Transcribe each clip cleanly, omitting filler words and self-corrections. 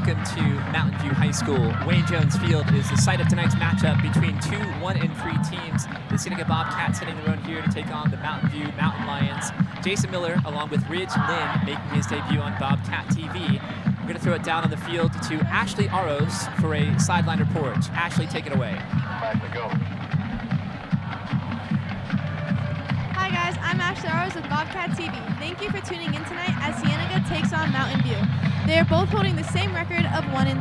welcome to Mountain View High School. Wayne Jones Field is the site of tonight's matchup between two 1-3 teams. The Cienega Bobcats hitting the road here to take on the Mountain View Mountain Lions. Jason Miller, along with Ridge Lynn, making his debut on Bobcat TV. We're going to throw it down on the field to Ashley Aros for a sideline report. Ashley, take it away. Back we go. Hi guys, I'm Ashley Aros with Bobcat TV. Thank you for tuning in tonight as Cienega takes on Mountain View. They are both holding the same record of 1-3.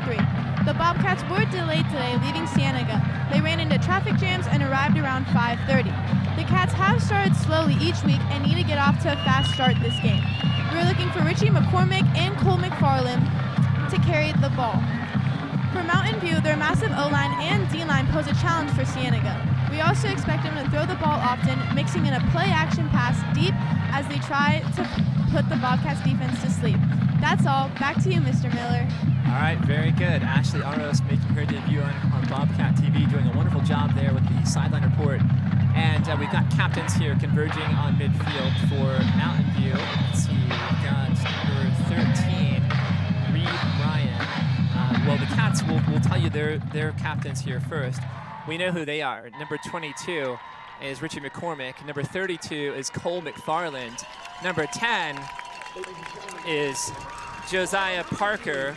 The Bobcats were delayed today, leaving Cienega. They ran into traffic jams and arrived around 5:30. The Cats have started slowly each week and need to get off to a fast start this game. We're looking for Richie McCormick and Cole Mcfarland to carry the ball. For Mountain View, their massive O-line and D-line pose a challenge for Cienega. We also expect them to throw the ball often, mixing in a play-action pass deep as they try to put the Bobcats defense to sleep. That's all. Back to you, Mr. Miller. All right, very good. Ashley Aros making her debut on Bobcat TV, doing a wonderful job there with the sideline report. And we've got captains here converging on midfield for Mountain View. Let's see, we've got number 13, Reed Ryan. Well, the Cats will tell you their captains here first. We know who they are. Number 22 is Richie McCormick. Number 32 is Cole Mcfarland. Number 10 is Josiah Parker.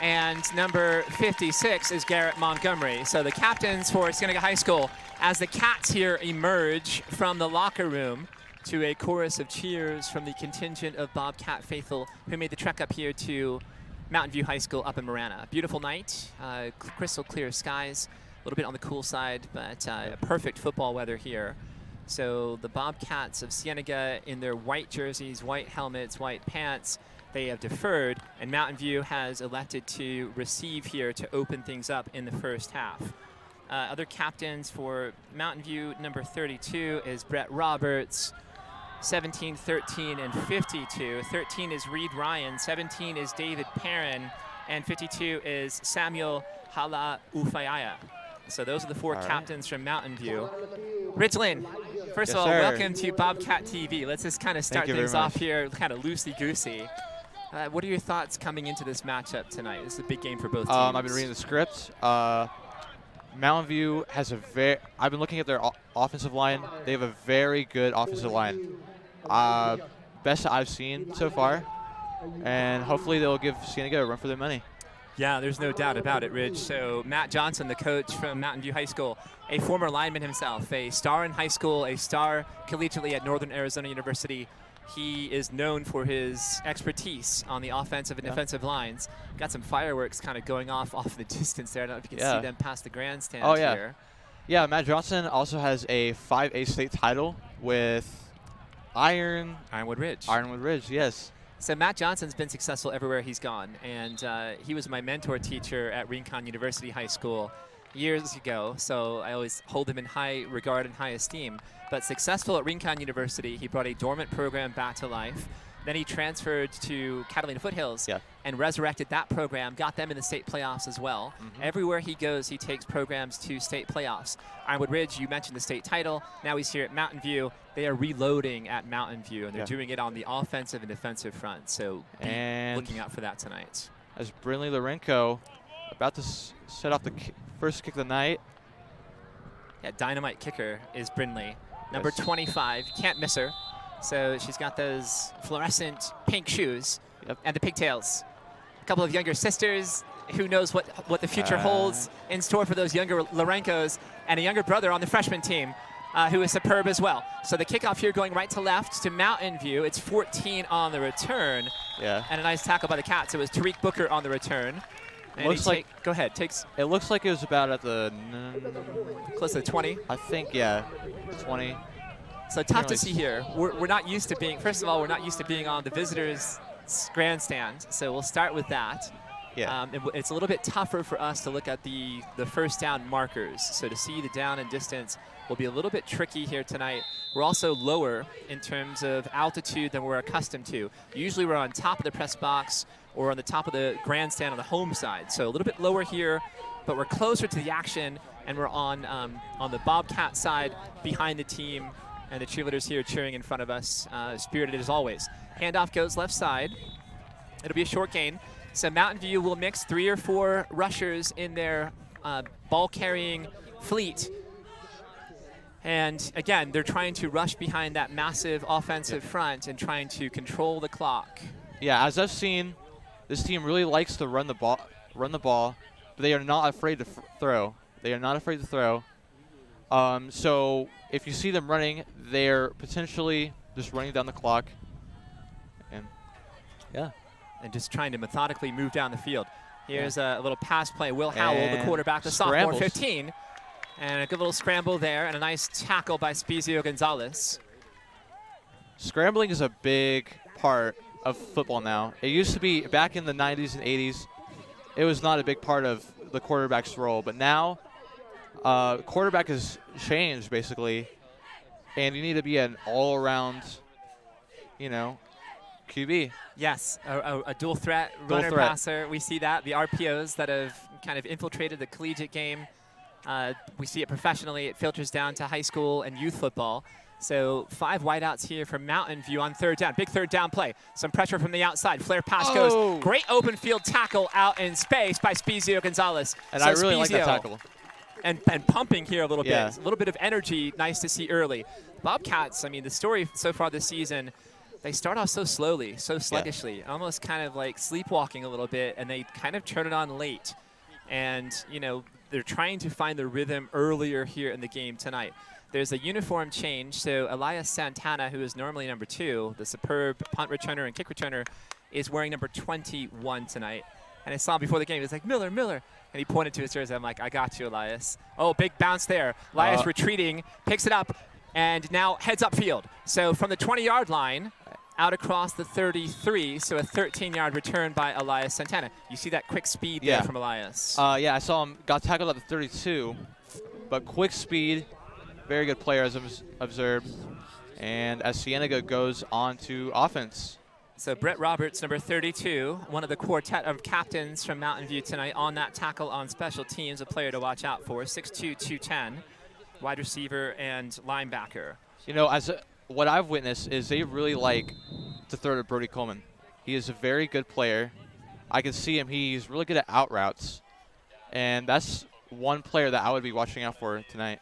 And number 56 is Garrett Montgomery. So the captains for Cienega High School, as the Cats here emerge from the locker room to a chorus of cheers from the contingent of Bobcat faithful who made the trek up here to Mountain View High School up in Marana. Beautiful night, crystal clear skies, a little bit on the cool side, but perfect football weather here. So the Bobcats of Cienega in their white jerseys, white helmets, white pants, they have deferred, and Mountain View has elected to receive here to open things up in the first half. Other captains for Mountain View, number 32 is Brett Roberts, 17, 13, and 52. 13 is Reed Ryan, 17 is David Perrin, and 52 is Samuel Hala Ufayaya. So those are the four captains from Mountain View. Rich Lynn, first of all, welcome to Bobcat TV. Let's just kind of start things off here, kind of loosey-goosey. What are your thoughts coming into this matchup tonight? This is a big game for both teams. I've been reading the script. Mountain View has I've been looking at their offensive line. They have a very good offensive line. Best I've seen so far. And hopefully they'll give Cienega a run for their money. Yeah, there's no doubt about it, Ridge. So Matt Johnson, the coach from Mountain View High School, a former lineman himself, a star in high school, a star collegiately at Northern Arizona University. He is known for his expertise on the offensive and defensive lines. Got some fireworks kind of going off the distance there. I don't know if you can see them past the grandstand here. Yeah, Matt Johnson also has a 5A state title with Ironwood Ridge. Ironwood Ridge, yes. So Matt Johnson's been successful everywhere he's gone, and he was my mentor teacher at Rincon University High School years ago, so I always hold him in high regard and high esteem. But successful at Rincon University, he brought a dormant program back to life. Then he transferred to Catalina Foothills and resurrected that program, got them in the state playoffs as well. Everywhere he goes, he takes programs to state playoffs. Ironwood Ridge, you mentioned the state title. Now he's here at Mountain View. They are reloading at Mountain View, and they're doing it on the offensive and defensive front. So be looking out for that tonight. As Brinley Lorenko about to set off the first kick of the night. Yeah, dynamite kicker is Brinley. Number 25, can't miss her. So she's got those fluorescent pink shoes and the pigtails. A couple of younger sisters. Who knows what the future holds in store for those younger Lorenkos, and a younger brother on the freshman team who is superb as well. So the kickoff here going right to left to Mountain View. It's 14 on the return. Yeah. And a nice tackle by the Cats. It was Tariq Booker on the return. And looks like go ahead. It looks like it was about at the close to the 20. I think 20. So tough to see here. We're not used to being. First of all, we're not used to being on the visitors' grandstand. So we'll start with that. Yeah. It's a little bit tougher for us to look at the first down markers. So to see the down and distance will be a little bit tricky here tonight. We're also lower in terms of altitude than we're accustomed to. Usually we're on top of the press box or on the top of the grandstand on the home side. So a little bit lower here, but we're closer to the action, and we're on the Bobcat side behind the team, and the cheerleaders here cheering in front of us, spirited as always. Handoff goes left side. It'll be a short gain. So Mountain View will mix 3 or 4 rushers in their ball-carrying fleet. And again, they're trying to rush behind that massive offensive front and trying to control the clock. Yeah, as I've seen, this team really likes to run the ball, but they are not afraid to throw. They are not afraid to throw. So if you see them running, they're potentially just running down the clock. And yeah. And just trying to methodically move down the field. Here's a little pass play. Will Howell, the quarterback, the sophomore, 15. And a good little scramble there, and a nice tackle by Spezio Gonzalez. Scrambling is a big part of football now. It used to be back in the 90s and 80s. It was not a big part of the quarterback's role, but now quarterback has changed basically, and you need to be an all-around, QB. Yes, a dual threat runner passer. We see that, the RPOs that have kind of infiltrated the collegiate game. We see it professionally. It filters down to high school and youth football. So 5 wideouts here for Mountain View on 3rd down. Big 3rd down play. Some pressure from the outside. Flare pass goes. Great open field tackle out in space by Spezio Gonzalez. And so I really like that tackle. And pumping here a little bit. A little bit of energy. Nice to see early. Bobcats, I mean, the story so far this season, they start off so slowly, so sluggishly, almost kind of like sleepwalking a little bit, and they kind of turn it on late. And, they're trying to find the rhythm earlier here in the game tonight. There's a uniform change, so Elias Santana, who is normally number 2, the superb punt returner and kick returner, is wearing number 21 tonight. And I saw him before the game. He was like, Miller, Miller. And he pointed to his jersey. I'm like, I got you, Elias. Oh, big bounce there. Elias retreating, picks it up, and now heads upfield. So from the 20-yard line, out across the 33, so a 13-yard return by Elias Santana. You see that quick speed there from Elias. Yeah, I saw him, got tackled at the 32, but quick speed, very good player as observed. And as Cienega goes on to offense. So Brett Roberts, number 32, one of the quartet of captains from Mountain View tonight on that tackle on special teams, a player to watch out for, 6'2", 210, wide receiver and linebacker. What I've witnessed is they really like to throw to Brody Coleman. He is a very good player. I can see him. He's really good at out routes. And that's one player that I would be watching out for tonight.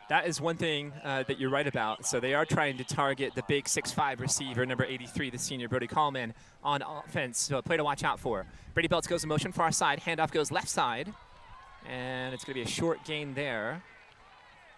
That is one thing that you're right about. So they are trying to target the big 6'5" receiver, number 83, the senior Brody Coleman, on offense. So a player to watch out for. Brady Belts goes in motion far side. Handoff goes left side. And it's going to be a short gain there.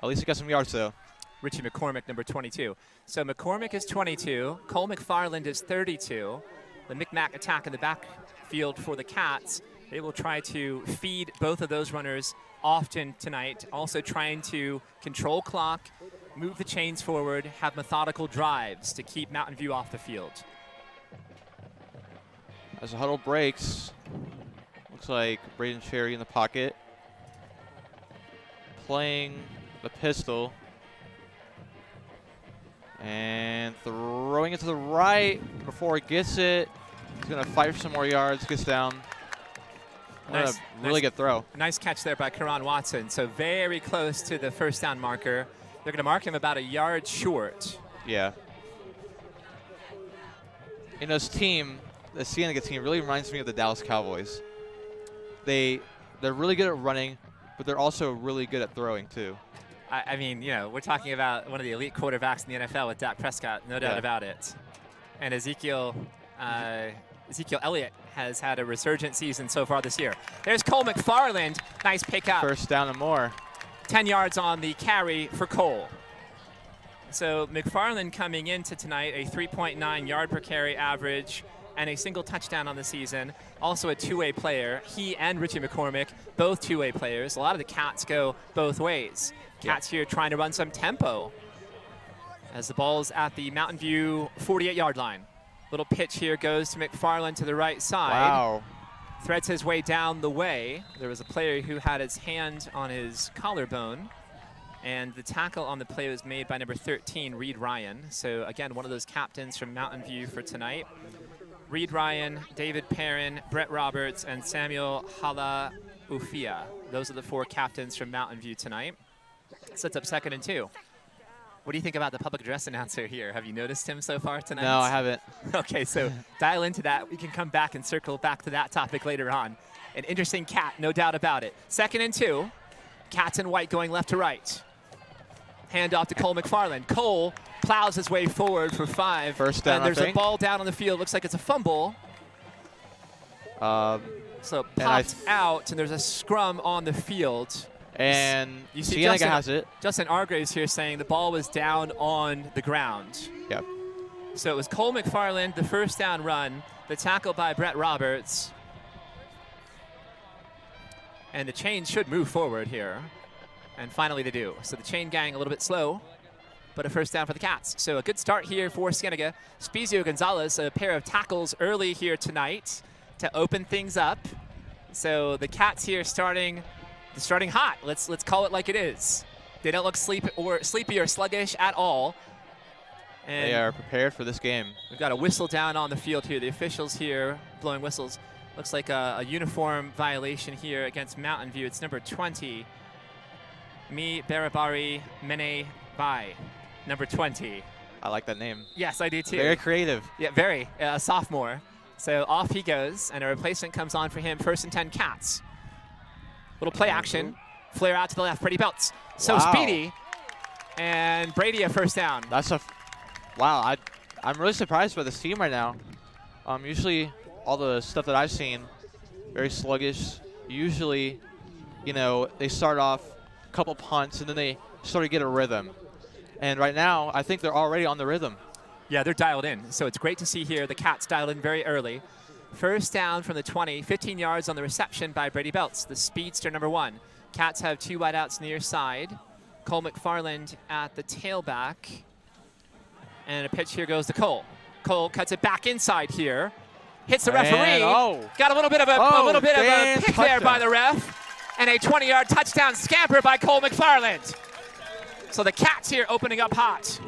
At least he got some yards, though. Richie McCormick, number 22. So McCormick is 22. Cole Mcfarland is 32. The Micmac attack in the backfield for the Cats. They will try to feed both of those runners often tonight. Also trying to control clock, move the chains forward, have methodical drives to keep Mountain View off the field. As the huddle breaks, looks like Braden Cherry in the pocket. Playing the pistol. And throwing it to the right before he gets it. He's going to fight for some more yards, gets down. Really good throw. Nice catch there by Karan Watson. So very close to the first down marker. They're going to mark him about a yard short. Yeah. This team, the Cienega team, really reminds me of the Dallas Cowboys. They're really good at running, but they're also really good at throwing too. I mean, we're talking about one of the elite quarterbacks in the NFL with Dak Prescott, no doubt about it. And Ezekiel Elliott has had a resurgent season so far this year. There's Cole Mcfarland. Nice pickup. First down and more. 10 yards on the carry for Cole. So McFarland coming into tonight, a 3.9 yard per carry average and a single touchdown on the season. Also a two-way player. He and Richie McCormick, both two-way players. A lot of the Cats go both ways. Cats here trying to run some tempo as the ball's at the Mountain View 48-yard line. Little pitch here goes to McFarland to the right side. Wow. Threads his way down the way. There was a player who had his hand on his collarbone. And the tackle on the play was made by number 13, Reed Ryan. So again, one of those captains from Mountain View for tonight. Reed Ryan, David Perrin, Brett Roberts, and Samuel Hala Ufia. Those are the four captains from Mountain View tonight. Sets up 2nd and 2. What do you think about the public address announcer here? Have you noticed him so far tonight? No, I haven't. Okay, so dial into that. We can come back and circle back to that topic later on. An interesting cat, no doubt about it. 2nd and 2. Cats in white going left to right. Hand off to Cole Mcfarland. Cole plows his way forward for 5. First down, and there's I a think. ball down on the field. Looks like it's a fumble. So it popped out, and there's a scrum on the field. And you see Cienega has it. Justin Argraves here saying the ball was down on the ground. Yep. So it was Cole Mcfarland, the first down run, the tackle by Brett Roberts. And the chain should move forward here. And finally they do. So the chain gang a little bit slow, but a first down for the Cats. So a good start here for Cienega. Spezio Gonzalez, a pair of tackles early here tonight to open things up. So the Cats here starting hot. Let's call it like it is. They don't look sleepy or sluggish at all. And they are prepared for this game. We've got a whistle down on the field here. The officials here blowing whistles. Looks like a uniform violation here against Mountain View. It's number 20. Mi Barabari Mene Bai, number 20. I like that name. Yes, I do too. Very creative. Yeah, very. A sophomore. So off he goes, and a replacement comes on for him. 1st and 10 Cats. Little play action. Flare out to the left. Brady Belts. So wow. speedy. And Brady a first down. That's wow. I'm really surprised by this team right now. Usually all the stuff that I've seen, very sluggish. Usually, you know, they start off a couple punts and then they sort of get a rhythm. And right now, I think they're already on the rhythm. Yeah, they're dialed in. So it's great to see here the Cats dialed in very early. First down from the 20, 15 yards on the reception by Brady Belts, the speedster number 1. Cats have 2 wideouts near side. Cole Mcfarland at the tailback. And a pitch here goes to Cole. Cole cuts it back inside here. Hits the referee. Got a little bit of a pick there by the ref. And a 20-yard touchdown scamper by Cole Mcfarland. So the Cats here opening up hot.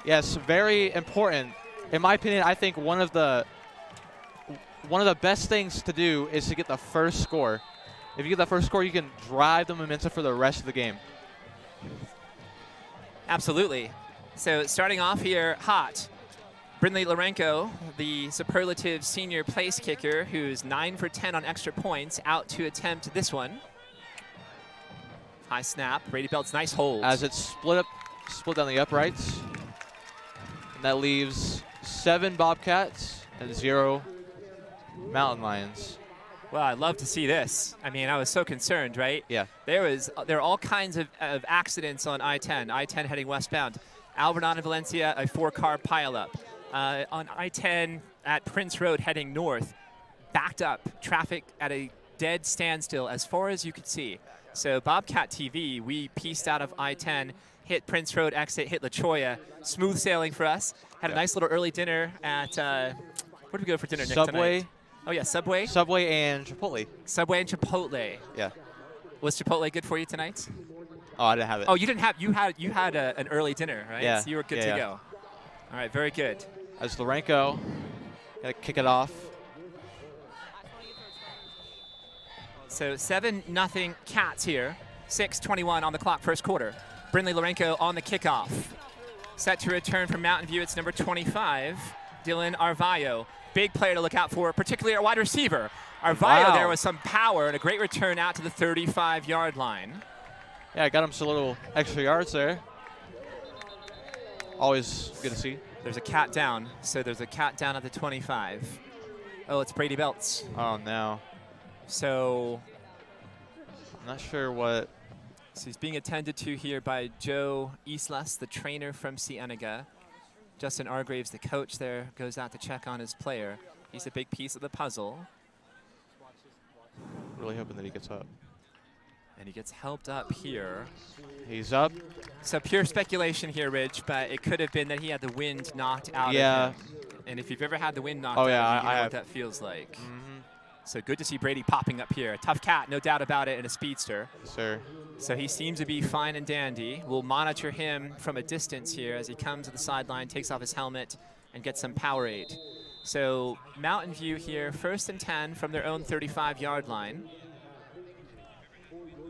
Yes, very important. In my opinion, I think one of the best things to do is to get the first score. If you get the first score, you can drive the momentum for the rest of the game. Absolutely. So starting off here hot, Brindley Lorenko, the superlative senior place kicker, who's 9 for 10 on extra points, out to attempt this one. High snap. Brady Belts, nice hold. As it's split down the uprights. And that leaves 7 Bobcats and 0 Mountain Lions. Well, I'd love to see this. I mean, I was so concerned, right? Yeah. There are all kinds of accidents on I-10. I-10 heading westbound. Alvarado and Valencia, a 4-car pileup. On I-10 at Prince Road heading north, backed up, traffic at a dead standstill as far as you could see. So Bobcat TV, we pieced out of I-10, hit Prince Road exit, hit La Cholla. Smooth sailing for us. Had a nice little early dinner at, where did we go for dinner, Nick, Subway. tonight? Oh, yeah, Subway. Subway and Chipotle. Subway and Chipotle. Yeah. Was Chipotle good for you tonight? Oh, I didn't have it. Oh, you didn't have, you had an early dinner, right? Yeah. So you were good to go. All right, very good. As Lorenko, gotta kick it off. So 7-0 Cats here. 6:21 on the clock, first quarter. Brindley Lorenko on the kickoff. Set to return from Mountain View, it's number 25, Dylan Arvado. Big player to look out for, particularly our wide receiver. Arvado there with some power and a great return out to the 35-yard line. Yeah, I got him some little extra yards there. Always good to see. There's a cat down, so there's a cat down at the 25. Oh, it's Brady Belts. Oh, no. So I'm not sure what. So he's being attended to here by Joe Islas, the trainer from Cienega. Justin Argraves, the coach there, goes out to check on his player. He's a big piece of the puzzle. Really hoping that he gets up. And he gets helped up here. He's up. So pure speculation here, Ridge, but it could have been that he had the wind knocked out of him. And if you've ever had the wind knocked out of you, you know what that feels like. So good to see Brady popping up here. A tough cat, no doubt about it, and a speedster. Yes, sir. So he seems to be fine and dandy. We'll monitor him from a distance here as he comes to the sideline, takes off his helmet, and gets some Powerade. So Mountain View here, 1st and 10 from their own 35-yard line.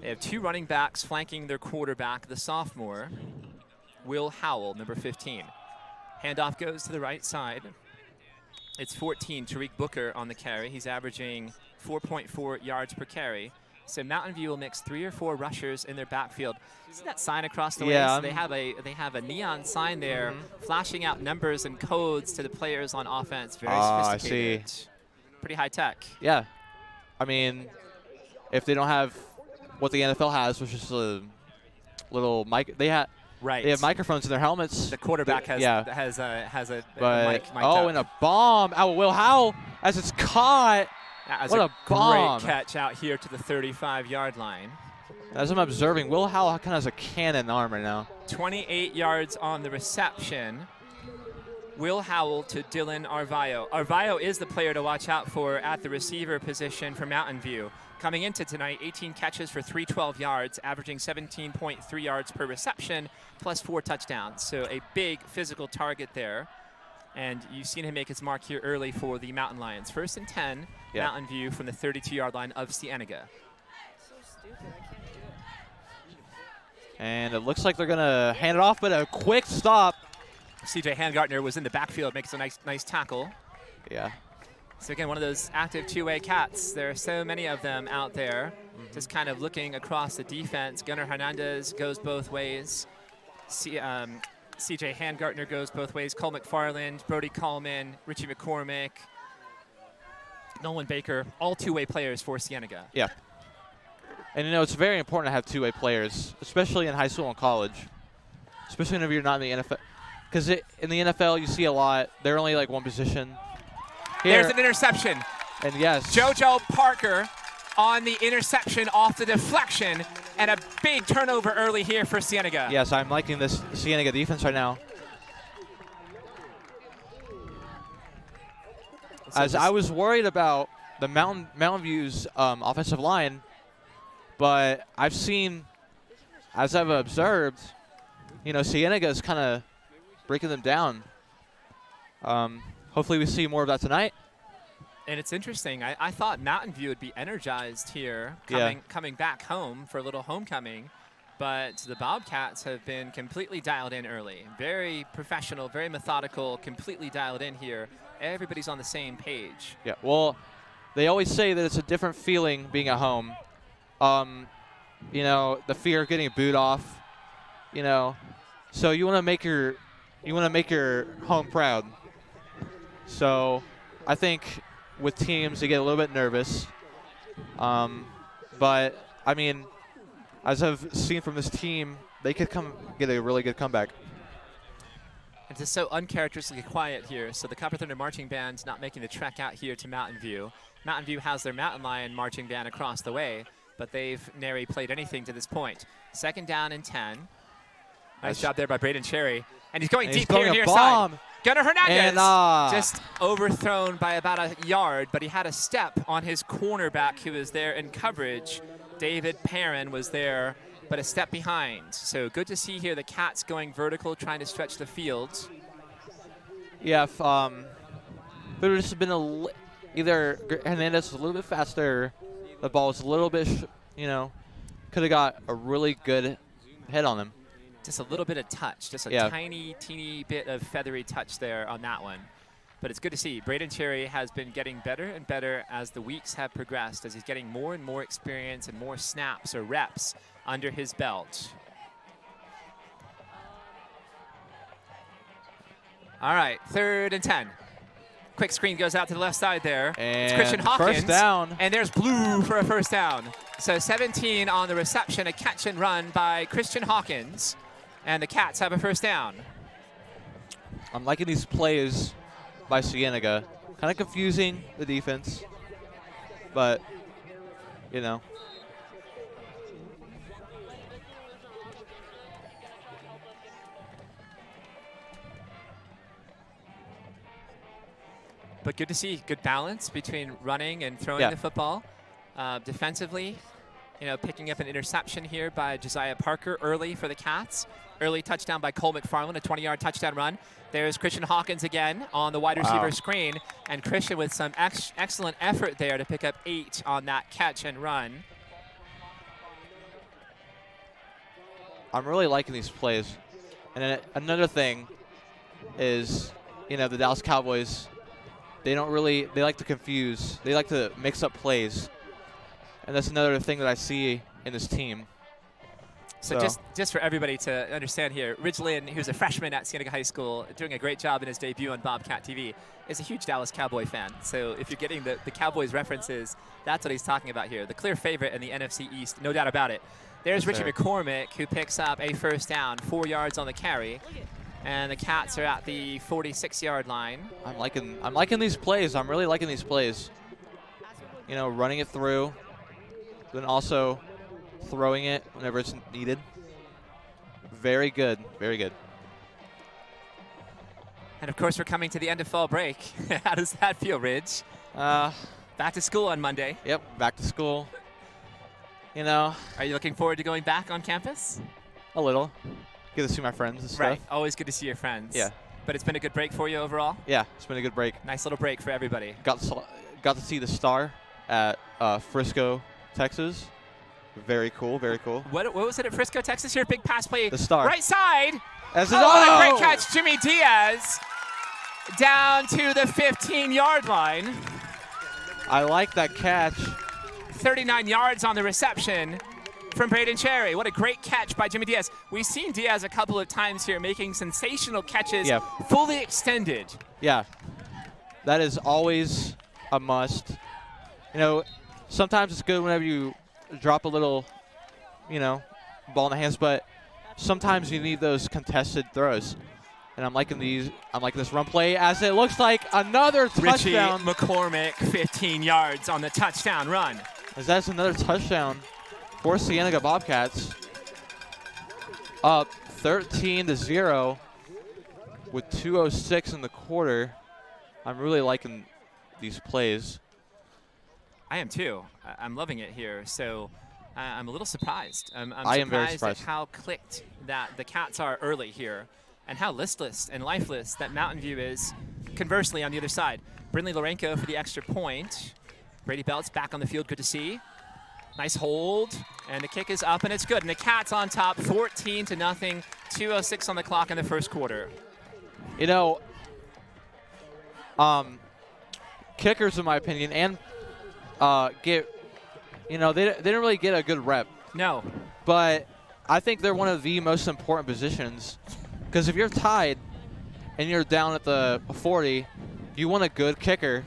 They have 2 running backs flanking their quarterback, the sophomore. Will Howell, number 15. Handoff goes to the right side. It's 14, Tariq Booker on the carry. He's averaging 4.4 yards per carry. So Mountain View will mix 3 or 4 rushers in their backfield. See that sign across the way? So they have a neon sign there flashing out numbers and codes to the players on offense. Very sophisticated. I see. Pretty high tech. Yeah. I mean, if they don't have what the NFL has, which is a little mic, they have microphones in their helmets. The quarterback has a mic. Oh, and a bomb out of Will Howell as it's caught. What a bomb. Great catch out here to the 35-yard line. As I'm observing, Will Howell kind of has a cannon arm right now. 28 yards on the reception. Will Howell to Dylan Arvado. Arvado is the player to watch out for at the receiver position for Mountain View. Coming into tonight, 18 catches for 312 yards, averaging 17.3 yards per reception, plus 4 touchdowns. So a big physical target there. And you've seen him make his mark here early for the Mountain Lions. 1st and 10, Mountain View from the 32-yard line of Cienega. So stupid, I can't do it. And it looks like they're going to hand it off, but a quick stop. CJ Handgartner was in the backfield, makes a nice tackle. Yeah. So again, one of those active two-way cats. There are so many of them out there, just kind of looking across the defense. Gunnar Hernandez goes both ways. CJ Handgartner goes both ways. Cole McFarland, Brody Coleman, Richie McCormick, Nolan Baker, all two-way players for Cienega. Yeah. And, you know, it's very important to have two-way players, especially in high school and college, especially whenever you're not in the NFL. Because in the NFL, you see a lot. They're only like one position. There's an interception. And yes. JoJo Parker on the interception off the deflection, and a big turnover early here for Cienega. Yes, I'm liking this Cienega defense right now. As I was worried about the Mountain View's offensive line, but I've seen, as I've observed, you know, Cienega is kind of breaking them down. Hopefully we see more of that tonight. And it's interesting. I thought Mountain View would be energized here, coming back home for a little homecoming, but the Bobcats have been completely dialed in early. Very professional, very methodical, completely dialed in here. Everybody's on the same page. Yeah, well, they always say that it's a different feeling being at home. You know, the fear of getting booed off, you know. So you want to make your home proud. So I think with teams, they get a little bit nervous. But, I mean, as I've seen from this team, they could get a really good comeback. It's just so uncharacteristically quiet here, so the Copper Thunder Marching Band's not making the trek out here to Mountain View. Mountain View has their Mountain Lion Marching Band across the way, but they've nary played anything to this point. 2nd down and 10. Nice job there by Braden Cherry. And he's going deep here near side. Gunnar Hernandez just overthrown by about a yard, but he had a step on his cornerback who was there in coverage. David Perrin was there, but a step behind. So good to see here the Cats going vertical, trying to stretch the field. Yeah, if there would just been either Hernandez was a little bit faster, the ball was a little bit, you know, could have got a really good hit on him. Just a little bit of touch, just a tiny, teeny bit of feathery touch there on that one. But it's good to see. Braden Cherry has been getting better and better as the weeks have progressed, as he's getting more and more experience and more snaps or reps under his belt. All right, 3rd and 10. Quick screen goes out to the left side there. And it's Christian Hawkins. First down. And there's Blue for a first down. So 17 on the reception, a catch and run by Christian Hawkins. And the Cats have a first down. I'm liking these plays by Cienega. Kind of confusing, the defense. But, you know. But good to see good balance between running and throwing the football. Defensively, you know, picking up an interception here by Josiah Parker early for the Cats. Early touchdown by Cole McFarland, a 20-yard touchdown run. There's Christian Hawkins again on the wide receiver screen. And Christian with some excellent effort there to pick up 8 on that catch and run. I'm really liking these plays. And then another thing is, you know, the Dallas Cowboys, they like to confuse. They like to mix up plays. And that's another thing that I see in this team. So just for everybody to understand here, Ridgeland, who's a freshman at Cienega High School, doing a great job in his debut on Bobcat TV, is a huge Dallas Cowboy fan. So if you're getting the Cowboys references, that's what he's talking about here. The clear favorite in the NFC East, no doubt about it. There's Richie McCormick, who picks up a first down, 4 yards on the carry. And the Cats are at the 46-yard line. I'm liking these plays. I'm really liking these plays. You know, running it through, then also throwing it whenever it's needed. Very good, very good. And of course, we're coming to the end of fall break. How does that feel, Ridge? Back to school on Monday. Yep, back to school. You know. Are you looking forward to going back on campus? A little. Good to see my friends and stuff. Right, always good to see your friends. Yeah. But it's been a good break for you overall? Yeah, it's been a good break. Nice little break for everybody. Got to see the Star at Frisco, Texas. Very cool, very cool. What was it at Frisco, Texas here? Big pass play. The Star. Right side. What a great catch. Jimmy Diaz down to the 15-yard line. I like that catch. 39 yards on the reception from Braden Cherry. What a great catch by Jimmy Diaz. We've seen Diaz a couple of times here making sensational catches, fully extended. Yeah, that is always a must. You know, sometimes it's good whenever you drop a little, you know, ball in the hands, but sometimes you need those contested throws. And I'm liking these. I'm liking this run play as it looks like another touchdown. Richie McCormick, 15 yards on the touchdown run. As that's another touchdown for Cienega Bobcats. Up 13-0 with 2:06 in the quarter. I'm really liking these plays. I am too. I'm loving it here. So I'm a little surprised. I am very surprised at how clicked that the Cats are early here and how listless and lifeless that Mountain View is, conversely, on the other side. Brindley Lorenko for the extra point. Brady Belt's back on the field. Good to see. Nice hold. And the kick is up, and it's good. And the Cats on top, 14-0. 2:06 on the clock in the first quarter. You know, kickers, in my opinion, and they didn't really get a good rep. No. But I think they're one of the most important positions, because if you're tied and you're down at the 40, you want a good kicker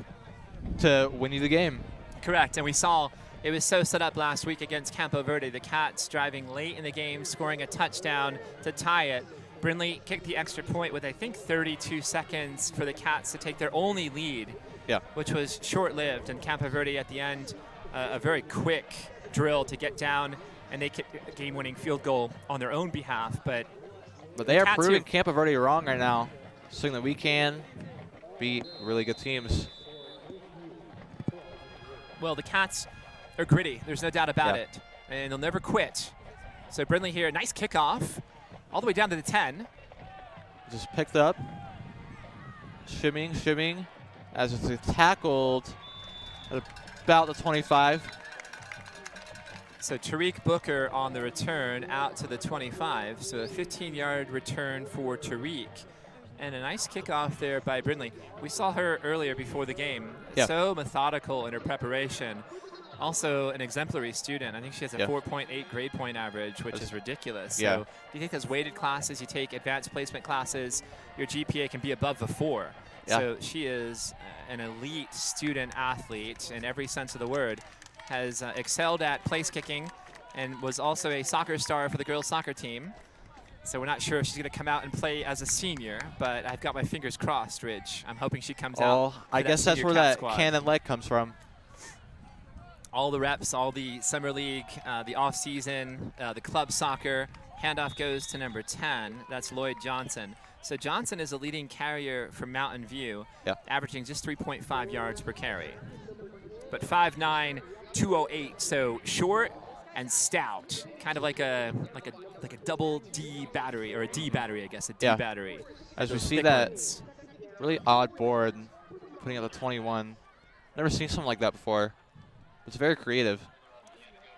to win you the game. Correct, and we saw it was so set up last week against Campo Verde. The Cats driving late in the game, scoring a touchdown to tie it. Brindley kicked the extra point with, I think, 32 seconds for the Cats to take their only lead, which was short-lived. And Campo Verde at the end, a very quick drill to get down, and they kicked a game-winning field goal on their own behalf. But they are proving Campo Verde wrong right now, saying that we can beat really good teams. Well, the Cats are gritty. There's no doubt about it. And they'll never quit. So Brindley here, nice kickoff, all the way down to the 10. Just picked up, shimmying, as it's tackled at about the 25. So Tariq Booker on the return out to the 25. So a 15-yard return for Tariq. And a nice kickoff there by Brindley. We saw her earlier before the game. So methodical in her preparation. Also an exemplary student. I think she has a 4.8 grade point average, which is ridiculous. So if you take those weighted classes, you take advanced placement classes, your GPA can be above the 4. So she is an elite student athlete in every sense of the word. Has excelled at place kicking and was also a soccer star for the girls soccer team. So we're not sure if she's going to come out and play as a senior, but I've got my fingers crossed, Ridge. I'm hoping she comes out. I guess that's where that cannon leg comes from. All the reps, all the summer league, the off-season, the club soccer. Handoff goes to number 10. That's Lloyd Johnson. So Johnson is a leading carrier for Mountain View, averaging just 3.5 yards per carry. But 5'9", 208, so short and stout, kind of like a double D battery, or a D battery, I guess, a D battery. As we see that really odd board, putting out the 21. Never seen something like that before. It's very creative.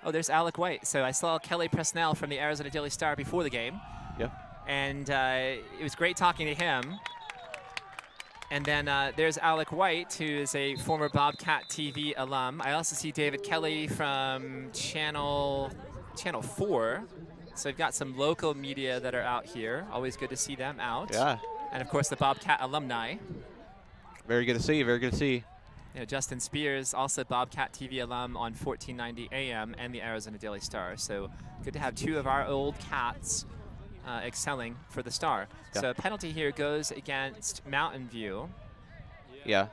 Oh, there's Alec White. So I saw Kelly Presnell from the Arizona Daily Star before the game. And it was great talking to him. And then there's Alec White, who is a former Bobcat TV alum. I also see David Kelly from Channel 4. So we've got some local media that are out here. Always good to see them out. Yeah. And of course the Bobcat alumni. Very good to see. Very good to see. You know, Justin Spears, also Bobcat TV alum on 1490 AM and the Arizona Daily Star. So good to have two of our old Cats excelling for the Star. Yeah. So penalty here goes against Mountain View. Yeah.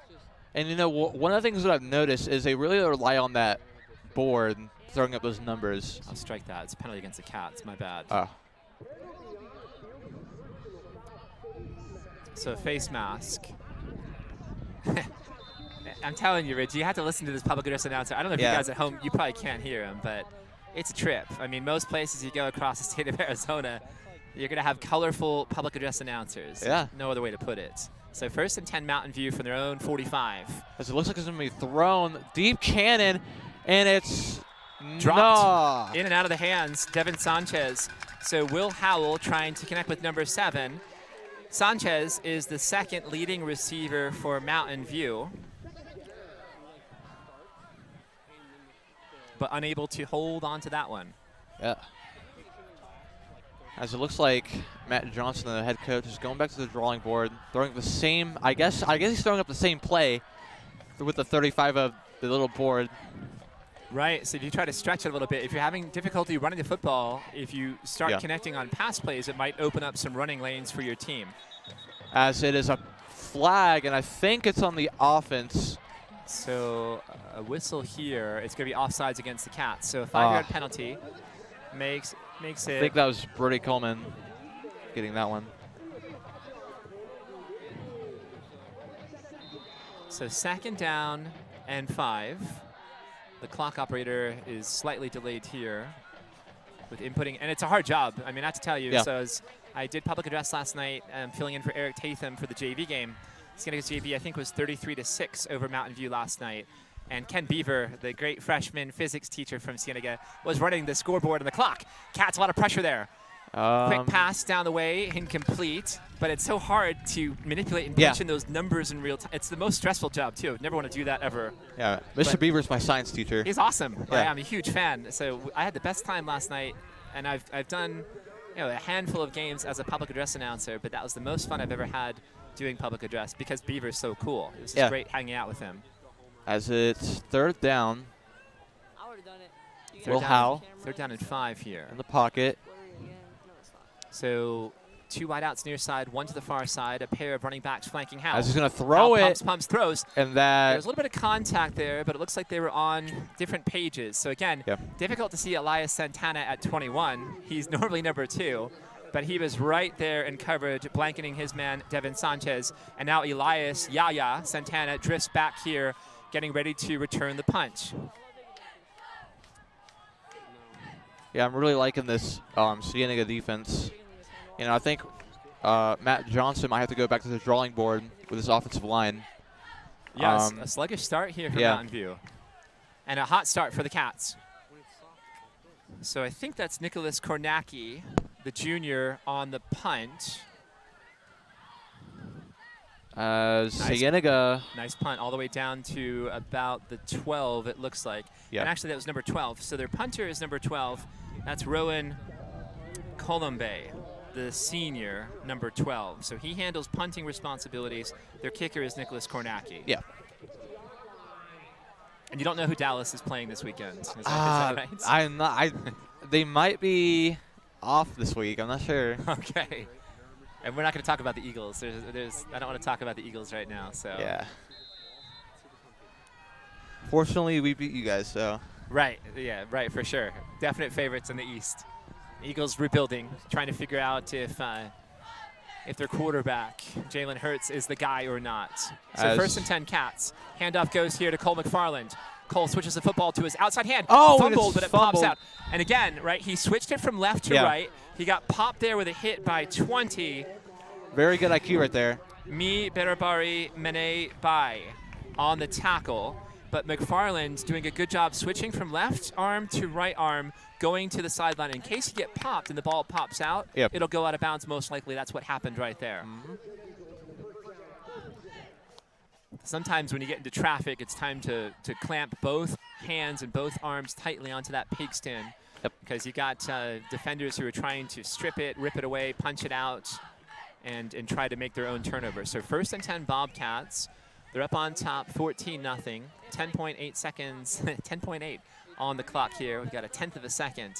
And you know, one of the things that I've noticed is they really rely on that board throwing up those numbers. I'll strike that. It's a penalty against the Cats. My bad. So face mask. I'm telling you, Rich, you have to listen to this public address announcer. I don't know if you guys at home, you probably can't hear him, but it's a trip. I mean, most places you go across the state of Arizona, you're going to have colorful public address announcers. Yeah. No other way to put it. So 1st and 10 Mountain View from their own 45. As it looks like it's going to be thrown deep cannon, and it's dropped in and out of the hands. Devin Sanchez. So Will Howell trying to connect with number 7. Sanchez is the second leading receiver for Mountain View, but unable to hold on to that one. Yeah. As it looks like Matt Johnson, the head coach, is going back to the drawing board, throwing the same, I guess he's throwing up the same play with the 35 of the little board. Right, so if you try to stretch it a little bit, if you're having difficulty running the football, if you start connecting on pass plays, it might open up some running lanes for your team. As it is a flag, and I think it's on the offense. So a whistle here, it's going to be offsides against the Cats. So a 5-yard penalty makes it. I think that was Brody Coleman getting that one. So 2nd down and 5. The clock operator is slightly delayed here with inputting, and it's a hard job. I mean, not to tell you. So as I did public address last night, filling in for Eric Tatham for the JV game. Cienega's JV, I think, was 33-6 over Mountain View last night. And Ken Beaver, the great freshman physics teacher from Cienega, was running the scoreboard and the clock. Cats, a lot of pressure there. Quick pass down the way, incomplete. But it's so hard to manipulate and mention those numbers in real time. It's the most stressful job, too. Never want to do that ever. Yeah, Mr. Beaver's my science teacher. He's awesome. Yeah. I'm a huge fan. So I had the best time last night, and I've done a handful of games as a public address announcer, but that was the most fun I've ever had doing public address because Beaver's so cool. It was just great hanging out with him. As it's 3rd down. I would have done it. Will Howell. 3rd down and 5 here. In the pocket. So 2 wideouts near side, 1 to the far side, a pair of running backs flanking Howell. As he's going to throw it. Pumps, throws. And that. There's a little bit of contact there, but it looks like they were on different pages. So again, difficult to see Elias Santana at 21. He's normally number 2. But he was right there in coverage, blanketing his man, Devin Sanchez. And now Elias Yaya Santana drifts back here, getting ready to return the punch. Yeah, I'm really liking this Cienega defense. You know, I think Matt Johnson might have to go back to the drawing board with his offensive line. Yes, a sluggish start here for Mountain View. And a hot start for the Cats. So I think that's Nicholas Kornacki, the junior, on the punt. Cienega. Nice punt all the way down to about the 12, it looks like. And actually, that was number 12. So their punter is number 12. That's Rowan Colombe, the senior, number 12. So he handles punting responsibilities. Their kicker is Nicholas Kornacki. Yeah. And you don't know who Dallas is playing this weekend. Is that right? I'm not. They might be off this week. I'm not sure. Okay. And we're not going to talk about the Eagles. I don't want to talk about the Eagles right now. So. Yeah. Fortunately, we beat you guys, so. Right. Yeah. Right. For sure. Definite favorites in the East. Eagles rebuilding, trying to figure out if their quarterback Jalen Hurts is the guy or not. So 1st and 10 Cats. Handoff goes here to Cole McFarland. Cole switches the football to his outside hand. Fumbled, but it pops out. And again, right, he switched it from left to right. He got popped there with a hit by 20. Very good IQ right there. Mi Berabari Mene Bai on the tackle. but Mcfarland doing a good job switching from left arm to right arm, going to the sideline. In case you get popped and the ball pops out, it'll go out of bounds most likely. That's what happened right there. Sometimes when you get into traffic, it's time to clamp both hands and both arms tightly onto that pigskin. Because you got defenders who are trying to strip it, rip it away, punch it out, and try to make their own turnover. So 1st and 10 Bobcats. They're up on top, 14-0. 10.8 seconds, 10.8 on the clock here. We've got a 1/10 of a second.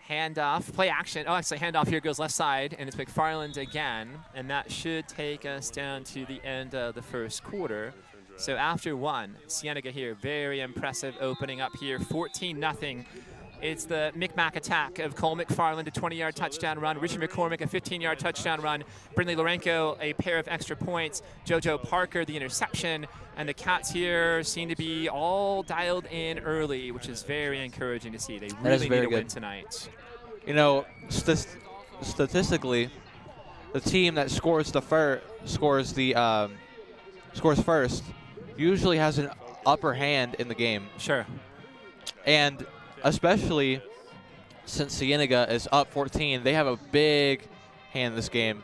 Handoff, play action. Oh, actually, handoff here goes left side, and it's Mcfarland again. And that should take us down to the end of the first quarter. So after one, Cienega here, very impressive opening up here, 14-0. It's the Micmac attack of Cole Mcfarland, a 20-yard touchdown run. Richard McCormick, a 15-yard touchdown run. Brindley Lorenko, a pair of extra points. JoJo Parker, the interception. And the Cats here seem to be all dialed in early, which is very encouraging to see. They really need a win tonight. You know, statistically, the team that scores first usually has an upper hand in the game. Sure. And especially since Cienega is up 14, they have a big hand in this game.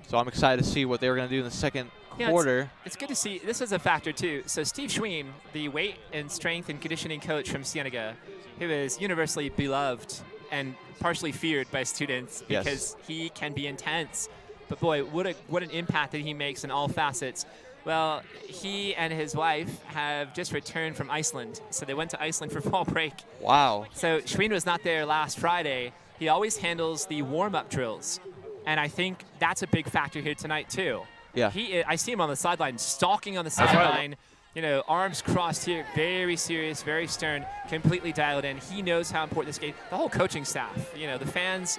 So I'm excited to see what they're going to do in the second quarter. It's good to see. This is a factor, too. So Steve Schween, the weight and strength and conditioning coach from Cienega, who is universally beloved and partially feared by students because he can be intense. But, boy, what an impact that he makes in all facets. Well, he and his wife have just returned from Iceland. So they went to Iceland for fall break. Wow. So Schween was not there last Friday. He always handles the warm-up drills. And I think that's a big factor here tonight, too. Yeah. I see him on the sideline, stalking on the sideline. You know, arms crossed here, very serious, very stern, completely dialed in. He knows how important this game, the whole coaching staff, you know, the fans,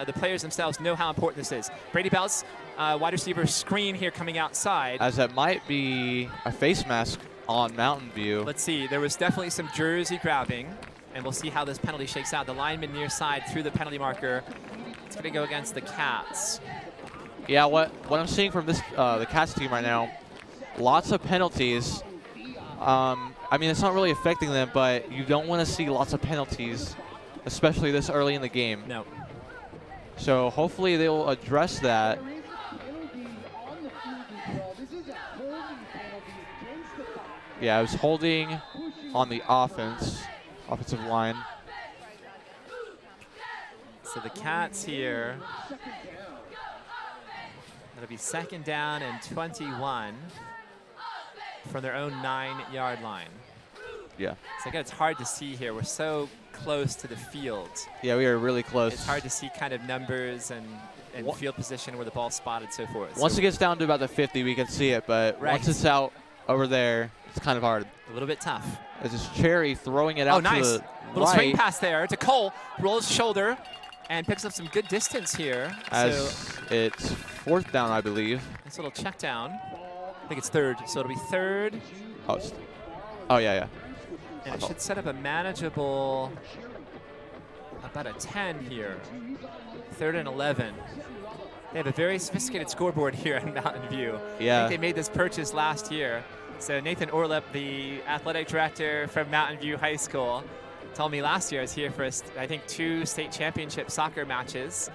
the players themselves know how important this is. Brady Belts, wide receiver screen here coming outside. As that might be a face mask on Mountain View. Let's see, there was definitely some jersey grabbing, and we'll see how this penalty shakes out. The lineman near side through the penalty marker. It's going to go against the Cats. Yeah, what I'm seeing from this the Cats team right now, lots of penalties. I mean, it's not really affecting them, but you don't want to see lots of penalties, especially this early in the game. No. So hopefully they'll address that. Yeah, I was holding on the offensive line. So the Cats here, it'll be 2nd down and 21 from their own 9-yard line. Yeah. So again, it's hard to see here. We're so close to the field. Yeah, we are really close. It's hard to see kind of numbers and field position where the ball's spotted, so forth. Once it gets down to about the 50, we can see it, but once it's out over there, it's kind of hard. A little bit tough. It's just Cherry throwing it out to the little right. swing pass there to Cole. Rolls shoulder and picks up some good distance here. As it's 4th down, I believe. This little check down. I think it's 3rd, so it'll be 3rd. Oh, yeah. And it should set up a manageable, about a 10 here. 3rd and 11. They have a very sophisticated scoreboard here in Mountain View. Yeah. I think they made this purchase last year. So Nathan Orlep, the athletic director from Mountain View High School, told me last year I was here for, I think, 2 state championship soccer matches.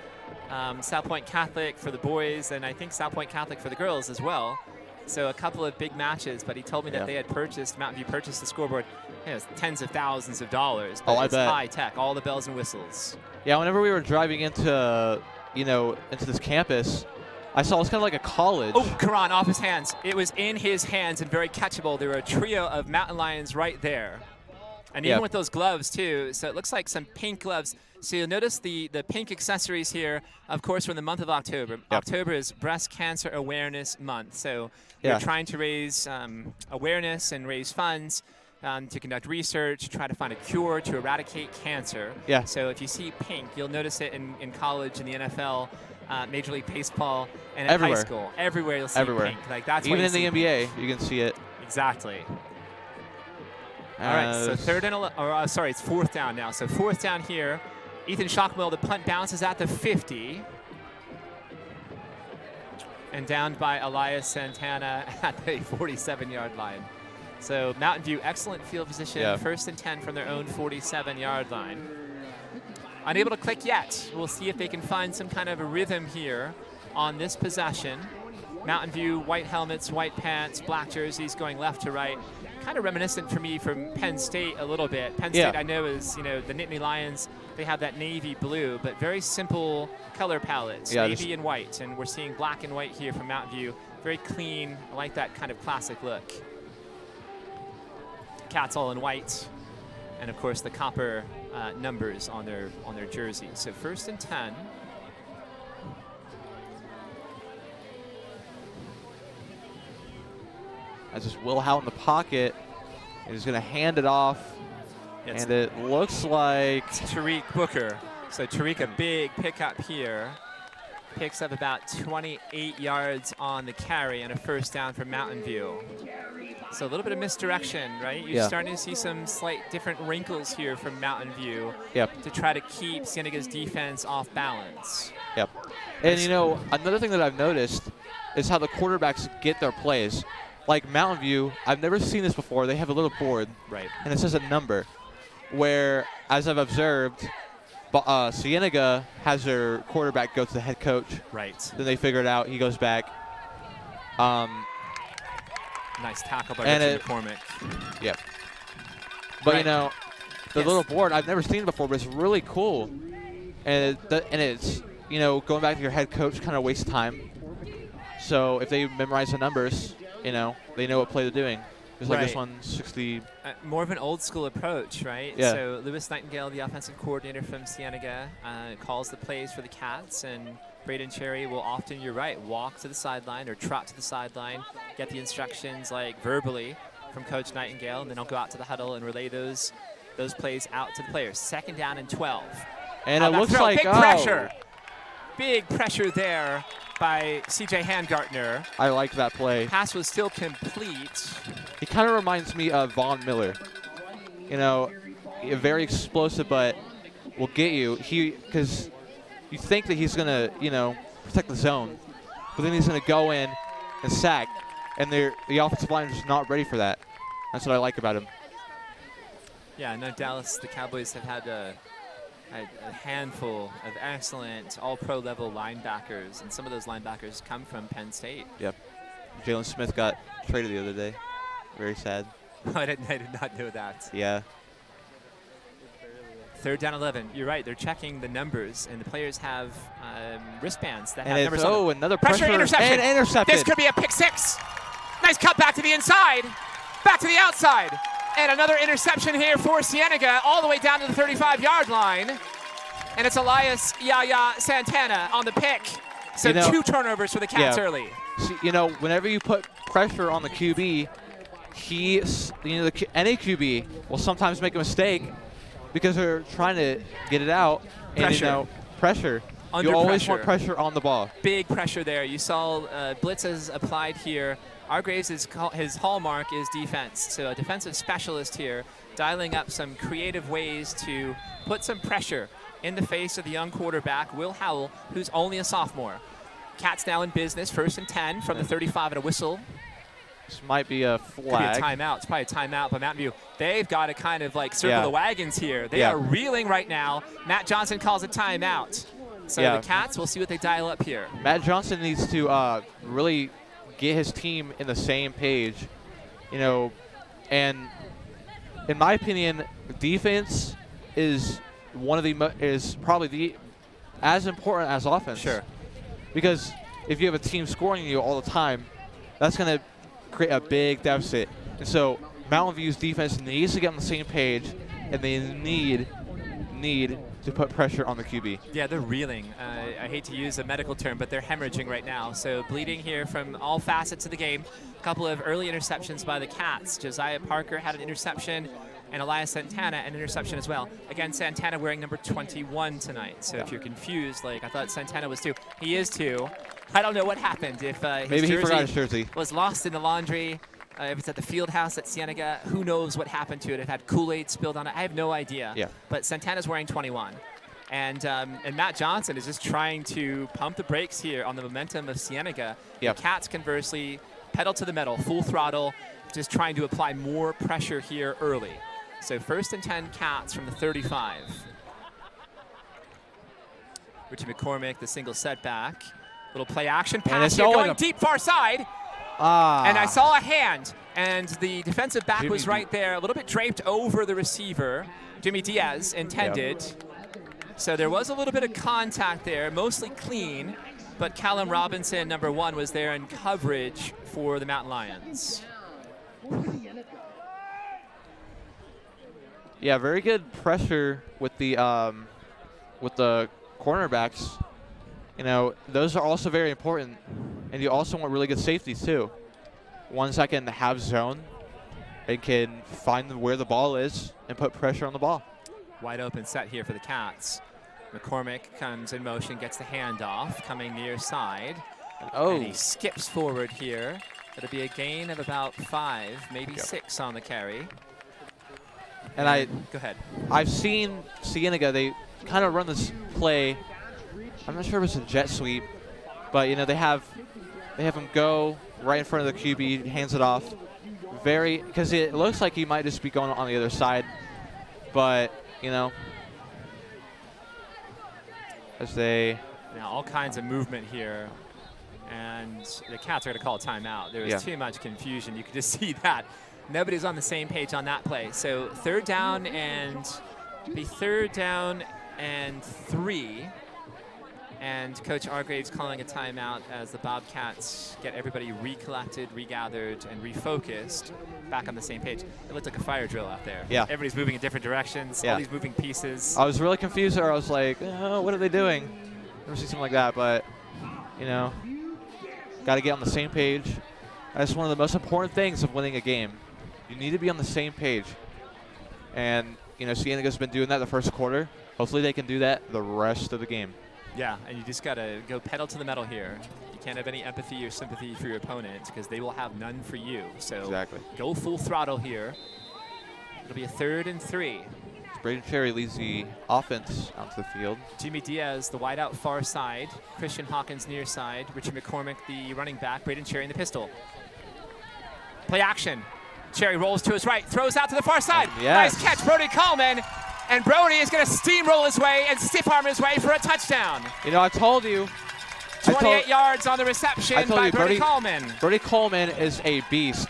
South Point Catholic for the boys, and I think South Point Catholic for the girls as well. So a couple of big matches, but he told me that they had Mountain View purchased the scoreboard. It was tens of thousands of dollars. But it's high tech, all the bells and whistles. Yeah, whenever we were driving into this campus, I saw it's kind of like a college. Oh, Karan off his hands. It was in his hands and very catchable. There were a trio of mountain lions right there. And even with those gloves, too. So it looks like some pink gloves. So you'll notice the pink accessories here. Of course, we're in the month of October. Yep. October is Breast Cancer Awareness Month. So we're trying to raise awareness and raise funds to conduct research, try to find a cure to eradicate cancer. Yeah. So if you see pink, you'll notice it in college, in the NFL, Major League Baseball, and everywhere. High school. Everywhere you'll see pink. Like that's even in the NBA, you can see it. Exactly. All right, so it's 4th down now. So 4th down here. Ethan Shockmill, the punt bounces at the 50. And downed by Elias Santana at the 47-yard line. So Mountain View, excellent field position, Yeah. 1st and 10 from their own 47-yard line. Unable to click yet. We'll see if they can find some kind of a rhythm here on this possession. Mountain View, white helmets, white pants, black jerseys going left to right. Kind of reminiscent for me from Penn State a little bit. Penn State, I know, is, the Nittany Lions, they have that navy blue, but very simple color palettes, navy and white. And we're seeing black and white here from Mountain View. Very clean. I like that kind of classic look. Cats all in white. And of course the copper numbers on their jerseys. So 1st and 10. That's just Will Howe in the pocket. And he's going to hand it off. And it looks like Tariq Booker. So Tariq, a big pickup here. Picks up about 28 yards on the carry and a 1st down for Mountain View. So a little bit of misdirection, right? You're starting to see some slight different wrinkles here from Mountain View to try to keep Cienega's defense off balance. Yep. And, another thing that I've noticed is how the quarterbacks get their plays. Like Mountain View, I've never seen this before. They have a little board, and it says a number, where, as I've observed, Cienega has their quarterback go to the head coach. Right. Then they figure it out. He goes back. Nice tackle by Richard McCormick. Yep. But, the little board, I've never seen it before, but it's really cool. And it's, going back to your head coach kind of wastes time. So if they memorize the numbers, they know what play they're doing. It's like this one, 60. More of an old school approach, right? Yeah. So Lewis Nightingale, the offensive coordinator from Cienega, calls the plays for the Cats, and Braden Cherry will often, you're right, walk to the sideline or trot to the sideline, get the instructions like verbally from Coach Nightingale, and then he'll go out to the huddle and relay those plays out to the players. 2nd down and 12. And it looks like Big pressure there by C.J. Handgartner. I like that play. Pass was still complete. He kind of reminds me of Von Miller. Very explosive, but will get you. Because you think that he's going to, protect the zone, but then he's going to go in and sack, and the offensive line is just not ready for that. That's what I like about him. Yeah, no, Dallas, the Cowboys have had a handful of excellent all-pro level linebackers, and some of those linebackers come from Penn State. Yep. Jalen Smith got traded the other day. Very sad. I did not know that. Yeah. 3rd down 11. You're right. They're checking the numbers, and the players have wristbands that have numbers on them. Another pressure. Interception. And intercepted. This could be a pick 6. Nice cut back to the inside. Back to the outside. And another interception here for Cienega, all the way down to the 35-yard line. And it's Elias Yaya Santana on the pick. So 2 turnovers for the Cats early. See, whenever you put pressure on the QB, any QB will sometimes make a mistake because they're trying to get it out. Pressure. And, pressure. Under you always pressure. want pressure on the ball. Big pressure there. You saw blitzes applied here. Argraves, his hallmark is defense. So a defensive specialist here, dialing up some creative ways to put some pressure in the face of the young quarterback, Will Howell, who's only a sophomore. Cats now in business, 1st and 10 from the 35 and a whistle. This might be a flag. Could be a timeout. It's probably a timeout by Mountain View. They've got to kind of circle the wagons here. They are reeling right now. Matt Johnson calls a timeout. So the Cats, we'll see what they dial up here. Matt Johnson needs to really get his team in the same page, and in my opinion, defense is probably as important as offense. Sure. Because if you have a team scoring you all the time, that's going to create a big deficit. And so Mountain View's defense needs to get on the same page, and they need to put pressure on the QB. Yeah, they're reeling. I hate to use a medical term, but they're hemorrhaging right now. So bleeding here from all facets of the game. A couple of early interceptions by the Cats. Josiah Parker had an interception, and Elias Santana an interception as well. Again, Santana wearing number 21 tonight. So if you're confused, I thought Santana was 2. He is 2. I don't know what happened. If maybe he forgot his jersey. Was lost in the laundry. If it's at the field house at Cienega, who knows what happened to it. It had Kool-Aid spilled on it. I have no idea. Yeah. But Santana's wearing 21. And Matt Johnson is just trying to pump the brakes here on the momentum of Cienega. Yep. The Cats, conversely, pedal to the metal, full throttle. just trying to apply more pressure here early. So 1st and 10 Cats from the 35. Richie McCormick, the single setback. Little play action pass here, going deep far side. And I saw a hand, and the defensive back was right there, a little bit draped over the receiver. Jimmy Diaz intended. So there was a little bit of contact there, mostly clean, but Callum Robinson, number 1, was there in coverage for the Mountain Lions. Yeah, very good pressure with the cornerbacks. You know, those are also very important, and you also want really good safeties too. Ones that can have zone and can find where the ball is and put pressure on the ball. Wide open set here for the Cats. McCormick comes in motion, gets the handoff, coming near side. And he skips forward here. It'll be a gain of about 5, maybe 6 on the carry. And go ahead. I've seen Cienega, they kind of run this play. I'm not sure if it's a jet sweep, but you know, they have him go right in front of the QB, hands it off. Because it looks like he might just be going on the other side, but you know, now all kinds of movement here, and the Cats are going to call a timeout. There was too much confusion. You could just see that nobody's on the same page on that play. So 3rd down and 3. And Coach Argraves calling a timeout as the Bobcats get everybody recollected, regathered, and refocused back on the same page. It looked like a fire drill out there. Yeah. Everybody's moving in different directions, all these moving pieces. I was really confused there. I was like, what are they doing? Never seen something like that, but, you know, got to get on the same page. That's one of the most important things of winning a game. You need to be on the same page. And, you know, Cienega's been doing that the first quarter. Hopefully they can do that the rest of the game. Yeah, and you just got to go pedal to the metal here. You can't have any empathy or sympathy for your opponent because they will have none for you. So go full throttle here. It'll be a 3rd and 3. Braden Cherry leads the offense onto the field. Jimmy Diaz, the wide out far side. Christian Hawkins near side. Richie McCormick, the running back. Braden Cherry in the pistol. Play action. Cherry rolls to his right, throws out to the far side. Nice catch, Brody Coleman. And Brody is going to steamroll his way and stiff arm his way for a touchdown. You know, I told you. 28 yards on the reception by Brody Coleman. Brody Coleman is a beast.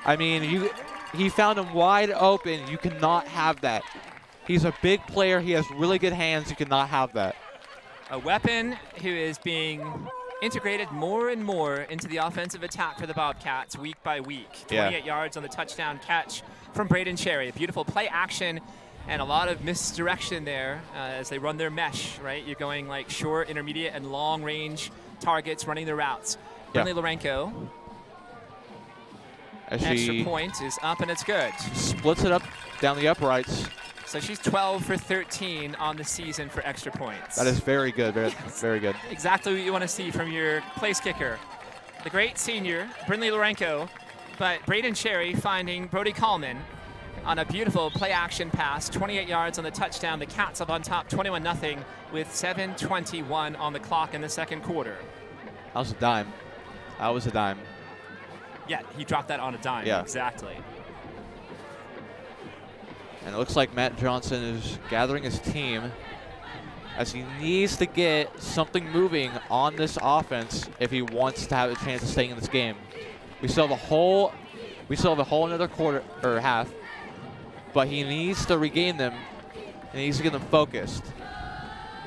I mean, he found him wide open. You cannot have that. He's a big player. He has really good hands. You cannot have that. A weapon who is being integrated more and more into the offensive attack for the Bobcats week by week. 28 yards on the touchdown catch from Braden Cherry. A beautiful play action. And a lot of misdirection there as they run their mesh, right? You're going like short, intermediate, and long range targets running their routes. Brinley Lorenko. Extra point is up and it's good. Splits it up down the uprights. So she's 12 for 13 on the season for extra points. That is very good, very good. Exactly what you want to see from your place kicker. The great senior, Brinley Lorenko, but Braden Cherry finding Brody Coleman on a beautiful play-action pass, 28 yards on the touchdown. The Cats up on top, 21-0, with 7:21 on the clock in the second quarter. That was a dime. That was a dime. Yeah, he dropped that on a dime, exactly. And it looks like Matt Johnson is gathering his team as he needs to get something moving on this offense if he wants to have a chance of staying in this game. We still have a whole another quarter or half. But he needs to regain them, and he needs to get them focused.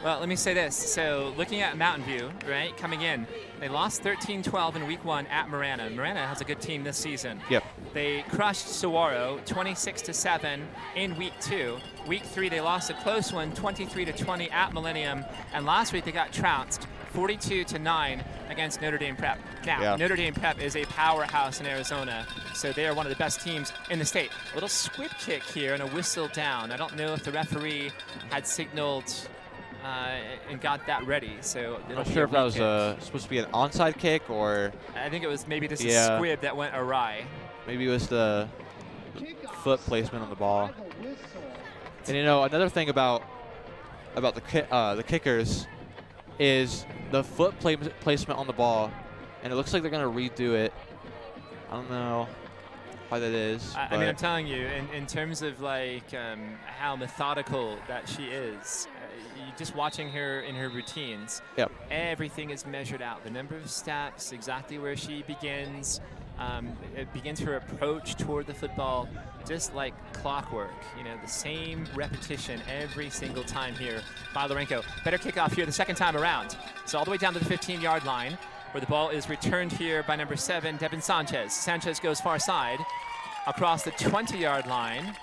Well, let me say this. So looking at Mountain View, right, coming in, they lost 13-12 in week 1 at Marana. Marana has a good team this season. Yep. They crushed Saguaro 26-7 in week 2. Week 3, they lost a close one, 23-20 at Millennium. And last week, they got trounced 42-9 against Notre Dame Prep. Now, Notre Dame Prep is a powerhouse in Arizona, so they are one of the best teams in the state. A little squib kick here and a whistle down. I don't know if the referee had signaled and got that ready. So I'm not sure if that was supposed to be an onside kick or... I think it was maybe just a squib that went awry. Maybe it was the foot placement on the ball. And you know, another thing about the kickers is the foot placement on the ball, and it looks like they're going to redo it. I don't know. why that is. I mean, I'm telling you, in terms of like how methodical that she is, just watching her in her routines, yep. Everything is measured out. The number of steps, exactly where she begins. It begins her approach toward the football, just like clockwork. You know, the same repetition every single time here by Lourenco. Better kickoff here the second time around. So all the way down to the 15-yard line, where the ball is returned here by number 7, Devin Sanchez. Sanchez goes far side across the 20-yard line.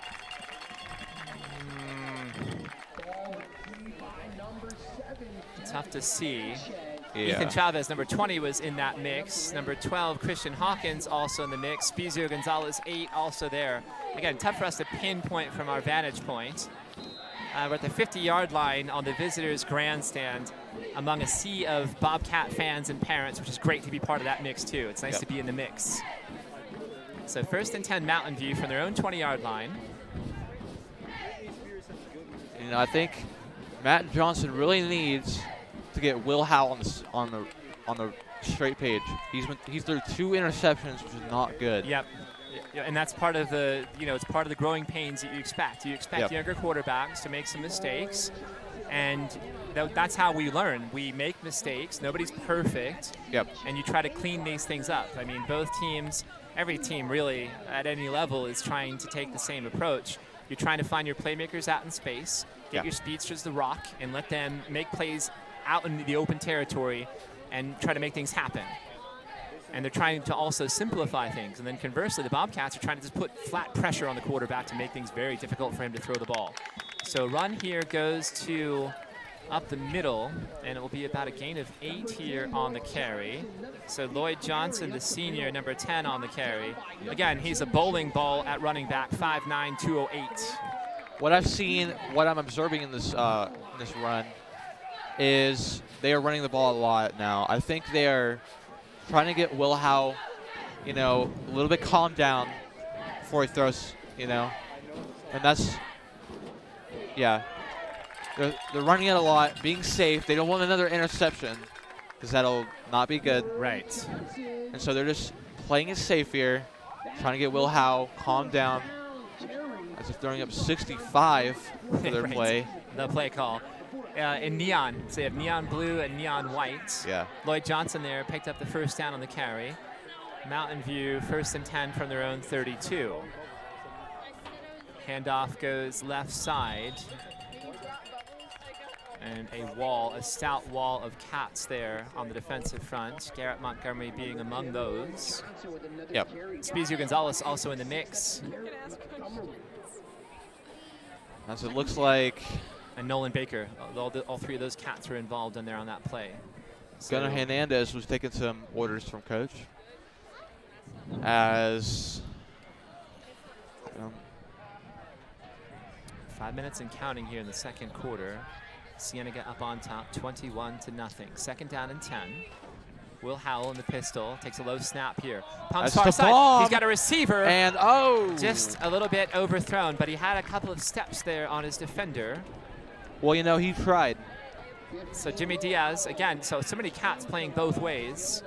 Tough to see. Yeah. Ethan Chavez, number 20, was in that mix. Number 12, Christian Hawkins, also in the mix. Spezio Gonzalez, 8, also there. Again, tough for us to pinpoint from our vantage point. We're at the 50-yard line on the visitors' grandstand among a sea of Bobcat fans and parents, which is great to be part of that mix, too. It's nice to be in the mix. So 1st and 10 Mountain View from their own 20-yard line. You know, I think Matt Johnson really needs to get Will Howell on the straight page. He's threw 2 interceptions, which is not good. Yep. And that's part of the, it's part of the growing pains that you expect. You expect younger quarterbacks to make some mistakes, and that's how we learn. We make mistakes. Nobody's perfect. Yep. And you try to clean these things up. I mean, both teams, every team really at any level is trying to take the same approach. You're trying to find your playmakers out in space, get your speedsters the rock, and let them make plays out in the open territory and try to make things happen. And they're trying to also simplify things. And then conversely, the Bobcats are trying to just put flat pressure on the quarterback to make things very difficult for him to throw the ball. So run here goes to up the middle, and it will be about a gain of 8 here on the carry. So Lloyd Johnson, the senior, number 10 on the carry. Again, he's a bowling ball at running back, 5'9", 208. What I've seen, what I'm observing in this run is they are running the ball a lot now. I think they are trying to get Will Howell, a little bit calmed down before he throws, and that's, they're running it a lot, being safe. They don't want another interception because that'll not be good. Right. And so they're just playing it safe here, trying to get Will Howell calmed down as they're throwing up 65 for their play. The play call. In neon, so they have neon blue and neon white. Yeah. Lloyd Johnson there picked up the first down on the carry. Mountain View 1st and 10 from their own 32. Handoff goes left side. And a stout wall of cats there on the defensive front. Garrett Montgomery being among those. Yep. Spezio Gonzalez also in the mix. As it looks like. And Nolan Baker, all 3 of those cats were involved in there on that play. So Gunnar Hernandez was taking some orders from coach. As 5 minutes and counting here in the second quarter. Cienega up on top, 21-0. 2nd down and 10. Will Howell in the pistol, takes a low snap here. Pumps far side, he's got a receiver. And just a little bit overthrown, but he had a couple of steps there on his defender. Well, he tried. So Jimmy Diaz, again, so many cats playing both ways.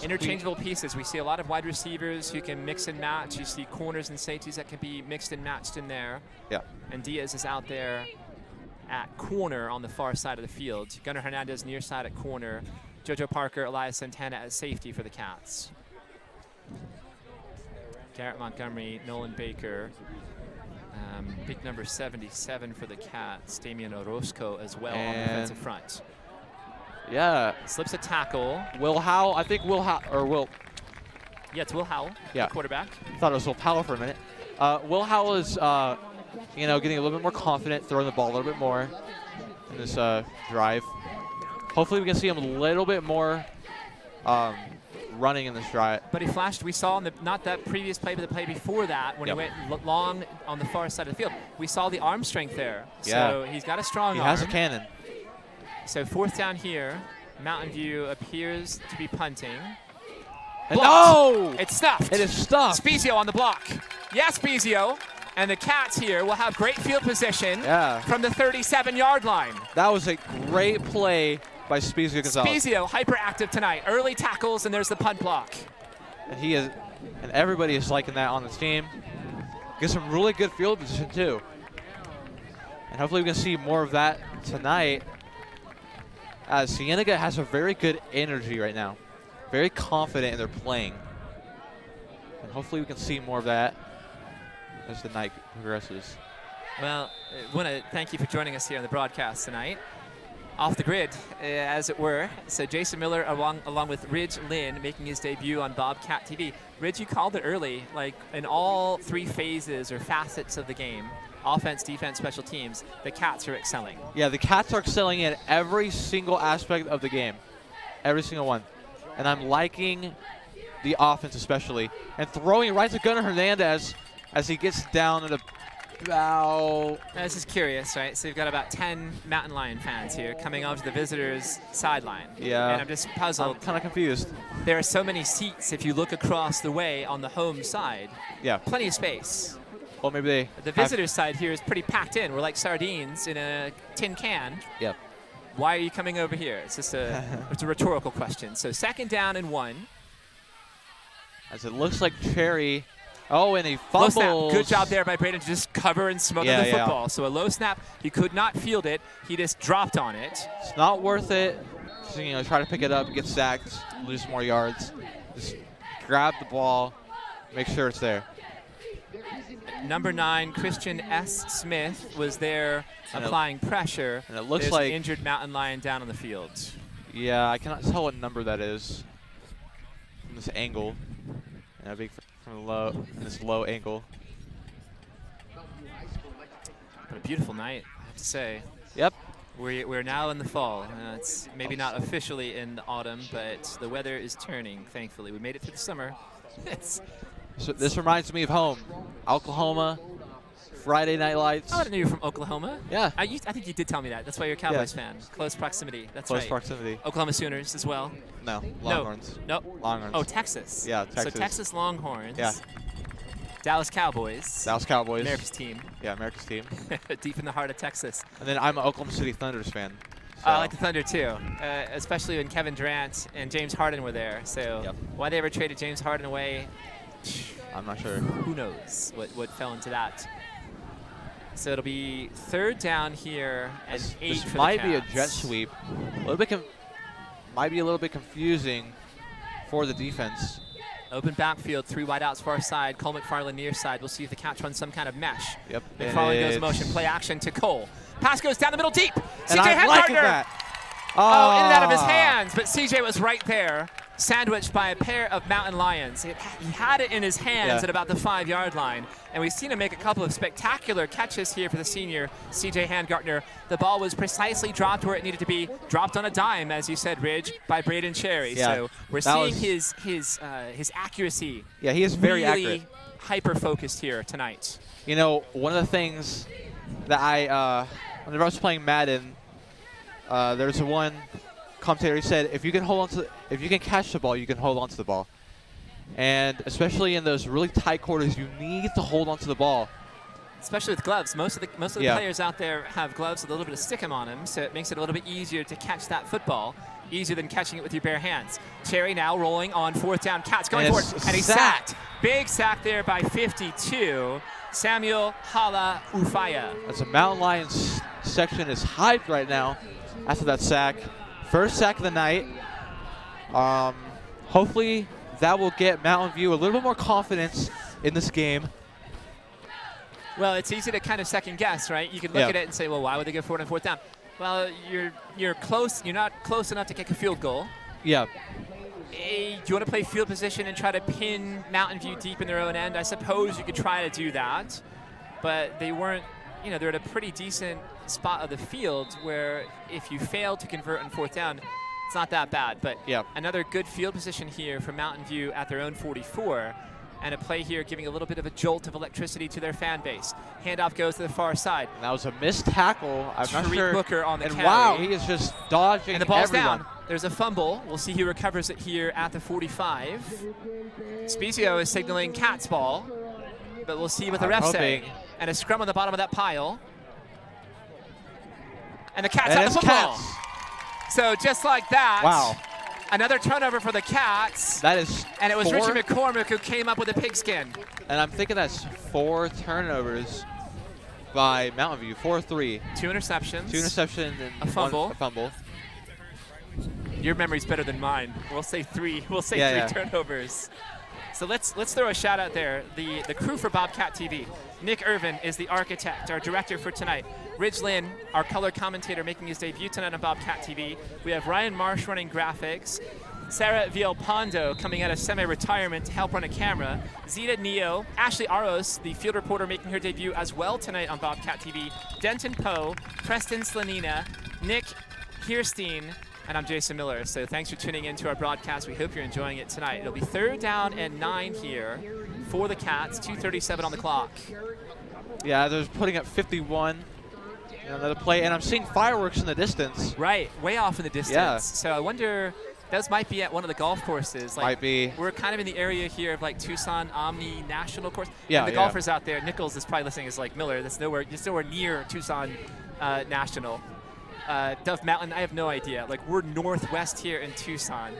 Interchangeable pieces. We see a lot of wide receivers who can mix and match. You see corners and safeties that can be mixed and matched in there. Yeah. And Diaz is out there at corner on the far side of the field. Gunnar Hernandez near side at corner. Jojo Parker, Elias Santana at safety for the Cats. Garrett Montgomery, Nolan Baker. Big number 77 for the Cats. Damian Orozco as well on the defensive front. Yeah. Slips a tackle. Will Howell, I think Will Howell, or Will. Yeah, it's Will Howell, yeah. Quarterback. Thought it was Will Powell for a minute. Will Howell is, getting a little bit more confident, throwing the ball a little bit more in this drive. Hopefully we can see him a little bit more running in this drive. But he flashed, we saw in not that previous play, but the play before that, when he went long on the far side of the field. We saw the arm strength there. Yeah. So he's got a strong arm. He has a cannon. So 4th down here. Mountain View appears to be punting. No! It's stuffed. It is stuffed. Spezio on the block. Yes, Spezio. And the Cats here will have great field position from the 37-yard line. That was a great play by Spezio Gonzalez. Spezio hyperactive tonight. Early tackles, and there's the punt block. And he is and everybody is liking that on the team. Get some really good field position too. And hopefully we can see more of that tonight, as Cienega has a very good energy right now. Very confident in their playing. And hopefully we can see more of that as the night progresses. Well, I want to thank you for joining us here on the broadcast tonight. Off the grid, as it were. So Jason Miller along with Ridge Lynn making his debut on Bobcat TV. Ridge, you called it early, like in all 3 phases or facets of the game, offense, defense, special teams, the Cats are excelling. Yeah, the Cats are excelling in every single aspect of the game. Every single one. And I'm liking the offense especially. And throwing right to Gunnar Hernandez as he gets down at about... This is curious, right? So you've got about 10 Mountain Lion fans here coming onto the visitors' sideline. Yeah. And I'm just puzzled. I'm kind of confused. There are so many seats if you look across the way on the home side. Yeah. Plenty of space. Well, maybe they... The visitors' side here is pretty packed in. We're like sardines in a tin can. Yep. Why are you coming over here? It's just it's a rhetorical question. So 2nd down and 1. As it looks like Cherry... Oh, and he fumbles. Low snap. Good job there by Braden to just cover and smother the football. Yeah. So a low snap, he could not field it. He just dropped on it. It's not worth it. So, you know, try to pick it up, get sacked, lose more yards. Just grab the ball, make sure it's there. Number 9, Christian S. Smith was there applying pressure. And it looks like an injured Mountain Lion down on the field. Yeah, I cannot tell what number that is from this angle. And a big from this low angle. But a beautiful night, I have to say. Yep. We're now in the fall. It's maybe not officially in the autumn, but the weather is turning, thankfully. We made it through the summer. So this reminds me of home. Oklahoma, Friday Night Lights. Oh, I didn't know you were from Oklahoma. Yeah. I think you did tell me that. That's why you're a Cowboys fan. Close proximity. That's right. Close proximity. Oklahoma Sooners as well. No, Longhorns. No. Longhorns. Oh, Texas. Yeah, Texas. So Texas Longhorns. Yeah. Dallas Cowboys. Dallas Cowboys. America's team. Yeah, America's team. Deep in the heart of Texas. And then I'm an Oklahoma City Thunders fan. So. I like the Thunder too, especially when Kevin Durant and James Harden were there. So why they ever traded James Harden away, I'm not sure. Who knows what fell into that. So it'll be 3rd down here and 8 for the Cats. This might be a jet sweep. Might be a little bit confusing for the defense. Open backfield, 3 wideouts far side. Cole Mcfarland near side. We'll see if the Cats run some kind of mesh. Yep. Mcfarland goes motion, play action to Cole. Pass goes down the middle deep. CJ Handgartner. Oh, in and out of his hands, but CJ was right there, sandwiched by a pair of Mountain Lions. He had it in his hands at about the 5-yard line, and we've seen him make a couple of spectacular catches here for the senior, CJ Handgartner. The ball was precisely dropped where it needed to be, dropped on a dime, as you said, Ridge, by Braden Cherry. Yeah, so we're seeing his accuracy. Yeah, he is very accurate. Hyper-focused here tonight. You know, one of the things that whenever I was playing Madden, there's one commentator, he said, if you can catch the ball, you can hold on to the ball. And especially in those really tight quarters, you need to hold on to the ball. Especially with gloves. Most of the players out there have gloves with a little bit of stickum on them, so it makes it a little bit easier to catch that football, easier than catching it with your bare hands. Cherry now rolling on 4th down. Cats going for it, and he's sacked. Big sack there by 52. Samuel Hala Ufaya. As the Mountain Lions section is hyped right now after that sack. First sack of the night. Hopefully that will get Mountain View a little bit more confidence in this game. Well, it's easy to kind of second guess, right? You could look at it and say, well, why would they go for it on 4th down? Well, you're close. You're not close enough to kick a field goal. Yeah. Do you want to play field position and try to pin Mountain View deep in their own end? I suppose you could try to do that, but they weren't. You know, they're at a pretty decent spot of the field where if you fail to convert on 4th down, it's not that bad. But another good field position here for Mountain View at their own 44. And a play here giving a little bit of a jolt of electricity to their fan base. Handoff goes to the far side. And that was a missed tackle. I'm not sure. Booker on the carry. Wow, he is just dodging. And the ball's down. There's a fumble. We'll see who recovers it here at the 45. Spezio is signaling Cats ball, but we'll see what the refs say. And a scrum on the bottom of that pile. And the Cats have the football. So just like that. Wow. Another turnover for the Cats. That is And it was 4, Richie McCormick who came up with a pigskin. and I'm thinking that's 4 turnovers by Mountain View. 4-3. 2 interceptions. 2 interceptions and A fumble. a fumble. Your memory's better than mine. We'll say 3. We'll say Yeah, 3 turnovers. So let's throw a shout out there. The crew for Bobcat TV. Nick Irvin is the architect, our director for tonight. Ridge Lynn, our color commentator, making his debut tonight on Bobcat TV. We have Ryan Marsh running graphics. Sarah Villalpando coming out of semi-retirement to help run a camera. Zita Neo, Ashley Aros, the field reporter, making her debut as well tonight on Bobcat TV. Denton Poe, Preston Slanina, Nick Hierstein, and I'm Jason Miller. So thanks for tuning in to our broadcast. We hope you're enjoying it tonight. It'll be 3rd down and 9 here for the Cats. 2:37 on the clock. Yeah, they're putting up 51. Another play, and I'm seeing fireworks in the distance. Right, way off in the distance. Yeah. So I wonder, those might be at one of the golf courses. Like, Might be. We're kind of in the area here of like Tucson Omni National Course. Yeah, and the yeah. golfers out there, Nichols is probably listening, is like, Miller, that's nowhere, you're nowhere near Tucson National. Dove Mountain, I have no idea. Like, we're northwest here in Tucson.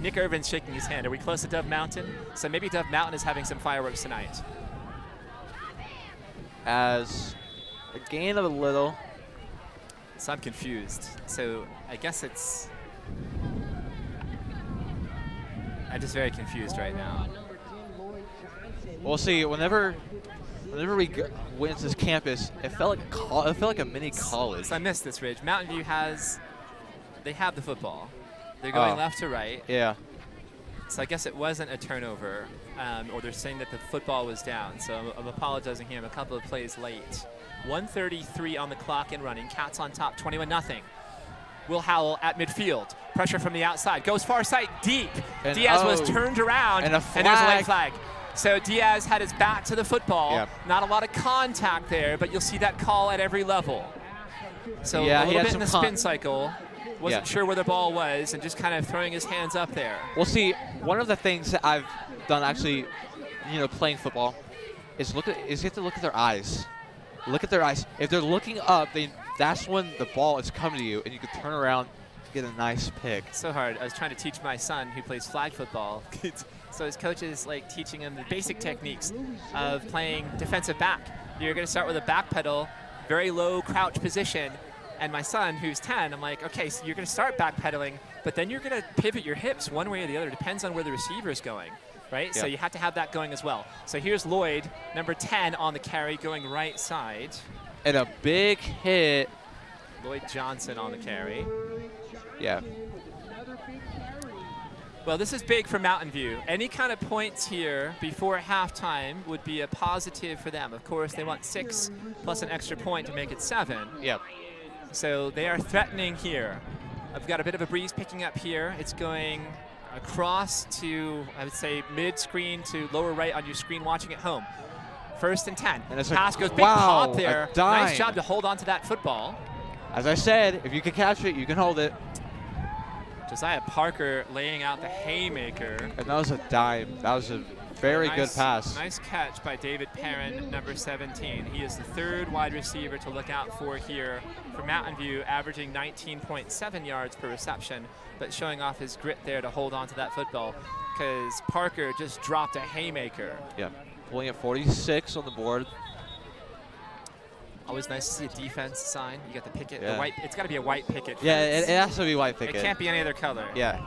Nick Irvin's shaking his hand. Are we close to Dove Mountain? So maybe Dove Mountain is having some fireworks tonight. As a gain of a little. So I'm confused. So I guess it's... I'm just very confused right now. We'll see. Whenever we went to this campus, it felt like a mini college. So I missed this, Ridge. Mountain View they have the football. They're going left to right. Yeah. So I guess it wasn't a turnover, or they're saying that the football was down. So I'm apologizing here. I'm a couple of plays late. 1:33 on the clock and running. Cats on top, 21-0. Will Howell at midfield. Pressure from the outside. Goes far side, deep. And Diaz was turned around, and there's a late flag. So Diaz had his back to the football. Yep. Not a lot of contact there, but you'll see that call at every level. So Yeah, a he little had bit in the some spin cycle. Wasn't sure where the ball was and just kind of throwing his hands up there. We'll see. One of the things that I've done actually, playing football, is you have to look at their eyes. Look at their eyes. If they're looking up, that's when the ball is coming to you, and you can turn around, get a nice pick. So hard. I was trying to teach my son who plays flag football. So his coach is like teaching him the basic techniques of playing defensive back. You're going to start with a back pedal, very low crouch position. And my son, who's 10, I'm like, okay, so you're going to start backpedaling, but then you're going to pivot your hips one way or the other. Depends on where the receiver is going, right? Yep. So you have to have that going as well. So here's Lloyd, number 10 on the carry, going right side. And a big hit. Lloyd Johnson on the carry. Yeah. Well, this is big for Mountain View. Any kind of points here before halftime would be a positive for them. Of course, they want 6 plus an extra point to make it 7. Yep. So they are threatening here. I've got a bit of a breeze picking up here. It's going across to, I would say, mid-screen to lower right on your screen watching at home. 1st and 10. And it's Pass goes, big wow, pop there. a dime. Nice job to hold on to that football. As I said, if you can catch it, you can hold it. Josiah Parker laying out the haymaker. And that was a dime. That was a very good pass. Nice catch by David Perrin, number 17. He is the 3rd wide receiver to look out for here for Mountain View, averaging 19.7 yards per reception, but showing off his grit there to hold on to that football because Parker just dropped a haymaker. Yeah, pulling at 46 on the board. Always nice to see a defense sign. You got the picket, Yeah. the white. It's got to be a white picket. Yeah, fence. it has to be white picket. It can't be any other color. Yeah,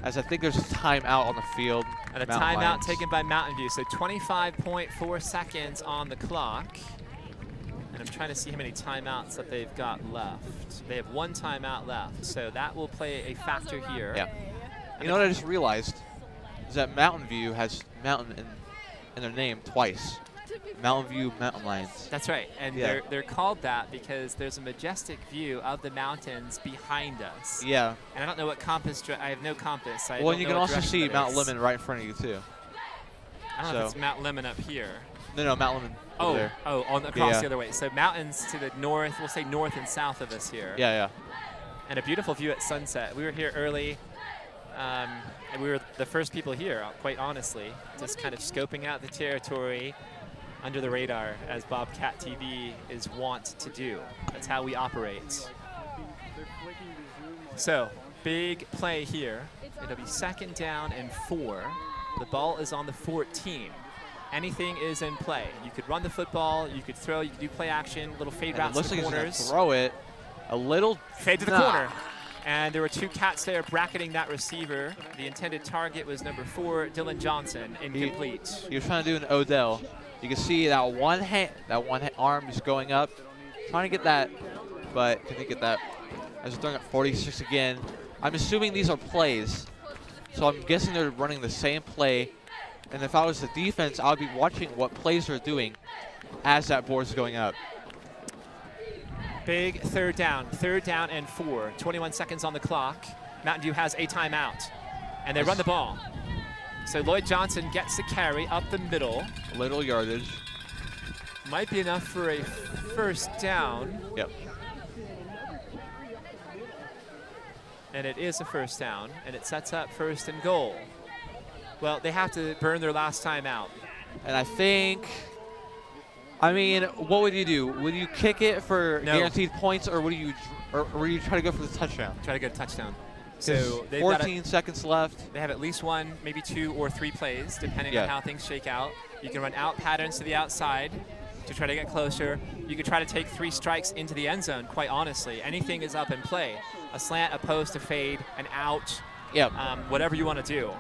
as I think there's a timeout on the field. And a Mountain timeout Lions. taken by Mountain View. So 25.4 seconds on the clock. And I'm trying to see how many timeouts that they've got left. They have 1 timeout left. So that will play a factor here. Yeah. You know what I just realized? Is that Mountain View has mountain in their name twice. Mountain View Mountain Lions. That's right. And Yeah. they're called that because there's a majestic view of the mountains behind us. Yeah. And I don't know what compass, I have no compass. Well, and you can also see Mount Lemmon right in front of you, too. I don't know if it's Mount Lemmon up here. No, Mount Lemmon. Oh, there. across the other way. So mountains to the north, we'll say north and south of us here. Yeah. And a beautiful view at sunset. We were here early, and we were the first people here, quite honestly, just kind of scoping out the territory under the radar, as Bobcat TV is wont to do. That's how we operate. So, big play here. It'll be 2nd down and 4. The ball is on the 14. Anything is in play. You could run the football, you could throw, you could do play action, little fade routes to the corners. Looks like he's going to throw it. A little fade to the corner. And there were 2 cats there bracketing that receiver. The intended target was number 4, Lloyd Johnson, incomplete. He was trying to do an Odell. You can see that one arm is going up, trying to get that, but can he get that? As they're throwing at 46 again. I'm assuming these are plays, so I'm guessing they're running the same play. And if I was the defense, I would be watching what plays they're doing as that board is going up. Big 3rd down. 3rd down and 4. 21 seconds on the clock. Mountain View has a timeout. And they run the ball. So Lloyd Johnson gets the carry up the middle. Little yardage. Might be enough for a 1st down. Yep. And it is a 1st down. And it sets up 1st and goal. Well, they have to burn their last time out. And I think, I mean, what would you do? Would you kick it for guaranteed points, or would you try to go for the touchdown? Try to get a touchdown. So they've 14 seconds left. They have at least 1, maybe 2 or 3 plays, depending on how things shake out. You can run out patterns to the outside to try to get closer. You could try to take 3 strikes into the end zone, quite honestly. Anything is up in play. A slant, a post, a fade, an out. Yep. Whatever you want to do.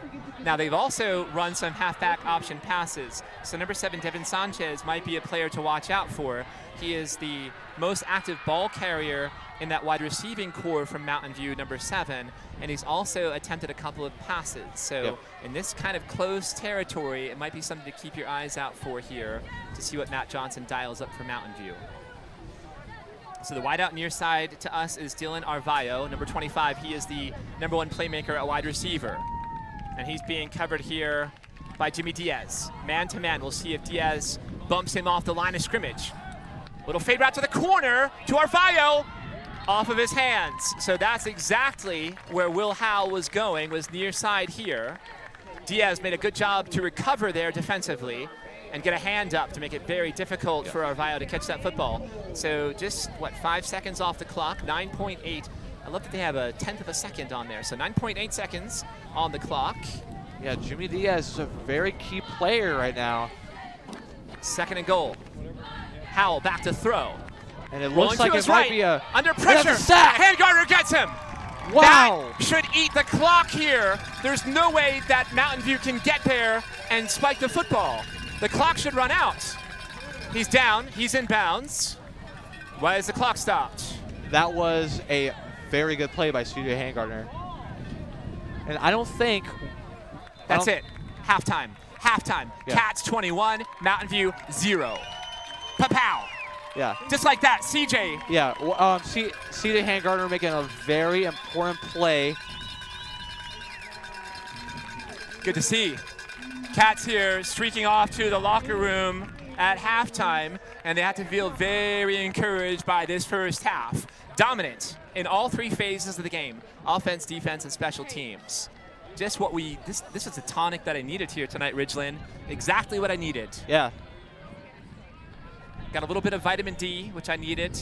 Now, they've also run some halfback option passes. So number 7, Devin Sanchez, might be a player to watch out for. He is the most active ball carrier in that wide receiving core from Mountain View, number 7. And he's also attempted a couple of passes. So in this kind of close territory, it might be something to keep your eyes out for here to see what Matt Johnson dials up for Mountain View. So the wideout near side to us is Dylan Arvado, number 25. He is the number 1 playmaker at wide receiver. And he's being covered here by Jimmy Diaz. Man to man, we'll see if Diaz bumps him off the line of scrimmage. Little fade route to the corner to Arvado, off of his hands. So that's exactly where Will Howe was going, was near side here. Diaz made a good job to recover there defensively and get a hand up to make it very difficult for Arvado to catch that football. So just, 5 seconds off the clock, 9.8. I love that they have a 1/10 of a second on there. So 9.8 seconds on the clock. Yeah, Jimmy Diaz is a very key player right now. 2nd and goal. Howell back to throw. And it looks like it might be a... Under pressure. Sack. Handgarter gets him. Wow. That should eat the clock here. There's no way that Mountain View can get there and spike the football. The clock should run out. He's down. He's in bounds. Why is the clock stopped? That was a very good play by CJ Handgartner. And I don't think... That's it. Halftime. Halftime. Yeah. Cats 21, Mountain View 0. Pa-pow. Yeah. Just like that, CJ. Yeah. CJ Handgartner making a very important play. Good to see. Cats here streaking off to the locker room at halftime, and they have to feel very encouraged by this first half. Dominant in all 3 phases of the game: offense, defense, and special teams. Just what this is a tonic that I needed here tonight, Ridgeland. Exactly what I needed. Yeah. Got a little bit of vitamin D, which I needed.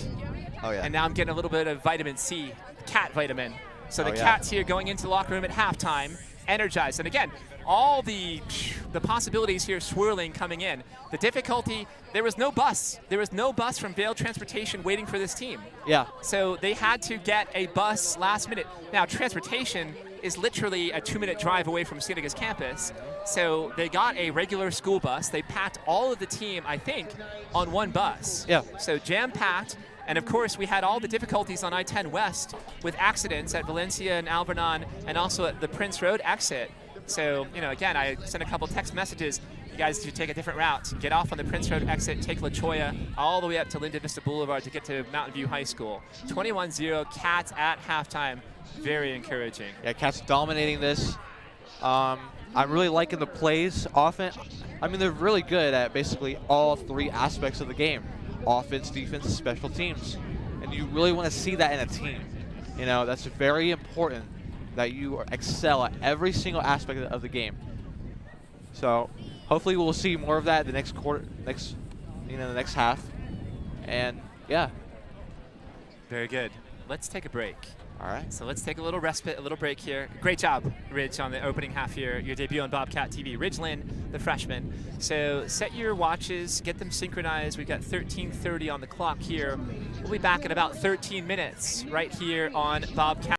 Oh, yeah. And now I'm getting a little bit of vitamin C, cat vitamin. So the Cats here going into the locker room at halftime, energized. And again, all the possibilities here swirling coming in. The difficulty, there was no bus. There was no bus from Vail Transportation waiting for this team. Yeah. So they had to get a bus last minute. Now, transportation is literally a 2-minute drive away from Cienega's campus. So they got a regular school bus. They packed all of the team, I think, on 1 bus. Yeah. So jam-packed. And of course, we had all the difficulties on I-10 West with accidents at Valencia and Alvernon, and also at the Prince Road exit. So, again, I sent a couple text messages. You guys should take a different route. Get off on the Prince Road exit, take La Cholla all the way up to Linda Vista Boulevard to get to Mountain View High School. 21-0, Cats at halftime. Very encouraging. Yeah, Cats dominating this. I'm really liking the plays. I mean, they're really good at basically all 3 aspects of the game: offense, defense, special teams. And you really want to see that in a team. That's very important, that you excel at every single aspect of the game. So hopefully we'll see more of that in the next quarter, the next half. And yeah. Very good. Let's take a break. All right. So let's take a little respite, a little break here. Great job, Ridge, on the opening half here. Your debut on Bobcat TV. Ridge Lynn, the freshman. So set your watches, get them synchronized. We've got 13:30 on the clock here. We'll be back in about 13 minutes right here on Bobcat.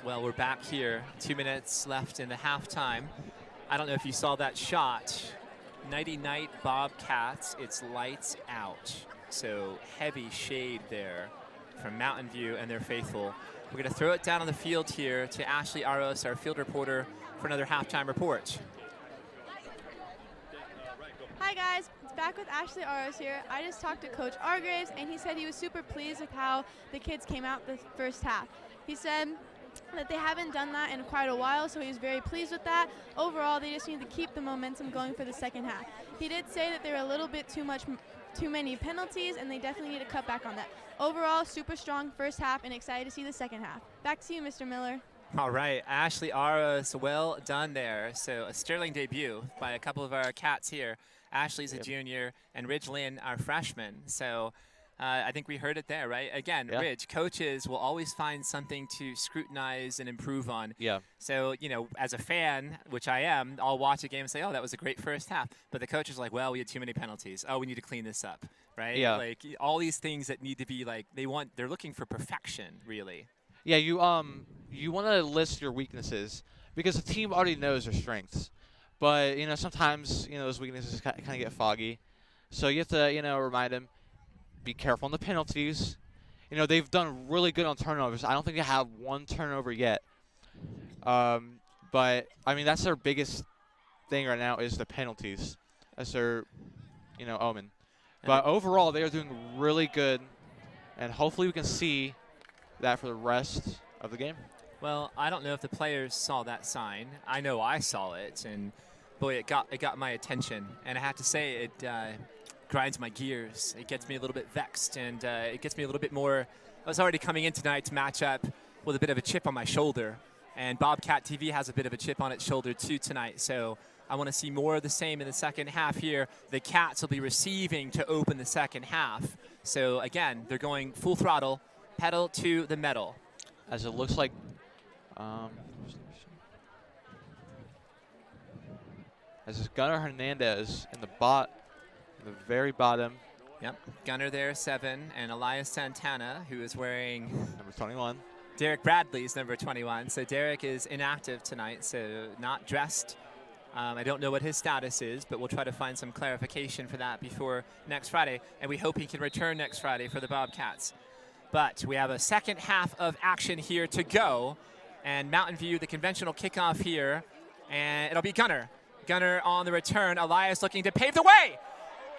Well, we're back here. 2 minutes left in the halftime. I don't know if you saw that shot. Nighty-night Bobcats, it's lights out. So heavy shade there from Mountain View and their faithful. We're going to throw it down on the field here to Ashley Aros, our field reporter, for another halftime report. Hi guys, it's back with Ashley Aros here. I just talked to Coach Argraves, and he said he was super pleased with how the kids came out the first half. He said that they haven't done that in quite a while, so he was very pleased with that. Overall, they just need to keep the momentum going for the second half. He did say that there were a little bit too many penalties, and they definitely need to cut back on that. Overall, super strong first half, and excited to see the second half. Back to you, Mr. Miller. All right, Ashley Aros, well done there. So a sterling debut by a couple of our Cats here. Ashley's a junior, and Ridge Lynn, our freshman. So I think we heard it there, right? Again, Ridge, coaches will always find something to scrutinize and improve on. Yeah. So, you know, as a fan, which I am, I'll watch a game and say, oh, that was a great first half. But the coach is like, well, we had too many penalties. Oh, we need to clean this up, right? Yeah. Like all these things that need to be like, they're looking for perfection, really. Yeah, you want to list your weaknesses because the team already knows their strengths. But, you know, sometimes, you know, those weaknesses kind of get foggy. So you have to, you know, remind them, be careful on the penalties. You know, they've done really good on turnovers. I don't think they have one turnover yet. But, I mean, that's their biggest thing right now is the penalties. That's their, you know, omen. But overall, they are doing really good. And hopefully we can see that for the rest of the game. Well, I don't know if the players saw that sign. I know I saw it, and boy, it got my attention. And I have to say, it grinds my gears. It gets me a little bit vexed, and it gets me a little bit more. I was already coming in tonight to match up with a bit of a chip on my shoulder, and Bobcat TV has a bit of a chip on its shoulder too tonight. So I want to see more of the same in the second half here. The Cats will be receiving to open the second half. So again, they're going full throttle, pedal to the metal. As it looks like. As is Gunnar Hernandez in the very bottom. Yep, Gunnar there, 7, and Elias Santana, who is wearing number 21. Derek Bradley's number 21. So Derek is inactive tonight, so not dressed. I don't know what his status is, but we'll try to find some clarification for that before next Friday, and we hope he can return next Friday for the Bobcats. But we have a second half of action here to go. And Mountain View, the conventional kickoff here. And it'll be Gunnar. Gunnar on the return. Elias looking to pave the way.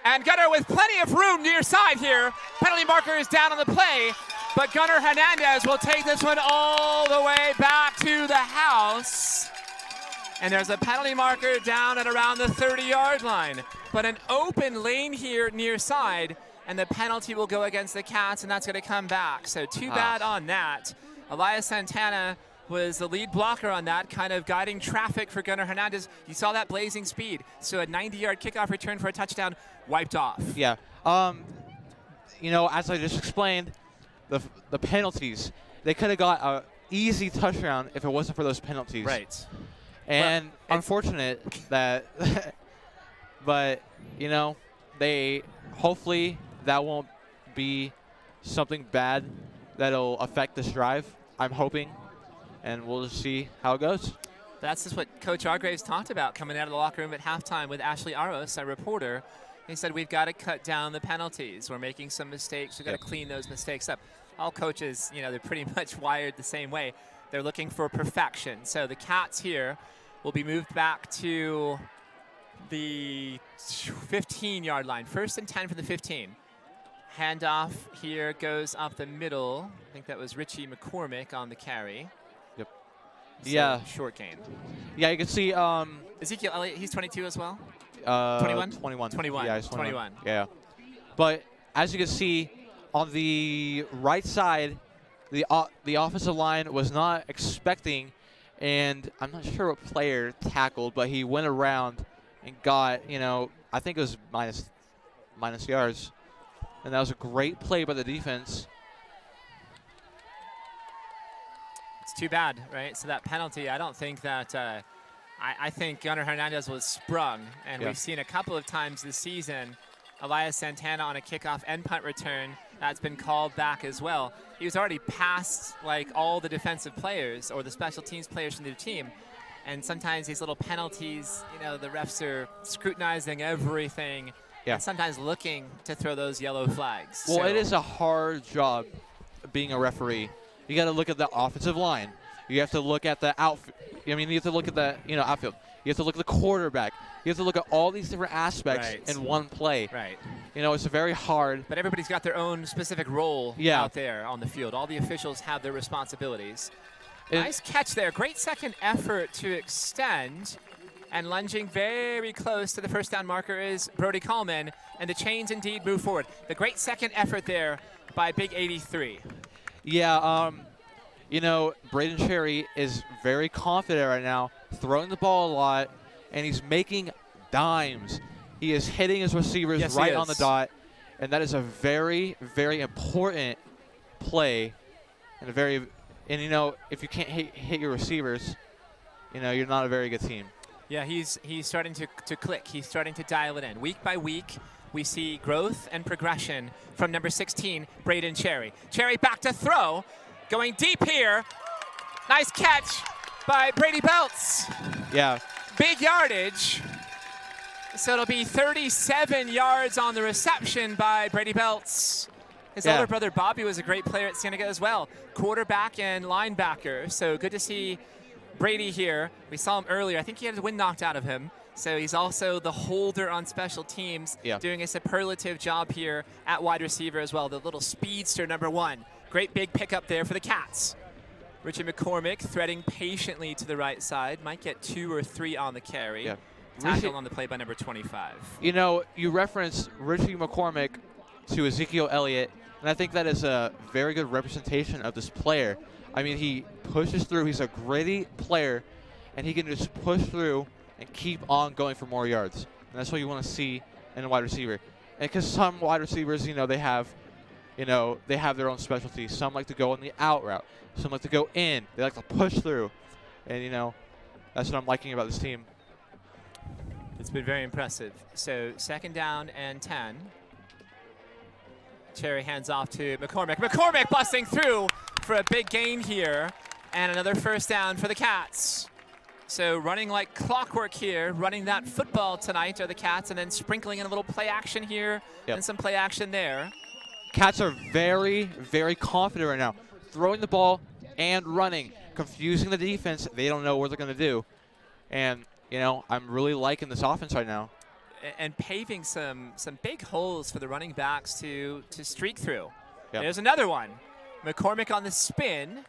And Gunnar with plenty of room near side here. Penalty marker is down on the play. But Gunnar Hernandez will take this one all the way back to the house. And there's a penalty marker down at around the 30-yard line. But an open lane here near side. And the penalty will go against the Cats, and that's going to come back. So too bad on that. Elias Santana was the lead blocker on that, kind of guiding traffic for Gunnar Hernandez. You saw that blazing speed. So a 90-yard kickoff return for a touchdown wiped off. Yeah. You know, as I just explained, the penalties, they could have got an easy touchdown if it wasn't for those penalties. Right. And well, unfortunate that, but, you know, hopefully that won't be something bad that'll affect this drive. I'm hoping. And we'll just see how it goes. That's just what Coach Argraves talked about coming out of the locker room at halftime with Ashley Aros, our reporter. He said, we've got to cut down the penalties. We're making some mistakes. We've got to clean those mistakes up. All coaches, you know, they're pretty much wired the same way. They're looking for perfection. So the Cats here will be moved back to the 15-yard line. 1st and 10 for the 15. Handoff here goes up the middle. I think that was Richie McCormick on the carry. So yeah. Short gain. Yeah, you can see. Ezekiel Elliott, he's 22 as well? 21? 21. 21. Yeah, he's 21. 21. Yeah. But as you can see, on the right side, the offensive line was not expecting, and I'm not sure what player tackled, but he went around and got, you know, I think it was minus yards. And that was a great play by the defense. It's too bad, right? So that penalty, I don't think that I think Gunnar Hernandez was sprung. And we've seen a couple of times this season, Elias Santana on a kickoff and punt return That's been called back as well. He was already past like all the defensive players or the special teams players from the team. And sometimes these little penalties, you know, the refs are scrutinizing everything. Yeah. And sometimes looking to throw those yellow flags. Well, so it is a hard job being a referee. You got to look at the offensive line. You have to look at the outfield. I mean, you have to look at the outfield. You have to look at the quarterback. You have to look at all these different aspects in one play. Right. You know, it's a very hard. But everybody's got their own specific role out there on the field. All the officials have their responsibilities. Nice catch there. Great second effort to extend. And lunging very close to the first down marker is Brody Coleman. And the chains indeed move forward. The great second effort there by Big 83. Yeah, you know, Braden Cherry is very confident right now, throwing the ball a lot, and he's making dimes. He is hitting his receivers right on the dot, and that is a very, very important play. And you know, if you can't hit your receivers, you know, you're not a very good team. Yeah, he's starting to click. He's starting to dial it in. Week by week, we see growth and progression from number 16, Braden Cherry. Cherry back to throw, going deep here. Nice catch by Brady Belts. Yeah. Big yardage. So it'll be 37 yards on the reception by Brady Belts. His older brother Bobby was a great player at Cienega as well. Quarterback and linebacker. So good to see Brady here. We saw him earlier. I think he had the wind knocked out of him. So he's also the holder on special teams, doing a superlative job here at wide receiver as well. The little speedster number 1. Great big pickup there for the Cats. Richie McCormick threading patiently to the right side. Might get 2 or 3 on the carry. Yeah. Tackled on the play by number 25. You know, you reference Richie McCormick to Ezekiel Elliott, and I think that is a very good representation of this player. I mean, he pushes through. He's a gritty player, and he can just push through and keep on going for more yards. And that's what you want to see in a wide receiver. And because some wide receivers, you know, they have their own specialties. Some like to go on the out route. Some like to go in. They like to push through. And, you know, that's what I'm liking about this team. It's been very impressive. So 2nd down and 10. Cherry hands off to McCormick. McCormick busting through for a big gain here. And another first down for the Cats. So running like clockwork here, running that football tonight are the Cats, and then sprinkling in a little play action here and some play action there. Cats are very, very confident right now. Throwing the ball and running, confusing the defense. They don't know what they're going to do. And, you know, I'm really liking this offense right now. And paving some big holes for the running backs to streak through. Yep. There's another one. McCormick on the spin,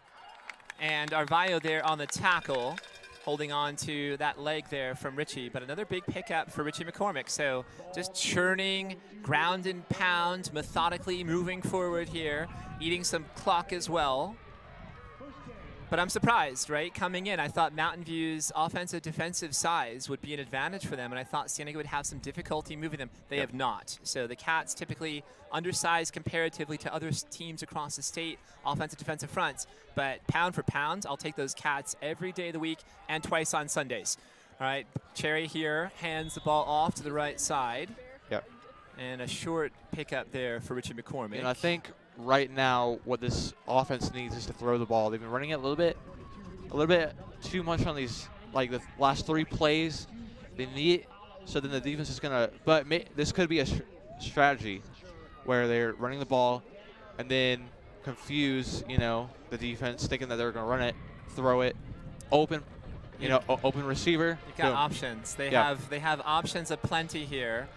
and Arvado there on the tackle, holding on to that leg there from Richie. But another big pickup for Richie McCormick. So just churning, ground and pound, methodically moving forward here, eating some clock as well. But I'm surprised, right? Coming in, I thought Mountain View's offensive defensive size would be an advantage for them, and I thought Cienega would have some difficulty moving them. They have not. So the Cats typically undersized comparatively to other teams across the state, offensive defensive fronts. But pound for pound, I'll take those Cats every day of the week and twice on Sundays. All right, Cherry here hands the ball off to the right side. Yep. And a short pickup there for Richie McCormick. And I think right now what this offense needs is to throw the ball. They've been running it a little bit too much on these, like the last 3 plays. They need, so then the defense is gonna. But this could be a strategy where they're running the ball and then confuse, you know, the defense, thinking that they're gonna run it, throw it, open, you know, open receiver. You've got options. They have options aplenty here.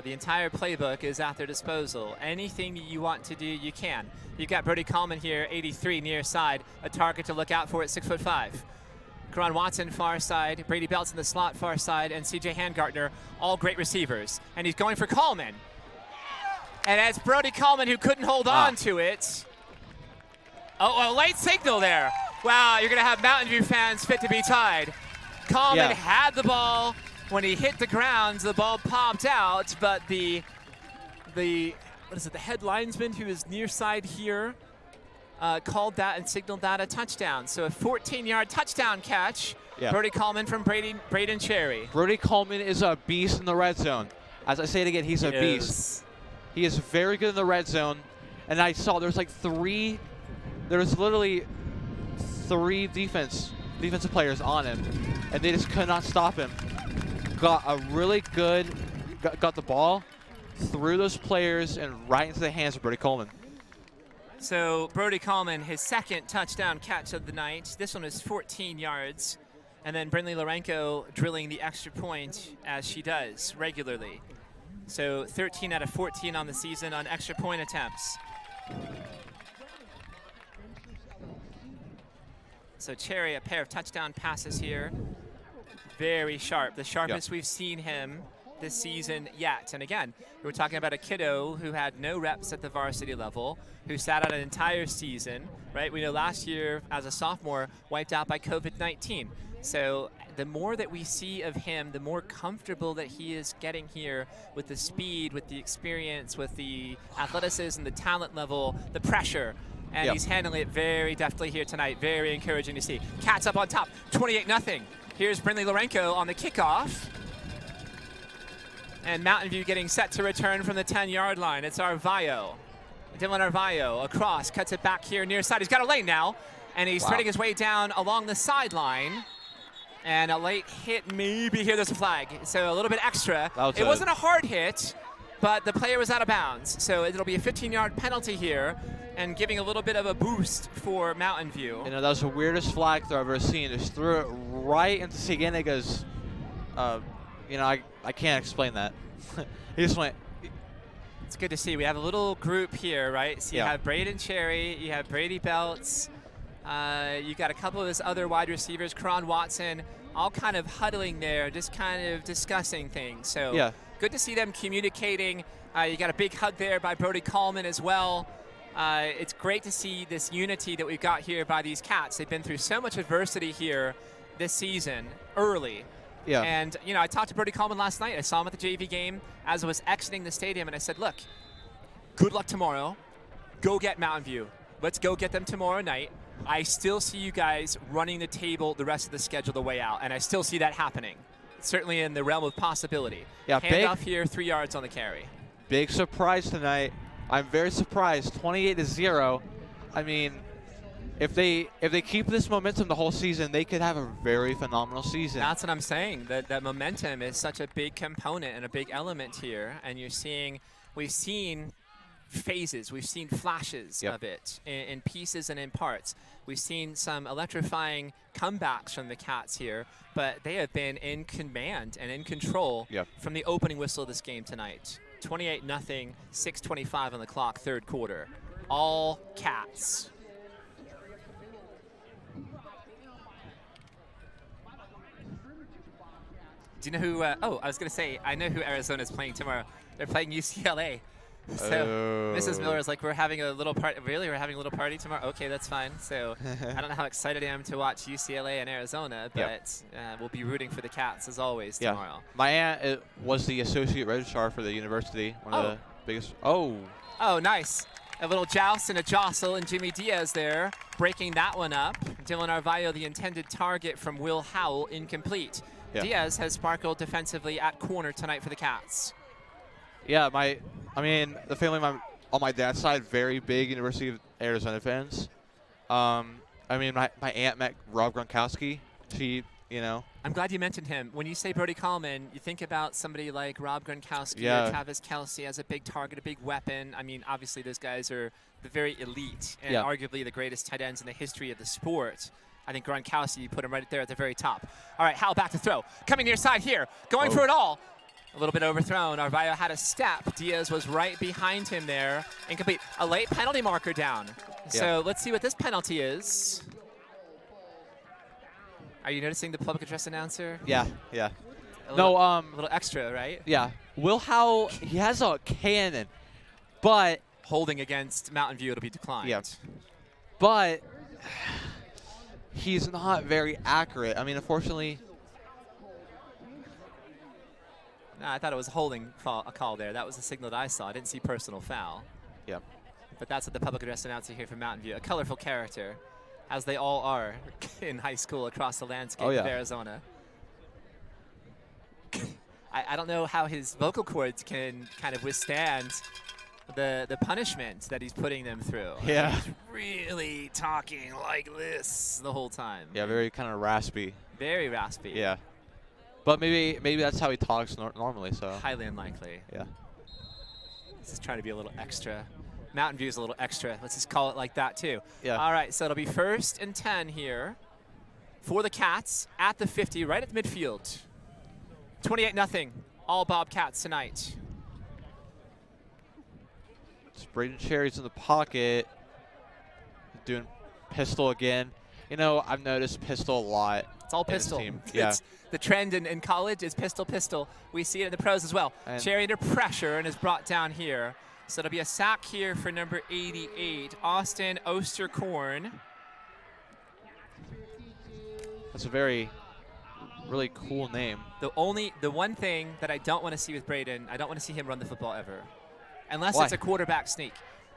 The entire playbook is at their disposal. Anything you want to do, you can. You've got Brody Coleman here, 83 near side, a target to look out for at 6'5". Karan Watson far side, Brady Belts in the slot far side, and CJ Handgartner, all great receivers. And he's going for Coleman. And it's Brody Coleman who couldn't hold on to it. Oh, a late signal there. Wow, you're going to have Mountain View fans fit to be tied. Coleman had the ball. When he hit the ground, the ball popped out, but the head linesman who is near side here called that and signaled that a touchdown. So a 14-yard touchdown catch. Yeah. Brody Coleman from Braden Cherry. Brody Coleman is a beast in the red zone. As I say it again, he's a beast. He is very good in the red zone. And I saw there was literally 3 defensive players on him, and they just could not stop him. Got the ball, threw those players, and right into the hands of Brody Coleman. So Brody Coleman, his second touchdown catch of the night. This one was 14 yards. And then Brinley Lorenko drilling the extra point as she does regularly. So 13 out of 14 on the season on extra point attempts. So Cherry, a pair of touchdown passes here. Very sharp, the sharpest we've seen him this season yet. And again, we're talking about a kiddo who had no reps at the varsity level, who sat out an entire season, right? We know last year as a sophomore, wiped out by COVID-19. So the more that we see of him, the more comfortable that he is getting here with the speed, with the experience, with the athleticism, the talent level, the pressure. And he's handling it very deftly here tonight. Very encouraging to see. Cats up on top, 28-0. Here's Brinley Lorenko on the kickoff. And Mountain View getting set to return from the 10-yard line. It's Arvado. Dylan Arvado across, cuts it back here near side. He's got a lane now, and he's threading his way down along the sideline. And a late hit, maybe here, there's a flag. So a little bit extra. It wasn't a hard hit, but the player was out of bounds. So it'll be a 15-yard penalty here, and giving a little bit of a boost for Mountain View. You know, that was the weirdest flag throw I've ever seen. Just threw it right into Cienega's, you know, I can't explain that. He just went. It's good to see. We have a little group here, right? So you have Braden Cherry, you have Brady Belts, you got a couple of his other wide receivers, Karan Watson, all kind of huddling there, just kind of discussing things. So good to see them communicating. You got a big hug there by Brody Coleman as well. It's great to see this unity that we've got here by these Cats. They've been through so much adversity here this season early. And, you know, I talked to Brody Coleman last night. I saw him at the JV game as I was exiting the stadium, and I said, look, good luck tomorrow. Go get Mountain View. Let's go get them tomorrow night. I still see you guys running the table the rest of the schedule the way out, and I still see that happening. Certainly in the realm of possibility. Handoff here, 3 yards on the carry. Big surprise tonight. I'm very surprised. 28-0. I mean, if they keep this momentum the whole season, they could have a very phenomenal season. That's what I'm saying. That momentum is such a big component and a big element here. And you're seeing, we've seen phases, we've seen flashes of it in pieces and in parts. We've seen some electrifying comebacks from the Cats here, but they have been in command and in control from the opening whistle of this game tonight. 28-0, 6:25 on the clock, third quarter. All Cats. Do you know who, oh, I was going to say, I know who Arizona's playing tomorrow. They're playing UCLA. So Mrs. Miller is like, we're having a little party. Really? We're having a little party tomorrow? Okay, that's fine. So I don't know how excited I am to watch UCLA and Arizona, but we'll be rooting for the Cats as always tomorrow. My aunt was the associate registrar for the university. One of the biggest. Oh, nice. A little joust and a jostle, and Jimmy Diaz there breaking that one up. Dylan Arvado, the intended target from Will Howell, incomplete. Diaz has sparkled defensively at corner tonight for the Cats. Yeah, I mean, the family on my dad's side, very big University of Arizona fans. I mean, my aunt met Rob Gronkowski. She, you know. I'm glad you mentioned him. When you say Brody Coleman, you think about somebody like Rob Gronkowski or Travis Kelce as a big target, a big weapon. I mean, obviously those guys are the very elite and arguably the greatest tight ends in the history of the sport. I think Gronkowski, you put him right there at the very top. All right, Howell back to throw. Coming near side here, going for it all. A little bit overthrown. Arvado had a step. Diaz was right behind him there. Incomplete. A late penalty marker down. So let's see what this penalty is. Are you noticing the public address announcer? Yeah. A little extra, right? Yeah. Will Howell, he has a cannon, but holding against Mountain View, it'll be declined. Yeah. But he's not very accurate. I mean, unfortunately. No, I thought it was a holding call there. That was the signal that I saw. I didn't see personal foul. Yeah. But that's what the public address announcer here from Mountain View. A colorful character, as they all are in high school across the landscape of Arizona. I don't know how his vocal cords can kind of withstand the punishment that he's putting them through. Yeah. He's really talking like this the whole time. Yeah, very kind of raspy. Very raspy. Yeah. But maybe that's how he talks normally. So. Highly unlikely. Yeah. Let's just try to be a little extra. Mountain View's a little extra. Let's just call it like that too. Yeah. All right, so it'll be 1st and 10 here for the Cats at the 50, right at the midfield. 28-0, all Bobcats tonight. It's Braden Cherry's in the pocket, doing pistol again. You know, I've noticed pistol a lot. It's all pistol. Team. Yeah. It's the trend in college is pistol. We see it in the pros as well. And Cherry under pressure and is brought down here. So it'll be a sack here for number 88, Austin Osterkorn. That's a really cool name. The one thing that I don't want to see with Braden, I don't want to see him run the football ever, unless Why? it's a quarterback sneak.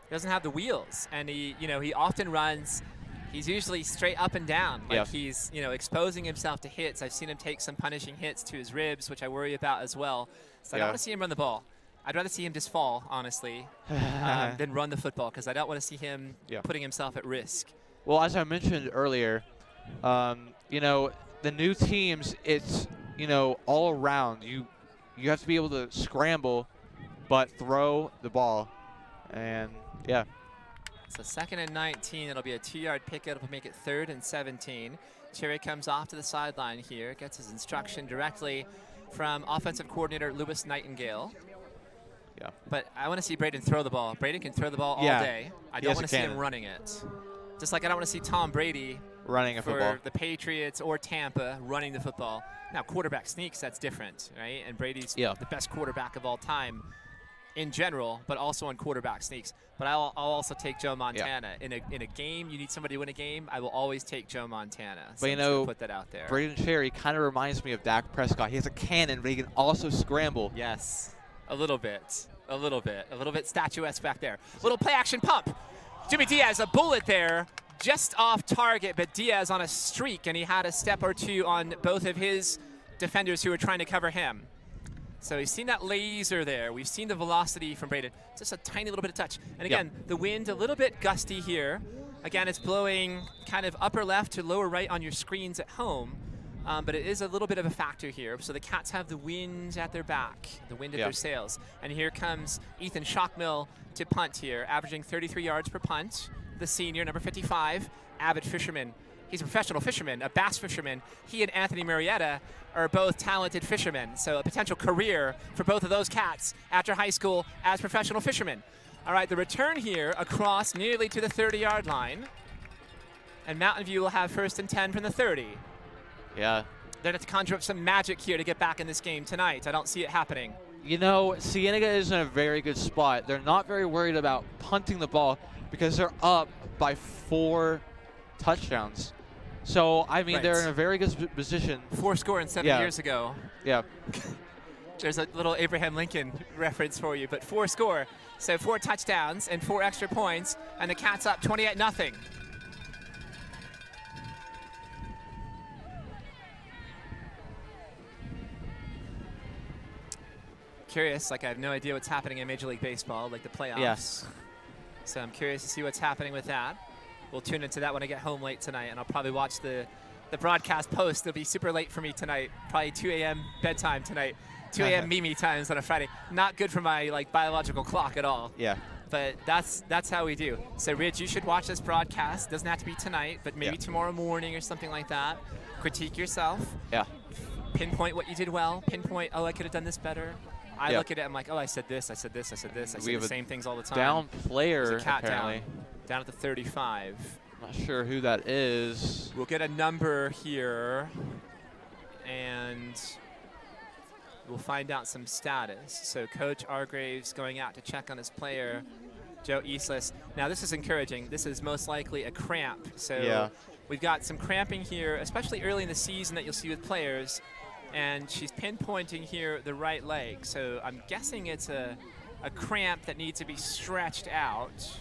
He doesn't have the wheels, and he often runs. He's usually straight up and down, like he's exposing himself to hits. I've seen him take some punishing hits to his ribs, which I worry about as well. So I don't want to see him run the ball. I'd rather see him just fall, honestly, than run the football, because I don't want to see him putting himself at risk. Well, as I mentioned earlier, the new teams, it's, all around. You have to be able to scramble, but throw the ball. And, yeah. So 2nd and 19, it'll be a 2-yard pickup. It'll make it 3rd and 17. Cherry comes off to the sideline here, gets his instruction directly from offensive coordinator Louis Nightingale. Yeah. But I want to see Braden throw the ball. Braden can throw the ball all day. I don't want to see him running it. Just like I don't want to see Tom Brady running a football for the Patriots or Tampa running the football. Now, quarterback sneaks, that's different, right? And Brady's the best quarterback of all time in general, but also on quarterback sneaks. But I'll also take Joe Montana. In a game, you need somebody to win a game, I will always take Joe Montana. So but, I'm just gonna put that out there. Braden Cherry kind of reminds me of Dak Prescott. He has a cannon, but he can also scramble. Yes. A little bit statuesque back there. Little play action pump. Jimmy Diaz, a bullet there, just off target, but Diaz on a streak, and he had a step or two on both of his defenders who were trying to cover him. So we've seen that laser there. We've seen the velocity from Braden. Just a tiny little bit of touch. And again, the wind a little bit gusty here. Again, it's blowing kind of upper left to lower right on your screens at home. But it is a little bit of a factor here. So the Cats have the wind at their back, the wind at their sails. And here comes Ethan Shockmill to punt here, averaging 33 yards per punt. The senior, number 55, avid fisherman. He's a professional fisherman, a bass fisherman. He and Anthony Marietta are both talented fishermen. So a potential career for both of those Cats after high school as professional fishermen. All right, the return here across nearly to the 30-yard line. And Mountain View will have 1st and 10 from the 30. Yeah. They're going to have to conjure up some magic here to get back in this game tonight. I don't see it happening. Cienega is in a very good spot. They're not very worried about punting the ball because they're up by 4 touchdowns. So, I mean, they're in a very good position. 4 score in 7 years ago. Yeah. There's a little Abraham Lincoln reference for you, but 4 score. So 4 touchdowns and 4 extra points, and the Cats up 28-0. Curious, like I have no idea what's happening in Major League Baseball, like the playoffs. Yes. So I'm curious to see what's happening with that. We'll tune into that when I get home late tonight, and I'll probably watch the broadcast post. It'll be super late for me tonight, probably 2 a.m. bedtime tonight, 2 a.m. Mimi times on a Friday. Not good for my biological clock at all. Yeah. But that's how we do. So Ridge, you should watch this broadcast. Doesn't have to be tonight, but maybe tomorrow morning or something like that. Critique yourself. Yeah. Pinpoint what you did well. Pinpoint, oh, I could have done this better. I look at it, I'm like, oh, I said this, I said this, I said this. I say the same things all the time. Down player, There's a cat apparently. Down at the 35. Not sure who that is. We'll get a number here, and we'll find out some status. So Coach Argraves going out to check on his player, Joe Eastless. Now this is encouraging. This is most likely a cramp. So we've got some cramping here, especially early in the season that you'll see with players. And she's pinpointing here the right leg. So I'm guessing it's a cramp that needs to be stretched out.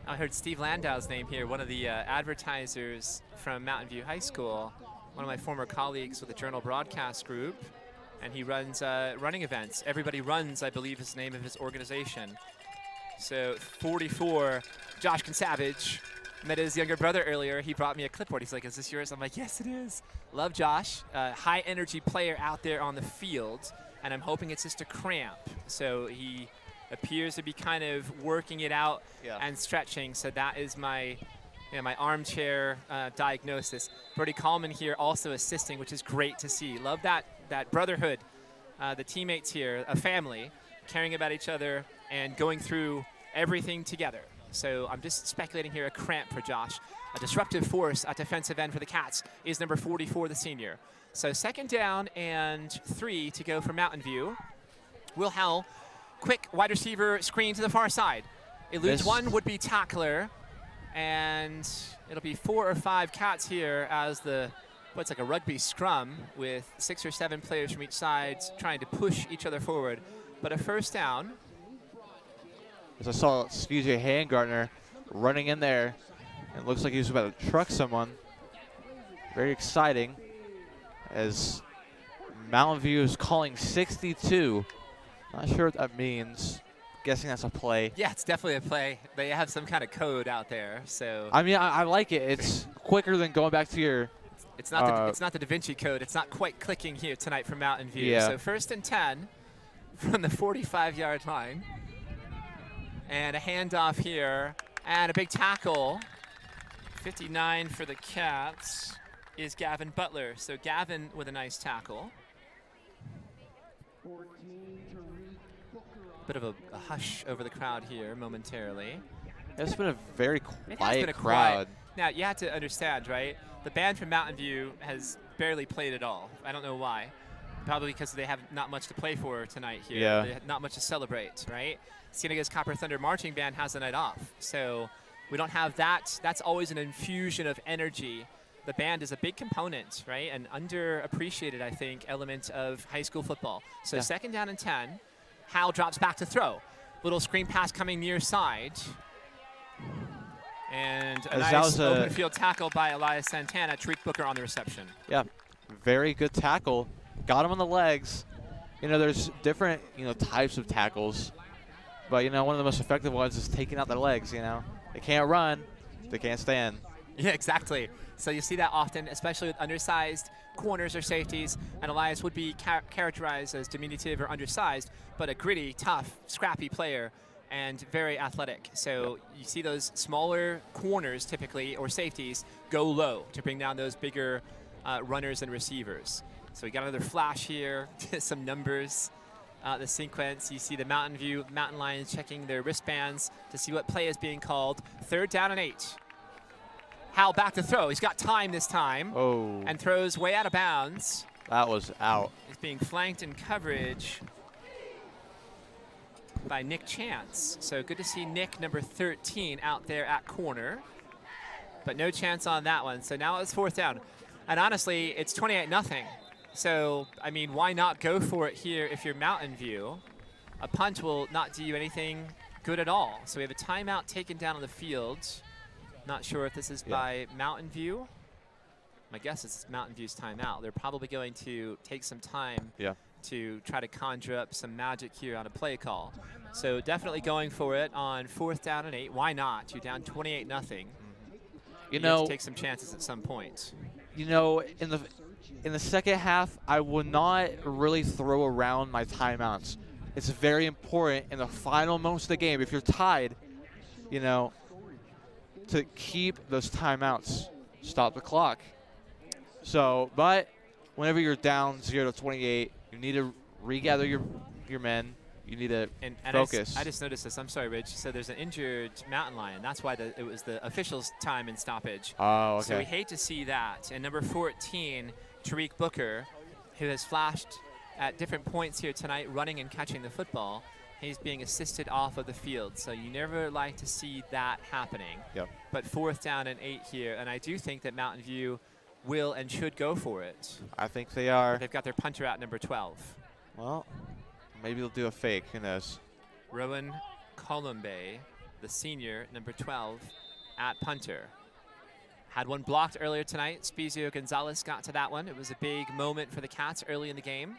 I heard Steve Landau's name here, one of the advertisers from Mountain View High School. one of my former colleagues with the Journal Broadcast Group, and he runs running events. Everybody Runs, I believe, is the name of his organization. So 44, Josh Consavage. Met his younger brother earlier. He brought me a clipboard. He's like, is this yours? I'm like, yes, it is. Love Josh. High energy player out there on the field, and I'm hoping it's just a cramp. So he appears to be kind of working it out and stretching. So that is my my armchair diagnosis. Brody Coleman here also assisting, which is great to see. Love that brotherhood, the teammates here, a family, caring about each other and going through everything together. So I'm just speculating here, a cramp for Josh. A disruptive force at defensive end for the Cats is number 44, the senior. So 2nd down and 3 to go for Mountain View. Will Howell, quick wide receiver screen to the far side. Eludes one would-be tackler, and it'll be 4 or 5 Cats here as what's like a rugby scrum with 6 or 7 players from each side trying to push each other forward. But a 1st down. As I saw CJ Handgartner running in there, and it looks like he was about to truck someone. Very exciting, as Mountain View is calling 62. Not sure what that means. Guessing that's a play. Yeah, it's definitely a play. They have some kind of code out there. So I mean, I like it. It's quicker than going back to your. It's not the Da Vinci Code. It's not quite clicking here tonight for Mountain View. Yeah. So 1st and 10 from the 45-yard line. And a handoff here, and a big tackle. 59 for the Cats is Gavin Butler. So Gavin with a nice tackle. Bit of a hush over the crowd here momentarily. It's been a very quiet crowd. Quiet. Now, you have to understand, right? The band from Mountain View has barely played at all. I don't know why. Probably because they have not much to play for tonight here. Yeah. They have not much to celebrate, right? Cienega's Copper Thunder Marching Band has the night off. So we don't have that. That's always an infusion of energy. The band is a big component, right? An underappreciated, I think, element of high school football. So 2nd down and 10. Howell drops back to throw. Little screen pass coming near side. And a nice open field tackle by Elias Santana. Tariq Booker on the reception. Yeah, very good tackle. Got him on the legs. You know, there's different, types of tackles. But, one of the most effective ones is taking out their legs, They can't run. They can't stand. Yeah, exactly. So you see that often, especially with undersized corners or safeties. And Elias would be characterized as diminutive or undersized, but a gritty, tough, scrappy player and very athletic. So you see those smaller corners typically, or safeties, go low to bring down those bigger runners and receivers. So we got another flash here, some numbers. The sequence, you see the Mountain View Mountain Lions checking their wristbands to see what play is being called. 3rd down and 8. Howell back to throw. He's got time this time. Oh. And throws way out of bounds. That was out. He's being flanked in coverage by Nick Chance. So good to see Nick, number 13, out there at corner. But no chance on that one. So now it's 4th down. And honestly, it's 28-0. So, I mean, why not go for it here if you're Mountain View? A punt will not do you anything good at all. So we have a timeout taken down on the field. Not sure if this is by Mountain View. My guess is it's Mountain View's timeout. They're probably going to take some time to try to conjure up some magic here on a play call. So definitely going for it on 4th down and 8. Why not? You're down 28-0. You have to take some chances at some point. In the second half, I will not really throw around my timeouts. It's very important in the final moments of the game, if you're tied, to keep those timeouts. Stop the clock. So, but whenever you're down 0-28, you need to regather your men. You need to focus. I just noticed this. I'm sorry, Rich. So there's an injured Mountain Lion. That's why it was the officials' time and stoppage. Oh, okay. So we hate to see that. And number 14, Tariq Booker, who has flashed at different points here tonight, running and catching the football. He's being assisted off of the field. So you never like to see that happening. Yep. But 4th down and 8 here. And I do think that Mountain View will and should go for it. I think they are. They've got their punter out, number 12. Well, maybe they'll do a fake. Who knows? Rowan Colombe, the senior, number 12, at punter. Had one blocked earlier tonight. Spezio Gonzalez got to that one. It was a big moment for the Cats early in the game.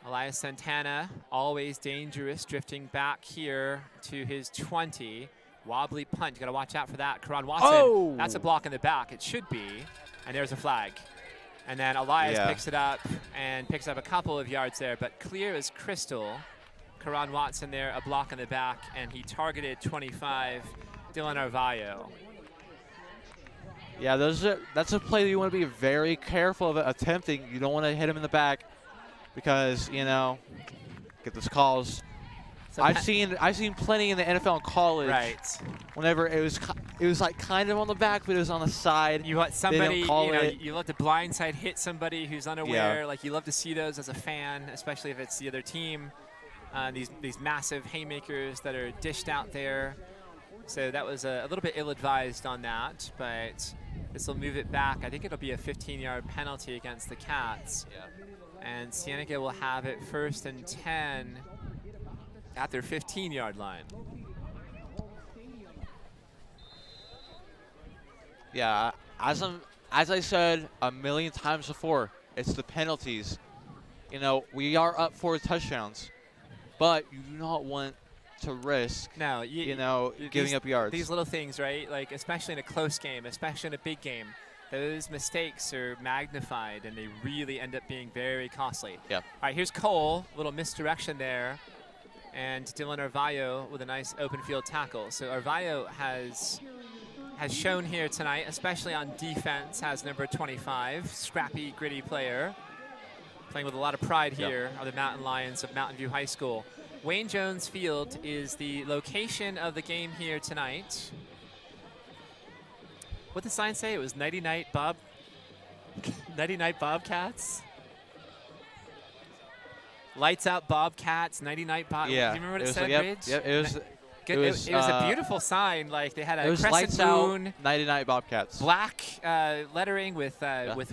Elias Santana, always dangerous, drifting back here to his 20. Wobbly punt, you gotta watch out for that. Karan Watson, that's a block in the back. It should be, and there's a flag. And then Elias picks it up and picks up a couple of yards there, but clear as crystal. Karan Watson there, a block in the back, and he targeted 25, Dylan Arvado. Yeah, that's a play that you want to be very careful of attempting. You don't want to hit him in the back because, you know, get those calls. So I've seen plenty in the NFL and college. Right. Whenever it was like kind of on the back, but it was on the side. You want somebody, you love to blindside hit somebody who's unaware. Like, you love to see those as a fan, especially if it's the other team. These massive haymakers that are dished out there. So that was a little bit ill-advised on that, but this will move it back. I think it'll be a 15-yard penalty against the Cats. Yeah. And Cienega will have it 1st and 10 at their 15-yard line. Yeah, as I said a million times before, it's the penalties. You know, we are up 4 touchdowns, but you do not want to risk, giving up yards. These little things, right? Like, especially in a close game, especially in a big game, those mistakes are magnified, and they really end up being very costly. Yeah. All right, here's Cole, a little misdirection there, and Dylan Arvado with a nice open field tackle. So Arvado has shown here tonight, especially on defense, has number 25, scrappy, gritty player, playing with a lot of pride here on the Mountain Lions of Mountain View High School. Wayne Jones Field is the location of the game here tonight. What did the sign say? It was Nighty Night Bobcats? Lights Out Bobcats, Nighty Night Bobcats. Yeah. Do you remember what it said, like, Ridge? Yep, it was. It was a beautiful sign. Like, they had a crescent Lights moon. Out, Nighty Night Bobcats. Black lettering with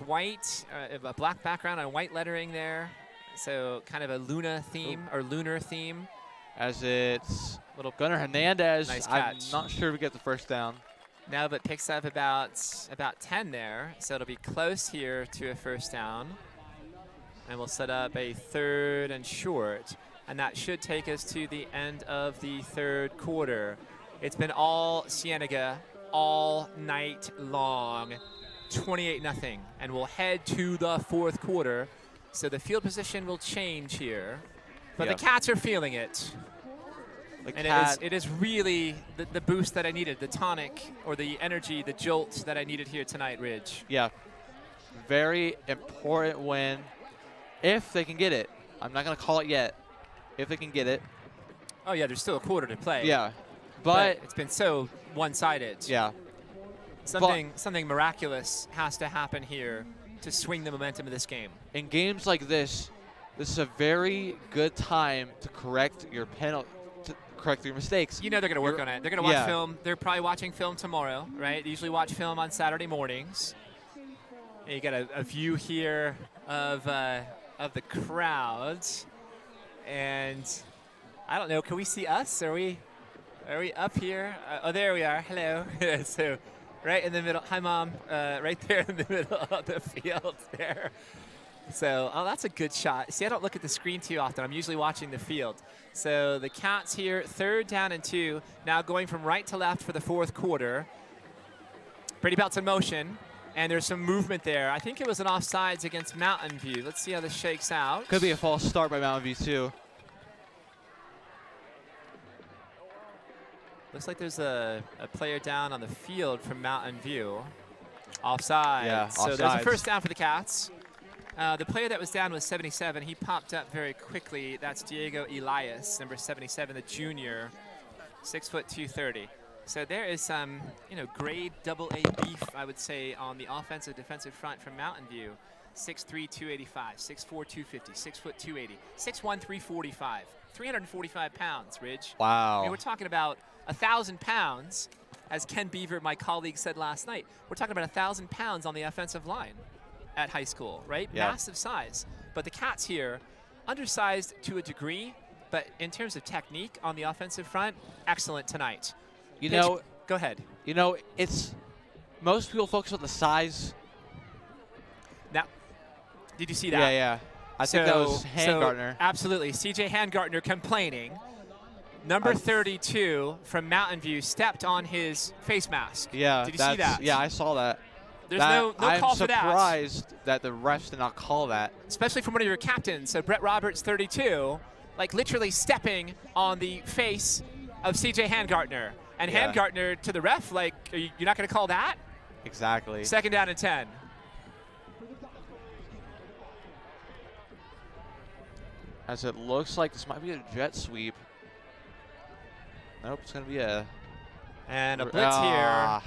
white, a black background on white lettering there. So kind of a Luna theme or lunar theme. As it's little Gunnar Hernandez. Nice I'm catch. not sure we get the first down. No, but picks up about 10 there. So it'll be close here to a first down. And we'll set up a 3rd and short. And that should take us to the end of the 3rd quarter. It's been all Cienega all night long. 28-0. And we'll head to the 4th quarter. So the field position will change here, but the Cats are feeling it. And it is really the boost that I needed, the tonic or the energy, the jolt that I needed here tonight, Ridge. Yeah, very important win if they can get it. I'm not going to call it yet. If they can get it. Oh, yeah, there's still a quarter to play. Yeah, but it's been so one-sided. Yeah. Something miraculous has to happen here to swing the momentum of this game. In games like this is a very good time to correct your mistakes. You know they're going to work on it. They're going to watch film. They're probably watching film tomorrow, right? They usually watch film on Saturday mornings. And you got a view here of the crowds, and I don't know. Can we see us? Are we up here? Oh, there we are. Hello. So. Right in the middle. Hi, Mom. Right there in the middle of the field there. So, that's a good shot. See, I don't look at the screen too often. I'm usually watching the field. So the Cats here, 3rd down and 2. Now going from right to left for the 4th quarter. Brady Belt's in motion, and there's some movement there. I think it was an offsides against Mountain View. Let's see how this shakes out. Could be a false start by Mountain View, too. Looks like there's a player down on the field from Mountain View. Offside. Yeah, so there's a first down for the Cats. The player that was down was 77. He popped up very quickly. That's Diego Elias, number 77, the junior, 6 foot 230. So there is some, grade AA beef, I would say, on the offensive defensive front from Mountain View. 6'3", 285, 6'4", 250, 6 foot 280, 6'1", 345, 345 pounds, Ridge. Wow. I mean, we're talking about 1,000 pounds, as Ken Beaver, my colleague, said last night. We're talking about 1,000 pounds on the offensive line at high school, right? Yeah. Massive size. But the Cats here, undersized to a degree, but in terms of technique on the offensive front, excellent tonight. Go ahead. You know, it's most people focus on the size. Now, did you see that? Yeah, yeah. I think that was Handgartner. Absolutely. C.J. Handgartner complaining. Number 32 from Mountain View stepped on his face mask. Yeah. Did you see that? Yeah, I saw that. There's no call for that. I'm surprised that the refs did not call that. Especially from one of your captains. So Brett Roberts, 32, like literally stepping on the face of C.J. Handgartner. And Handgartner to the ref, like, you're not going to call that? Exactly. 2nd down and 10. As it looks like this might be a jet sweep. Nope, it's going to be a... And a blitz here.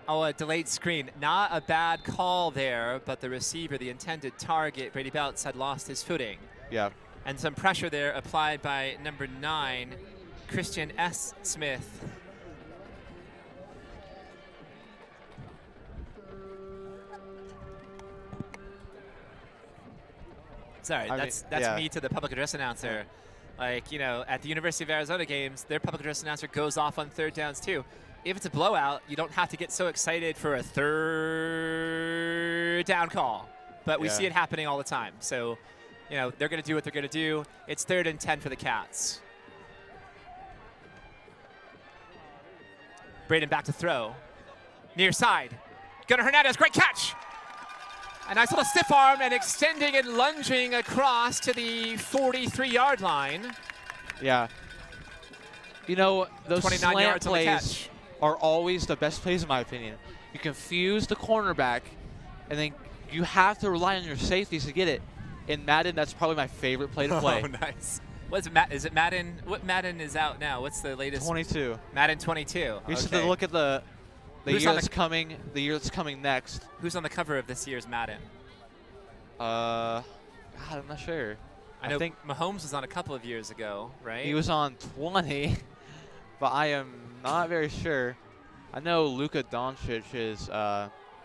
Oh, a delayed screen. Not a bad call there, but the receiver, the intended target, Brady Belts, had lost his footing. Yeah. And some pressure there applied by number 9, Christian S. Smith. Sorry, that's me to the public address announcer. Like, you know, at the University of Arizona games, their public address announcer goes off on 3rd downs too. If it's a blowout, you don't have to get so excited for a 3rd down call. But we see it happening all the time. So, you know, they're going to do what they're going to do. It's 3rd and 10 for the Cats. Braden back to throw. Near side. Gunnar Hernandez, great catch. A nice little stiff arm and extending and lunging across to the 43-yard line. Yeah. You know, those 29 slant yards plays on the catch. Are always the best plays in my opinion. You confuse the cornerback, and then you have to rely on your safeties to get it. In Madden, that's probably my favorite play to play. Oh, nice. What is it, is it Madden? What Madden is out now? What's the latest? 22. Madden 22. You just have to look at the year that's coming. The year that's coming next. Who's on the cover of this year's Madden? God, I'm not sure. I think Mahomes was on a couple of years ago, right? He was on 20, but I am not very sure. I know Luka Doncic is.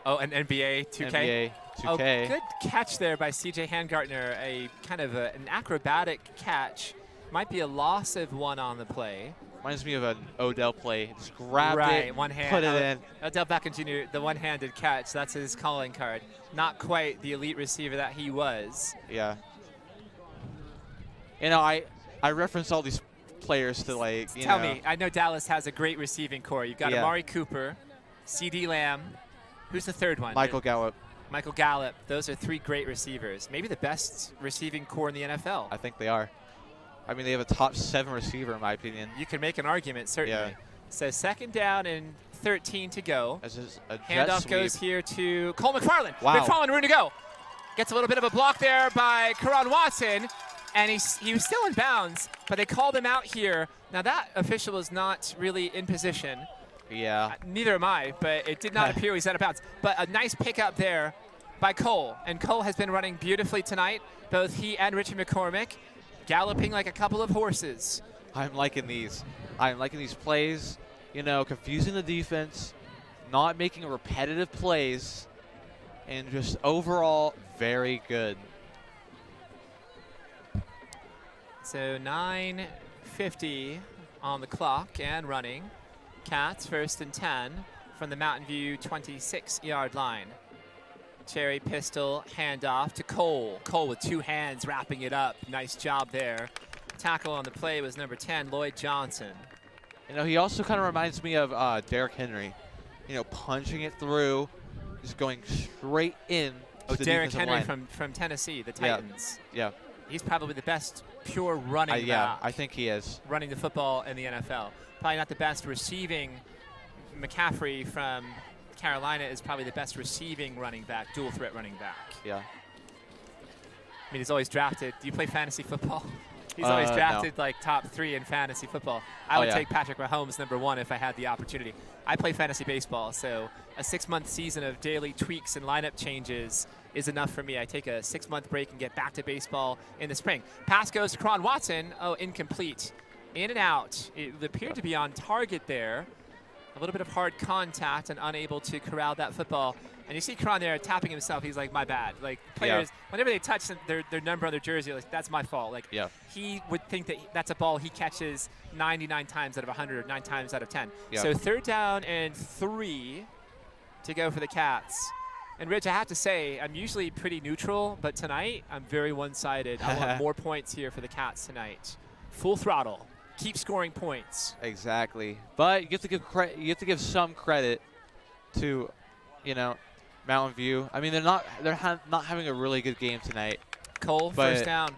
Oh, an NBA 2K? NBA 2K. Oh, good catch there by C.J. Handgartner. A kind of an acrobatic catch. Might be a loss of 1 on the play. Reminds me of an Odell play. Just grabbed it, one hand, put it in. Odell Beckham Jr., the one-handed catch. That's his calling card. Not quite the elite receiver that he was. Yeah. You know, I reference all these players to, like, you know. Tell me, I know Dallas has a great receiving core. You've got Amari Cooper, C.D. Lamb. Who's the 3rd one? Michael Gallup. Michael Gallup. Those are 3 great receivers. Maybe the best receiving core in the NFL. I think they are. I mean, they have a top 7 receiver, in my opinion. You can make an argument, certainly. Yeah. So 2nd down and 13 to go. This is a jet Handoff sweep. goes here to Cole Mcfarland. Wow. Mcfarland, room to go. Gets a little bit of a block there by Karan Watson, and he was still in bounds, but they called him out here. Now that official is not really in position. Yeah. Neither am I, but it did not appear he's out of bounds. But a nice pickup there by Cole, and Cole has been running beautifully tonight. Both he and Richie McCormick galloping like a couple of horses. I'm liking these. I'm liking these plays, you know, confusing the defense, not making repetitive plays, and just overall very good. So 9:50 on the clock and running. Cats 1st and 10 from the Mountain View 26-yard line. Cherry pistol handoff to Cole. Cole with 2 hands wrapping it up. Nice job there. Tackle on the play was number 10, Lloyd Johnson. You know, he also kind of reminds me of Derrick Henry. You know, punching it through, just going straight in. Oh, Derrick Henry from Tennessee, the Titans. Yeah. He's probably the best pure running back. Yeah, I think he is. Running the football in the NFL. Probably not the best receiving. McCaffrey from Carolina is probably the best receiving running back, dual threat running back. Yeah. I mean, he's always drafted. Do you play fantasy football? He's always drafted like top 3 in fantasy football. I would take Patrick Mahomes #1 if I had the opportunity. I play fantasy baseball, so a 6-month season of daily tweaks and lineup changes is enough for me. I take a 6-month break and get back to baseball in the spring. Pass goes to Karan Watson. Oh, incomplete. In and out. It appeared to be on target there. A little bit of hard contact and unable to corral that football. And you see Karan there tapping himself. He's like, my bad. Like, players, whenever they touch their number on their jersey, like, that's my fault. Like, he would think that that's a ball he catches 99 times out of 100, 9 times out of 10. So 3rd down and 3 to go for the Cats. And, Rich, I have to say, I'm usually pretty neutral, but tonight I'm very one-sided. I want more points here for the Cats tonight. Full throttle. Keep scoring points. Exactly. But you have to give you have to give some credit to, Mountain View. I mean, they're not having a really good game tonight. Cole, first down.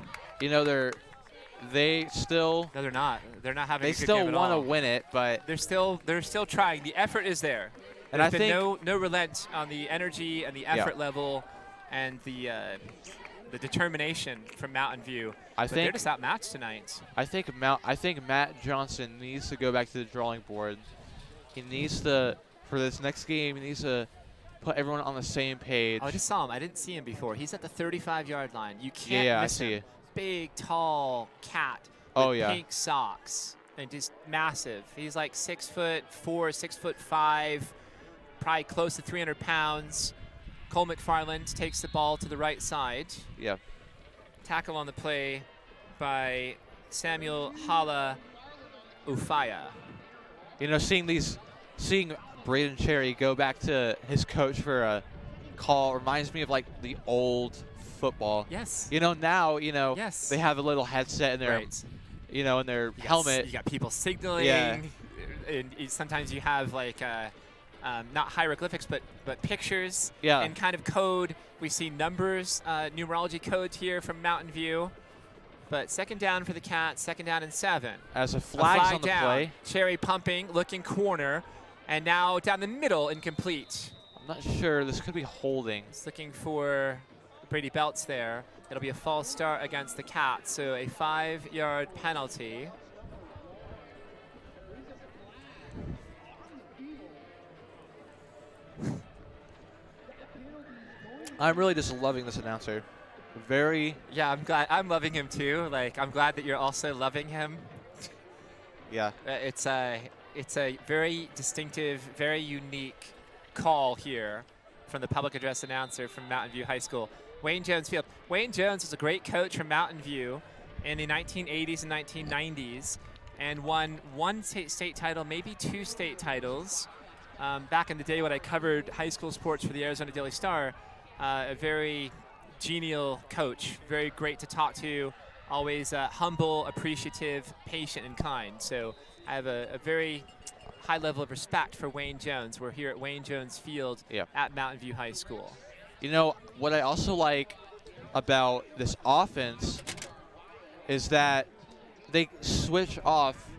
They still. No, they're not. They're not having. They a good game at all. still want to win it, but they're still trying. The effort is there. And There's been no relent on the energy and the effort level, and the determination from Mountain View. But they're just outmatched tonight. I think Matt Johnson needs to go back to the drawing board. He needs to, for this next game, he needs to put everyone on the same page. Oh, I just saw him. I didn't see him before. He's at the 35-yard line. You can't miss him. Big, tall cat with pink socks and just massive. He's like 6'4", 6'5", probably close to 300 pounds. Cole Mcfarland takes the ball to the right side. Yeah. Tackle on the play by Samuel Hala Ufaya. Seeing Braden Cherry go back to his coach for a call reminds me of like the old football. Yes. Now, they have a little headset in their, in their helmet. You got people signaling. Yeah. And sometimes you have like not hieroglyphics, but pictures and kind of code. We see numbers, numerology codes here from Mountain View. But 2nd down for the Cats, 2nd down and 7. As a flag's on the play. Cherry pumping, looking corner, and now down the middle, incomplete. I'm not sure. This could be holding. It's looking for Brady Belts there. It'll be a false start against the Cats, so a 5-yard penalty. I'm really just loving this announcer. Yeah, I'm glad. I'm loving him too. Like, I'm glad that you're also loving him. Yeah. It's a very distinctive, very unique call here from the public address announcer from Mountain View High School. Wayne Jones Field. Wayne Jones was a great coach from Mountain View in the 1980s and 1990s and won 1 state title, maybe 2 state titles. Back in the day when I covered high school sports for the Arizona Daily Star, a very genial coach, very great to talk to, always humble, appreciative, patient, and kind. So I have a very high level of respect for Wayne Jones. We're here at Wayne Jones Field at Mountain View High School. What I also like about this offense is that they switch off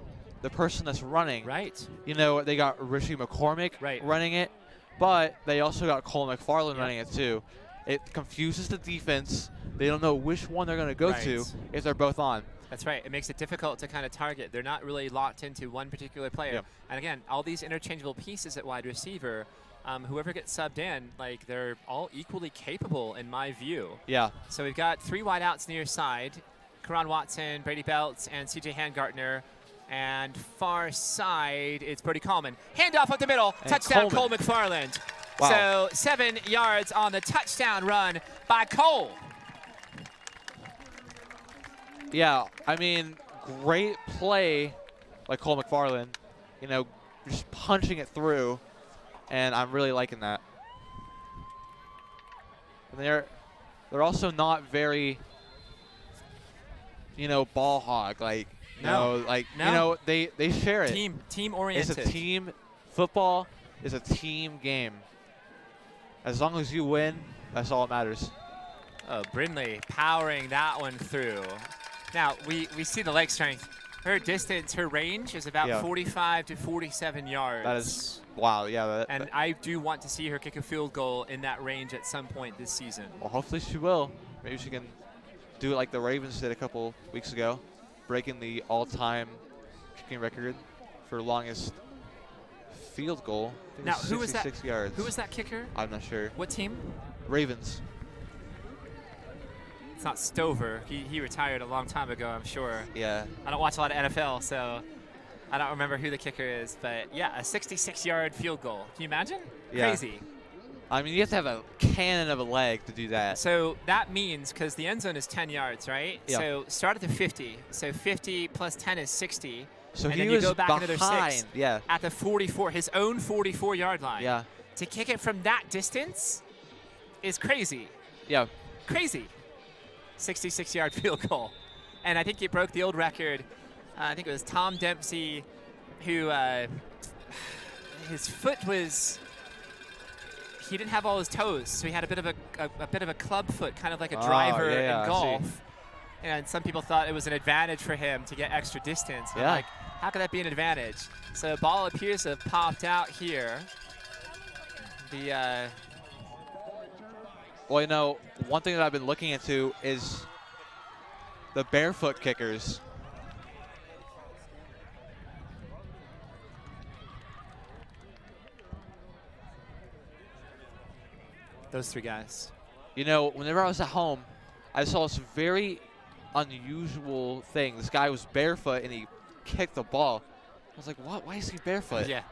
the person that's running. Right. They got Richie McCormick running it, but they also got Cole Mcfarland running it too. It confuses the defense. They don't know which one they're going to go to if they're both on. That's right. It makes it difficult to kind of target. They're not really locked into one particular player. Yep. And again, all these interchangeable pieces at wide receiver, whoever gets subbed in, like, they're all equally capable in my view. Yeah. So we've got 3 wideouts near side. Karan Watson, Brady Belts, and C.J. Handgartner. And far side, it's Brody Coleman. Handoff up the middle. And touchdown, Cole McFarland. Wow. So 7 yards on the touchdown run by Cole. Yeah, I mean, great play by Cole McFarland. Just punching it through, and I'm really liking that. And they're also not very, ball hog. They share it. Team oriented. It's a team. Football is a team game. As long as you win, that's all that matters. Oh, Brindley powering that one through. Now, we see the leg strength. Her distance, her range is about 45 to 47 yards. That is, wow, yeah. And I do want to see her kick a field goal in that range at some point this season. Well, hopefully she will. Maybe she can do it like the Ravens did a couple weeks ago, breaking the all-time kicking record for longest field goal. Now, who was that? Yards. Who was that kicker? I'm not sure. What team? Ravens. It's not Stover. He retired a long time ago, I'm sure. Yeah. I don't watch a lot of NFL, so I don't remember who the kicker is. But, yeah, a 66-yard field goal. Can you imagine? Yeah. Crazy. I mean, you have to have a cannon of a leg to do that. So that means, because the end zone is 10 yards, right? Yeah. So start at the 50. So 50 plus 10 is 60. So and he then was you go back another 6 yeah. at the 44, his own 44-yard line. Yeah. To kick it from that distance is crazy. Yeah. Crazy. 66-yard field goal. And I think he broke the old record. I think it was Tom Dempsey who his foot was, he didn't have all his toes, so he had a bit of a club foot, kind of like a driver in golf. And some people thought it was an advantage for him to get extra distance. And I'm like, how could that be an advantage? So ball appears to have popped out here. Well, you know, one thing that I've been looking into is the barefoot kickers. Those 3 guys. You know, whenever I was at home, I saw this very unusual thing. This guy was barefoot and he kicked the ball. I was like, what? Why is he barefoot? Yeah.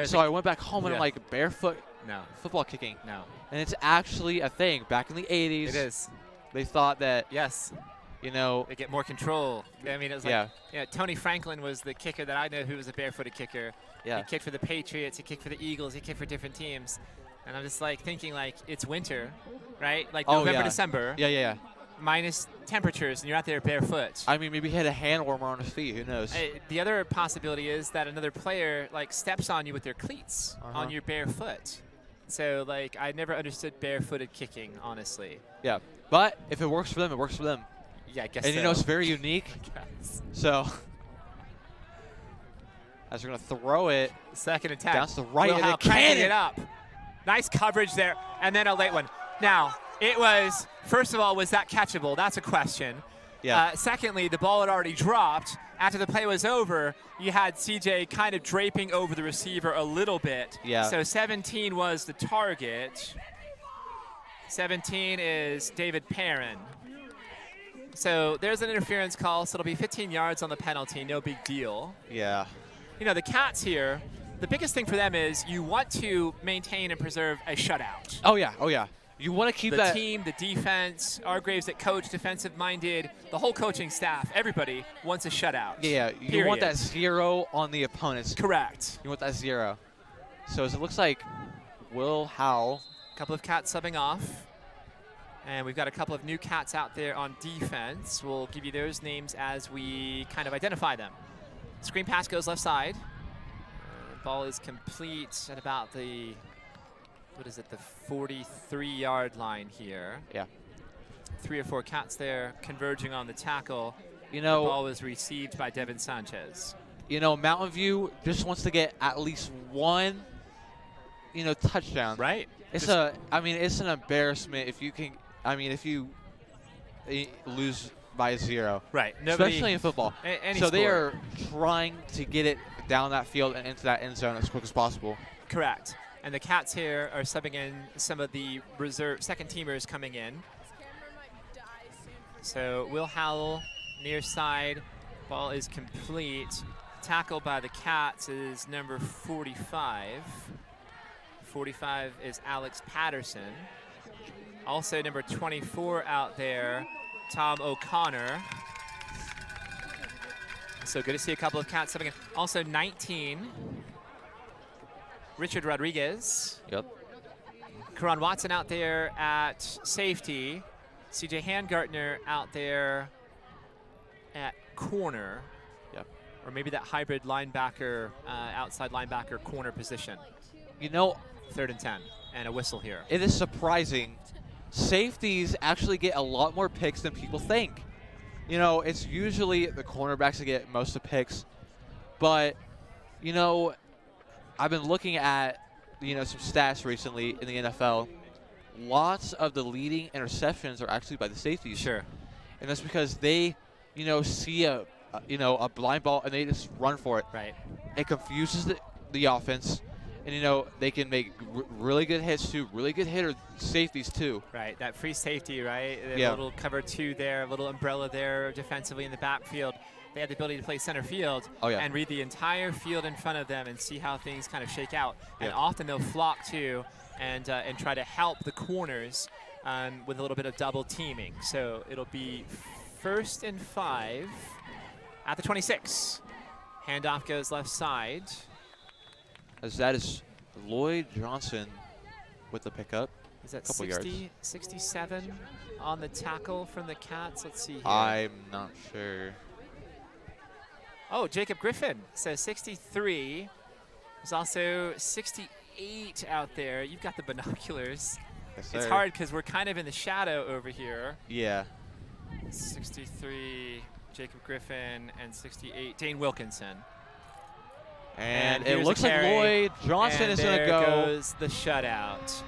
So I went back home and I'm like, barefoot football kicking. No. And it's actually a thing. Back in the 80s. It is. They thought that, yes, you know. They get more control. I mean, it was like, Tony Franklin was the kicker that I know who was a barefooted kicker. Yeah. He kicked for the Patriots. He kicked for the Eagles. He kicked for different teams. And I'm just like thinking like it's winter, right? Like November, December. Yeah. Minus temperatures, and you're out there barefoot. I mean, maybe he had a hand warmer on his feet. Who knows? The other possibility is that another player like steps on you with their cleats on your bare foot. So like I never understood barefooted kicking, honestly. Yeah, but if it works for them, it works for them. Yeah, I guess. And you know it's very unique. So as we're gonna throw it, second attack down to the right, and and cranking it up. Nice coverage there, and then a late one. Now, it was, first of all, was that catchable? That's a question. Yeah. Secondly, the ball had already dropped. After the play was over, you had CJ kind of draping over the receiver a little bit. Yeah. So 17 was the target. 17 is David Perrin. So there's an interference call, so it'll be 15 yards on the penalty, no big deal. Yeah. You know, the Cats here, the biggest thing for them is you want to maintain and preserve a shutout. Oh, yeah. You want to keep the that. The team, the defense, Argraves that coach, defensive-minded, the whole coaching staff, everybody wants a shutout. Yeah, you want that 0 on the opponents. Correct. You want that 0. So as it looks like Will Howell. A couple of Cats subbing off. And we've got a couple of new Cats out there on defense. We'll give you those names as we kind of identify them. Screen pass goes left side. Ball is complete at about the, what is it, the 43-yard line here. Yeah. 3 or 4 Cats there converging on the tackle. You know, the ball was received by Devin Sanchez. You know, Mountain View just wants to get at least one, you know, touchdown. Right. It's it's an embarrassment if you can. I mean, if you lose by 0. Right. Especially in football. So they are trying to get it down that field and into that end zone as quick as possible. Correct. And the Cats here are subbing in some of the reserve second teamers coming in. So Will Howell near side. Ball is complete. Tackle by the Cats is number 45. 45 is Alex Patterson. Also number 24 out there, Tom O'Connor. So good to see a couple of Cats subbing in. Also 19, Richard Rodriguez. Yep. Karan Watson out there at safety. CJ Handgartner out there at corner. Yep. Or maybe that hybrid linebacker, outside linebacker corner position. You know, 3rd and 10, and a whistle here. It is surprising. Safeties actually get a lot more picks than people think. You know, it's usually the cornerbacks that get most of the picks. But, you know, I've been looking at, you know, some stats recently in the NFL. Lots of the leading interceptions are actually by the safeties. Sure. And that's because they, you know, see a blind ball and they just run for it. Right. It confuses the offense. And, you know, they can make really good hits, too. Really good hitter safeties, too. Right. That free safety, right? Yeah. A little cover 2 there, a little umbrella there defensively in the backfield. they have the ability to play center field and read the entire field in front of them and see how things kind of shake out. And often they'll flock to and try to help the corners with a little bit of double teaming. So it'll be 1st and 5 at the 26. Handoff goes left side. As that is Lloyd Johnson with the pickup. Is that 60, 67 on the tackle from the Cats? Let's see here. I'm not sure. Oh, Jacob Griffin says 63. There's also 68 out there. You've got the binoculars. Yes, it's hard because we're kind of in the shadow over here. Yeah. 63, Jacob Griffin, and 68, Dane Wilkinson. And it looks like Lloyd Johnson is going to go. There goes the shutout.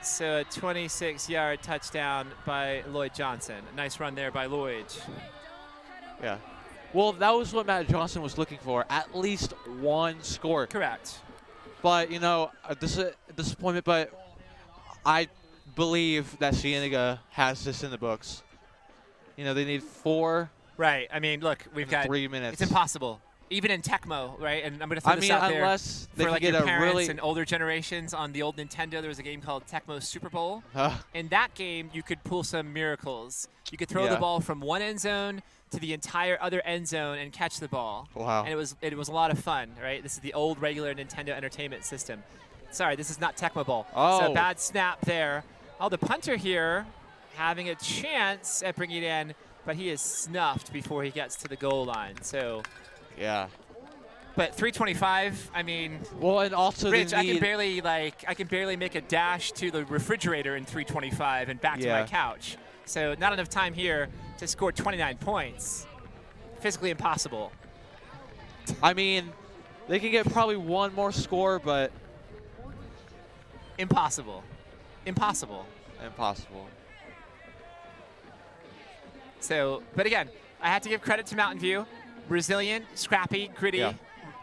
So a 26-yard touchdown by Lloyd Johnson. Nice run there by Lloyd. Yeah. Well, that was what Matt Johnson was looking for, at least one score. Correct. But, you know, this is a disappointment, but I believe that Cienega has this in the books. You know, they need 4. Right. I mean, look, we've got 3 minutes. It's impossible. Even in Tecmo, right? And I'm going to throw this out there unless they for like get your a parents really and older generations. On the old Nintendo, there was a game called Tecmo Super Bowl. In that game, you could pull some miracles. You could throw the ball from one end zone to the entire other end zone and catch the ball. Wow. And it was a lot of fun, right? This is the old regular Nintendo Entertainment System. Sorry, this is not Tecmo Bowl. Oh. So bad snap there. Oh, the punter here having a chance at bringing it in, but he is snuffed before he gets to the goal line. So. Yeah. But 325, I mean, well, and also Rich, I can barely make a dash to the refrigerator in 325 and back to my couch. So not enough time here to score 29 points. Physically impossible. I mean, they can get probably one more score, but impossible. Impossible. Impossible. So, but again, I have to give credit to Mountain View. Resilient, scrappy, gritty,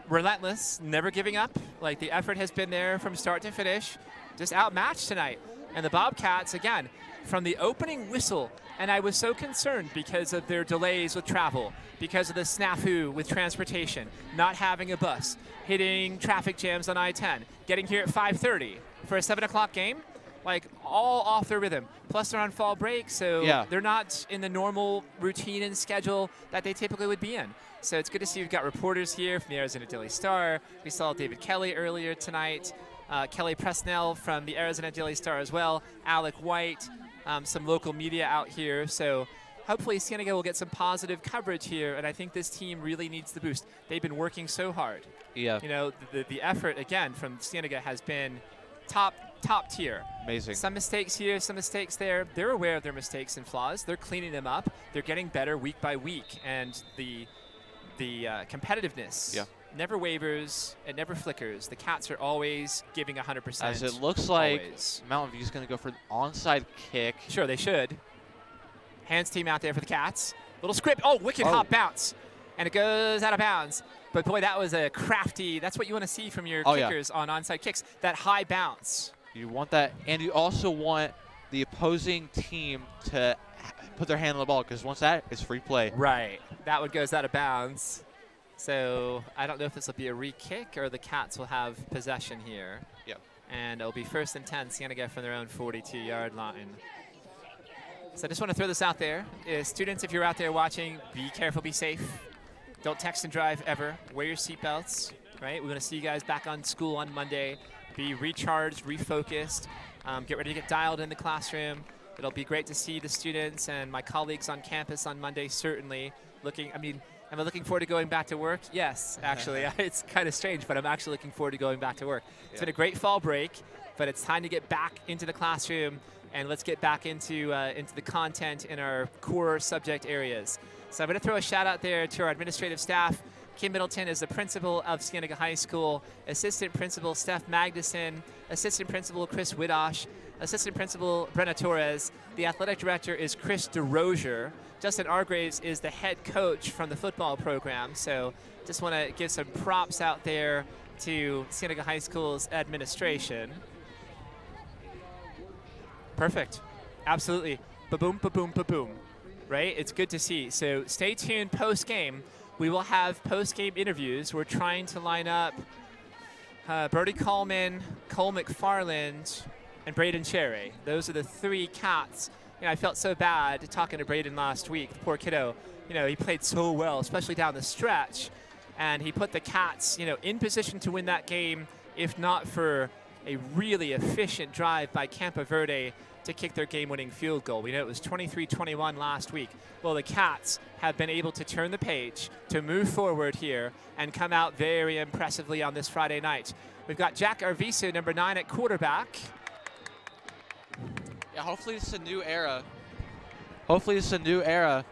relentless, never giving up. Like, the effort has been there from start to finish. Just outmatched tonight. And the Bobcats, again, from the opening whistle, and I was so concerned because of their delays with travel, because of the snafu with transportation, not having a bus, hitting traffic jams on I-10, getting here at 5:30 for a 7 o'clock game. Like, all off their rhythm. Plus, they're on fall break, so they're not in the normal routine and schedule that they typically would be in. So it's good to see we've got reporters here from the Arizona Daily Star. We saw David Kelly earlier tonight. Kelly Presnell from the Arizona Daily Star as well. Alec White, some local media out here. So hopefully Cienega will get some positive coverage here, and I think this team really needs the boost. They've been working so hard. Yeah. You know, the effort, again, from Cienega has been top tier. Amazing. Some mistakes here, some mistakes there. They're aware of their mistakes and flaws. They're cleaning them up. They're getting better week by week, and the competitiveness never wavers. It never flickers. The Cats are always giving 100%. As it looks like Mountain View's going to go for an onside kick. Sure, they should. Hands team out there for the Cats. Little script. Oh, wicked hop bounce. And it goes out of bounds. But boy, that was a crafty. That's what you want to see from your kickers on onside kicks. That high bounce. You want that, and you also want the opposing team to put their hand on the ball, because once that is free play. Right. That one goes out of bounds. So I don't know if this will be a re-kick or the Cats will have possession here. Yep. And it'll be 1st and 10, Cienega from their own 42-yard line. So I just want to throw this out there. Students, if you're out there watching, be careful, be safe. Don't text and drive ever. Wear your seatbelts, right? We're going to see you guys back on school on Monday. Be recharged, refocused. Get ready to get dialed in the classroom. It'll be great to see the students and my colleagues on campus on Monday, certainly. Am I looking forward to going back to work? Yes, actually. It's kind of strange, but I'm actually looking forward to going back to work. It's been a great fall break, but it's time to get back into the classroom, and let's get back into the content in our core subject areas. So I'm going to throw a shout out there to our administrative staff. Kim Middleton is the principal of Cienega High School, Assistant Principal Steph Magnuson, Assistant Principal Chris Widosh, Assistant Principal Brenna Torres. The Athletic Director is Chris DeRozier. Justin Argraves is the head coach from the football program. So just want to give some props out there to Cienega High School's administration. Perfect. Absolutely. Ba-boom, ba-boom, ba-boom. right? It's good to see. So stay tuned post-game. We will have post-game interviews. We're trying to line up Brody Coleman, Cole Mcfarland, and Braden Cherry. Those are the 3 cats. You know, I felt so bad talking to Braden last week. The poor kiddo, you know, he played so well, especially down the stretch. And he put the Cats, you know, in position to win that game, if not for a really efficient drive by Campo Verde to kick their game-winning field goal. We know it was 23-21 last week. Well, the Cats have been able to turn the page, to move forward here, and come out very impressively on this Friday night. We've got Jack Arvizo, number 9 at quarterback. Yeah, hopefully it's a new era. Hopefully it's a new era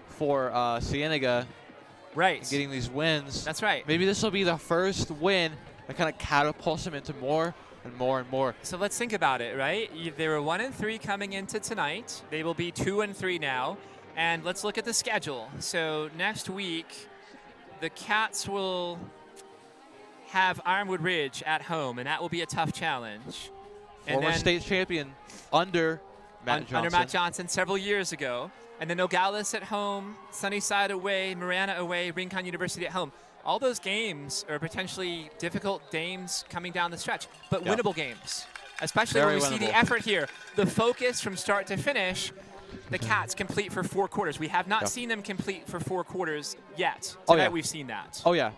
for Cienega. Right. Getting these wins. That's right. Maybe this will be the first win that kind of catapults them into more and more and more. So let's think about it, right? They were 1-3 coming into tonight. They will be 2-3 now. And let's look at the schedule. So next week, the Cats will have Ironwood Ridge at home, and that will be a tough challenge. Former state champion under Matt Johnson. Under Matt Johnson several years ago. And then Nogales at home, Sunnyside away, Marana away, Rincon University at home. All those games are potentially difficult games coming down the stretch, but winnable games, especially when we see the effort here. The focus from start to finish, the Cats complete for 4 quarters. We have not seen them complete for 4 quarters yet. Tonight we've seen that. Oh, yeah.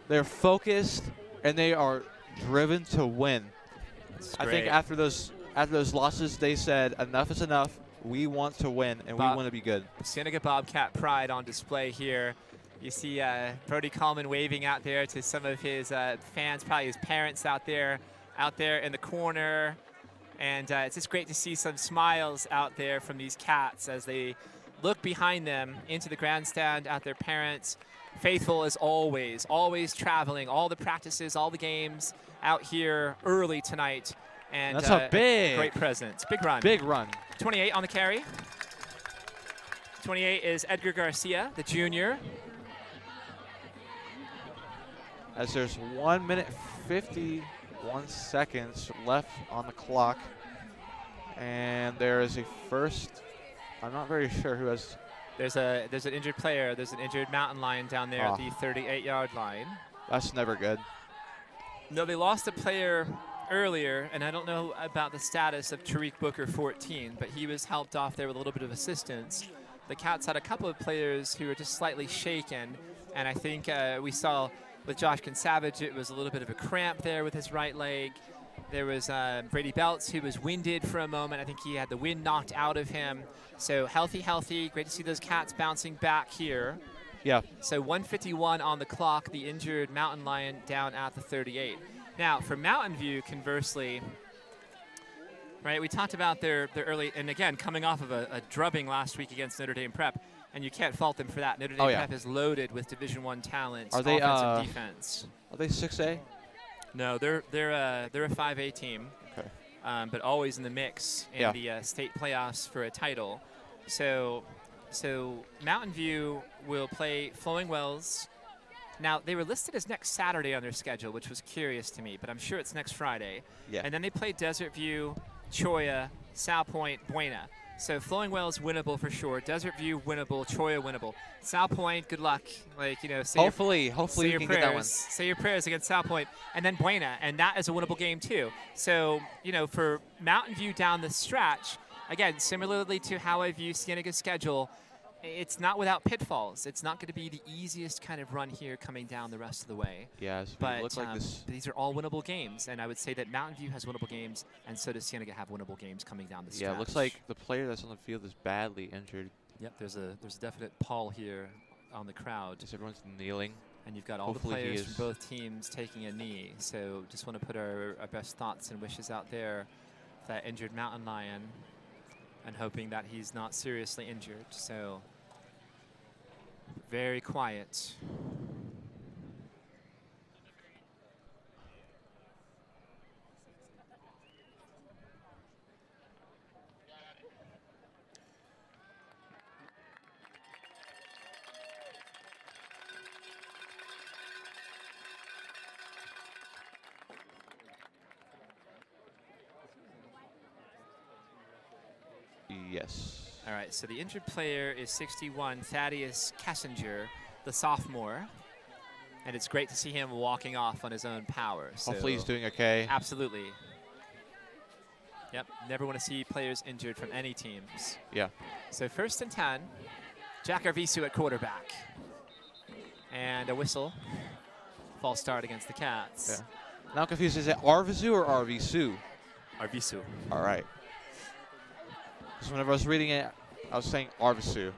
They're focused, and they are driven to win. I think after those losses, they said, enough is enough. We want to win, and we want to be good. Cienega Bobcat pride on display here. You see Brody Coleman waving out there to some of his fans, probably his parents out there in the corner. And it's just great to see some smiles out there from these Cats as they look behind them into the grandstand at their parents. Faithful as always, always traveling, all the practices, all the games out here early tonight. And that's a great presence. Big run. Big run. 28 on the carry. 28 is Edgar Garcia, the junior. As there's 1 minute 51 seconds left on the clock. And there is a first, I'm not very sure who has. There's an injured player. There's an injured mountain lion down there at the 38-yard line. That's never good. No, they lost a player earlier, and I don't know about the status of Tariq Booker 14, but he was helped off there with a little bit of assistance. The Cats had a couple of players who were just slightly shaken, and I think we saw with Josh Consavage, it was a little bit of a cramp there with his right leg. There was Brady Belts, who was winded for a moment. I think he had the wind knocked out of him. So healthy. Great to see those Cats bouncing back here. Yeah. So 1:51 on the clock, the injured mountain lion down at the 38. Now, for Mountain View, conversely, right, we talked about their early, and again, coming off of a drubbing last week against Notre Dame Prep, and you can't fault them for that. Notre Dame Prep is loaded with Division I talent, offense and defense. Are they 6A? No, they're a 5A team, okay. But always in the mix in the state playoffs for a title. So Mountain View will play Flowing Wells. Now, they were listed as next Saturday on their schedule, which was curious to me, but I'm sure it's next Friday. Yeah. And then they play Desert View, Choya, Sal Point, Buena. So Flowing Wells winnable for sure. Desert View winnable, Choya winnable. Sal Point, good luck. Like, you know, hopefully you can get that one. Say your prayers against Sal Point, and then Buena, and that is a winnable game too. So, you know, for Mountain View down the stretch, again, similarly to how I view Cienega's schedule, it's not without pitfalls. It's not going to be the easiest kind of run here coming down the rest of the way. Yeah, but looks like this. These are all winnable games, and I would say that Mountain View has winnable games, and so does Cienega have winnable games coming down the stretch. Yeah, it looks like the player that's on the field is badly injured. Yep, there's a definite pall here on the crowd. Just everyone's kneeling. And you've got all the players from both teams taking a knee. So just want to put our best thoughts and wishes out there for that injured mountain lion, and hoping that he's not seriously injured. So very quiet. Yes. All right, so the injured player is 61, Thaddeus Kessinger, the sophomore. And it's great to see him walking off on his own power. So hopefully he's doing okay. Absolutely. Yep, never want to see players injured from any teams. Yeah. So 1st and 10, Jack Arvisu at quarterback. And a whistle. False start against the Cats. Yeah. Now I'm confused, is it Arvisu or Arvisu? Arvisu. All right. So whenever I was reading it, I was saying Arvisu.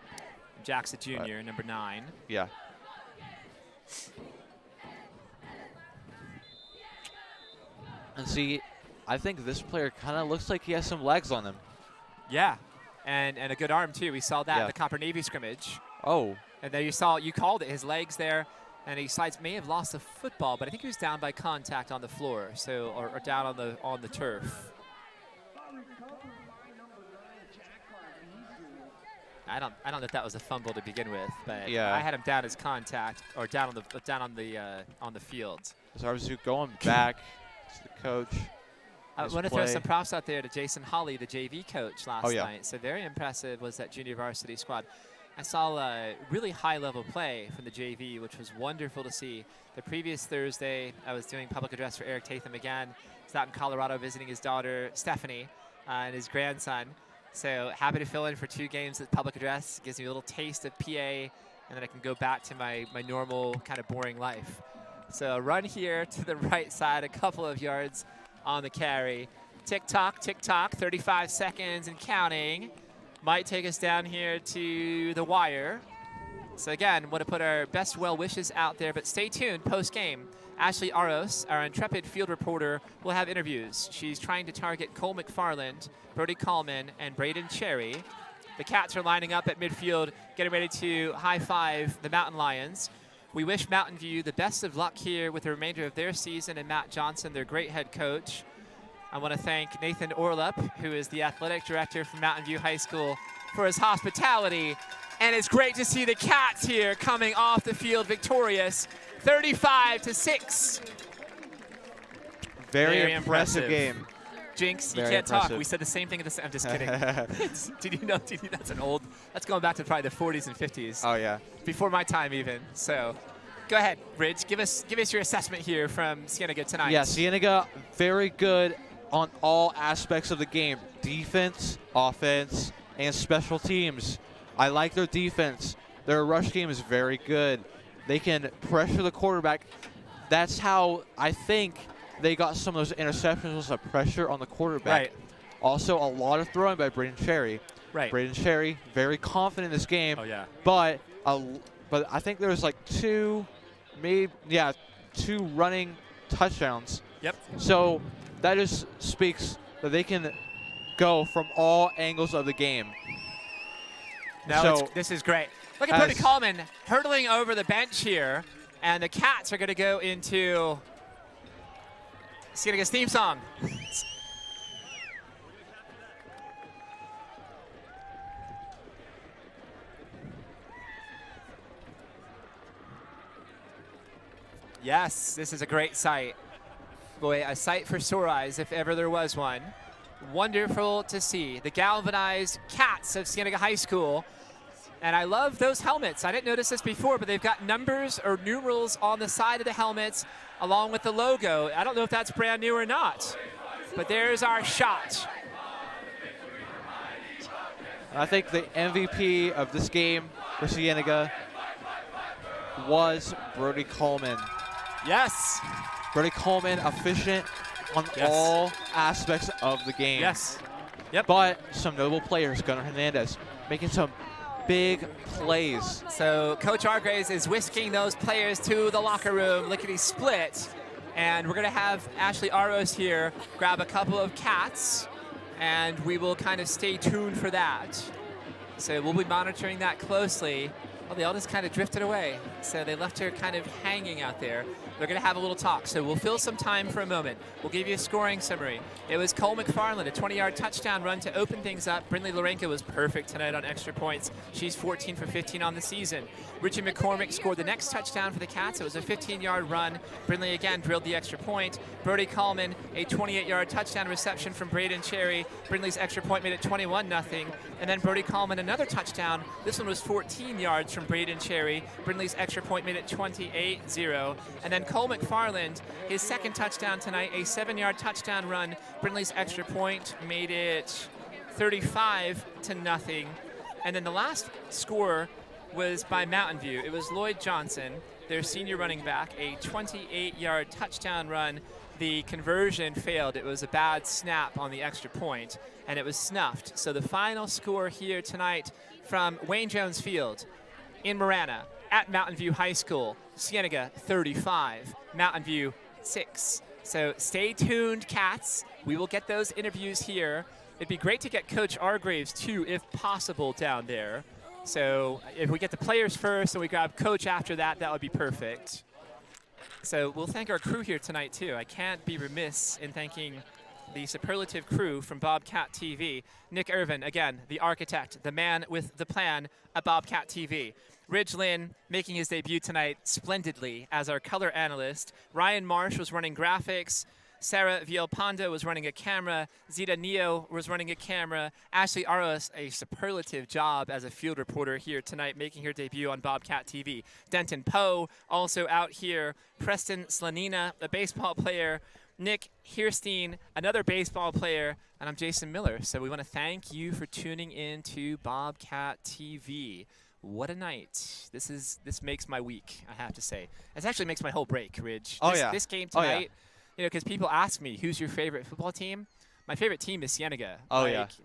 Jack's a junior, number 9. Yeah. And see, I think this player kind of looks like he has some legs on him. Yeah, and a good arm too. We saw that in Yeah. the Copper Navy scrimmage. Oh. And there you called it, his legs there, and he may have lost the football, but I think he was down by contact on the floor, so or down on the turf. I don't know if that was a fumble to begin with, but yeah. I had him down as contact or down on the field. So Arvisu going back to the coach. I want to throw some props out there to Jason Holly, the JV coach last night. So very impressive was that junior varsity squad. I saw a really high-level play from the JV, which was wonderful to see. The previous Thursday, I was doing public address for Eric Tatham again. He's out in Colorado visiting his daughter, Stephanie, and his grandson. So happy to fill in for 2 games at public address. Gives me a little taste of PA, and then I can go back to my normal kind of boring life. So a run here to the right side, a couple of yards on the carry. Tick-tock, 35 seconds and counting. Might take us down here to the wire. So again, want to put our best well wishes out there, but stay tuned post-game. Ashley Aros, our intrepid field reporter, will have interviews. She's trying to target Cole McFarland, Brody Coleman, and Braden Cherry. The Cats are lining up at midfield, getting ready to high-five the Mountain Lions. We wish Mountain View the best of luck here with the remainder of their season, and Matt Johnson, their great head coach. I want to thank Nathan Orlup, who is the athletic director from Mountain View High School, for his hospitality. And it's great to see the Cats here coming off the field victorious, 35-6. Very impressive game. Jinx, you can't talk. We said the same thing at the I'm just kidding. Did you know that's going back to probably the 40s and 50s. Oh, yeah. Before my time even. So go ahead, Ridge. Give us your assessment here from Cienega tonight. Yeah, Cienega, very good on all aspects of the game. Defense, offense, and special teams. I like their defense. Their rush game is very good. They can pressure the quarterback. That's how I think they got some of those interceptions, was a pressure on the quarterback. Right. Also, a lot of throwing by Braden Cherry. Right. Braden Cherry, very confident in this game. Oh, yeah. But I think there was like 2 running touchdowns. Yep. So that just speaks that they can go from all angles of the game. No, this is great. Look at Brody Coleman hurdling over the bench here, and the Cats are going to go into Cienega's theme song. Yes, this is a great sight. Boy, a sight for sore eyes if ever there was one. Wonderful to see the galvanized Cats of Cienega High School. And I love those helmets. I didn't notice this before, but they've got numbers or numerals on the side of the helmets along with the logo. I don't know if that's brand new or not, but there's our shot. I think the MVP of this game for Cienega was Brody Coleman. Yes. Brody Coleman, efficient on all aspects of the game. Yes. Yep. But some notable players, Gunnar Hernandez, making some big plays. So Coach Argraves is whisking those players to the locker room, lickety-split. And we're going to have Ashley Aros here grab a couple of Cats, and we will kind of stay tuned for that. So we'll be monitoring that closely. Well, they all just kind of drifted away. So they left her kind of hanging out there. They're going to have a little talk, so we'll fill some time for a moment. We'll give you a scoring summary. It was Cole Mcfarland, a 20-yard touchdown run to open things up. Brindley Lorenko was perfect tonight on extra points. She's 14 for 15 on the season. Richie McCormick scored the next touchdown for the Cats. It was a 15-yard run. Brindley again drilled the extra point. Brody Coleman, a 28-yard touchdown reception from Braden Cherry. Brindley's extra point made it 21-0. And then Brody Coleman, another touchdown. This one was 14 yards from Braden Cherry. Brindley's extra point made it 28-0. And then Cole McFarland, his second touchdown tonight, a 7-yard touchdown run. Brindley's extra point made it 35-0. And then the last score was by Mountain View. It was Lloyd Johnson, their senior running back, a 28-yard touchdown run. The conversion failed. It was a bad snap on the extra point, and it was snuffed. So the final score here tonight from Wayne Jones Field in Marana at Mountain View High School, Cienega 35, Mountain View 6. So stay tuned, Cats. We will get those interviews here. It'd be great to get Coach Argraves, too, if possible, down there. So if we get the players first and we grab Coach after that, that would be perfect. So we'll thank our crew here tonight, too. I can't be remiss in thanking the superlative crew from Bobcat TV. Nick Irvin, again, the architect, the man with the plan at Bobcat TV. Ridge Lynn making his debut tonight splendidly as our color analyst. Ryan Marsh was running graphics. Sarah Villalpando was running a camera. Zita Neo was running a camera. Ashley Aros, a superlative job as a field reporter here tonight, making her debut on Bobcat TV. Denton Poe also out here. Preston Slanina, a baseball player. Nick Hierstein, another baseball player. And I'm Jason Miller. So we want to thank you for tuning in to Bobcat TV. What a night. This makes my week, I have to say. This actually makes my whole break, Ridge. This game tonight, you know, because people ask me, who's your favorite football team? My favorite team is Cienega.